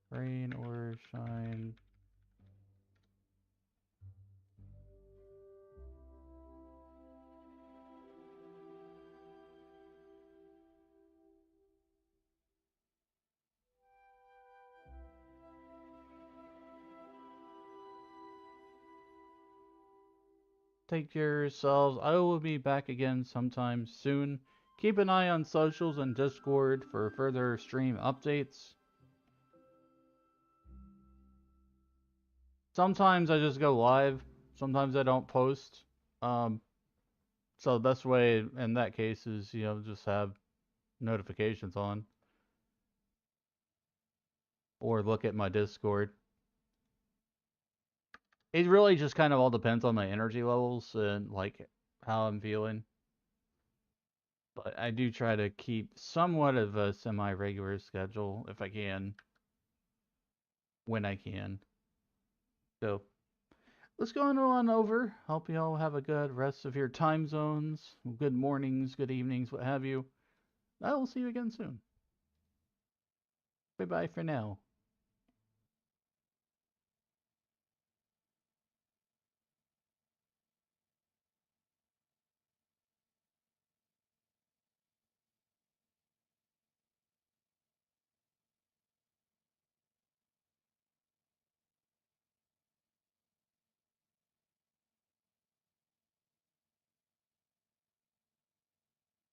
Rain or shine. Take care of yourselves. I will be back again sometime soon. Keep an eye on socials and Discord for further stream updates. Sometimes I just go live. Sometimes I don't post. So that's way in that case is, you know, just have notifications on. Or look at my Discord. It really just kind of all depends on my energy levels and like how I'm feeling. But I do try to keep somewhat of a semi-regular schedule if I can. When I can. So, let's go on over. Hope you all have a good rest of your time zones. Good mornings, good evenings, what have you. I will see you again soon. Bye-bye for now.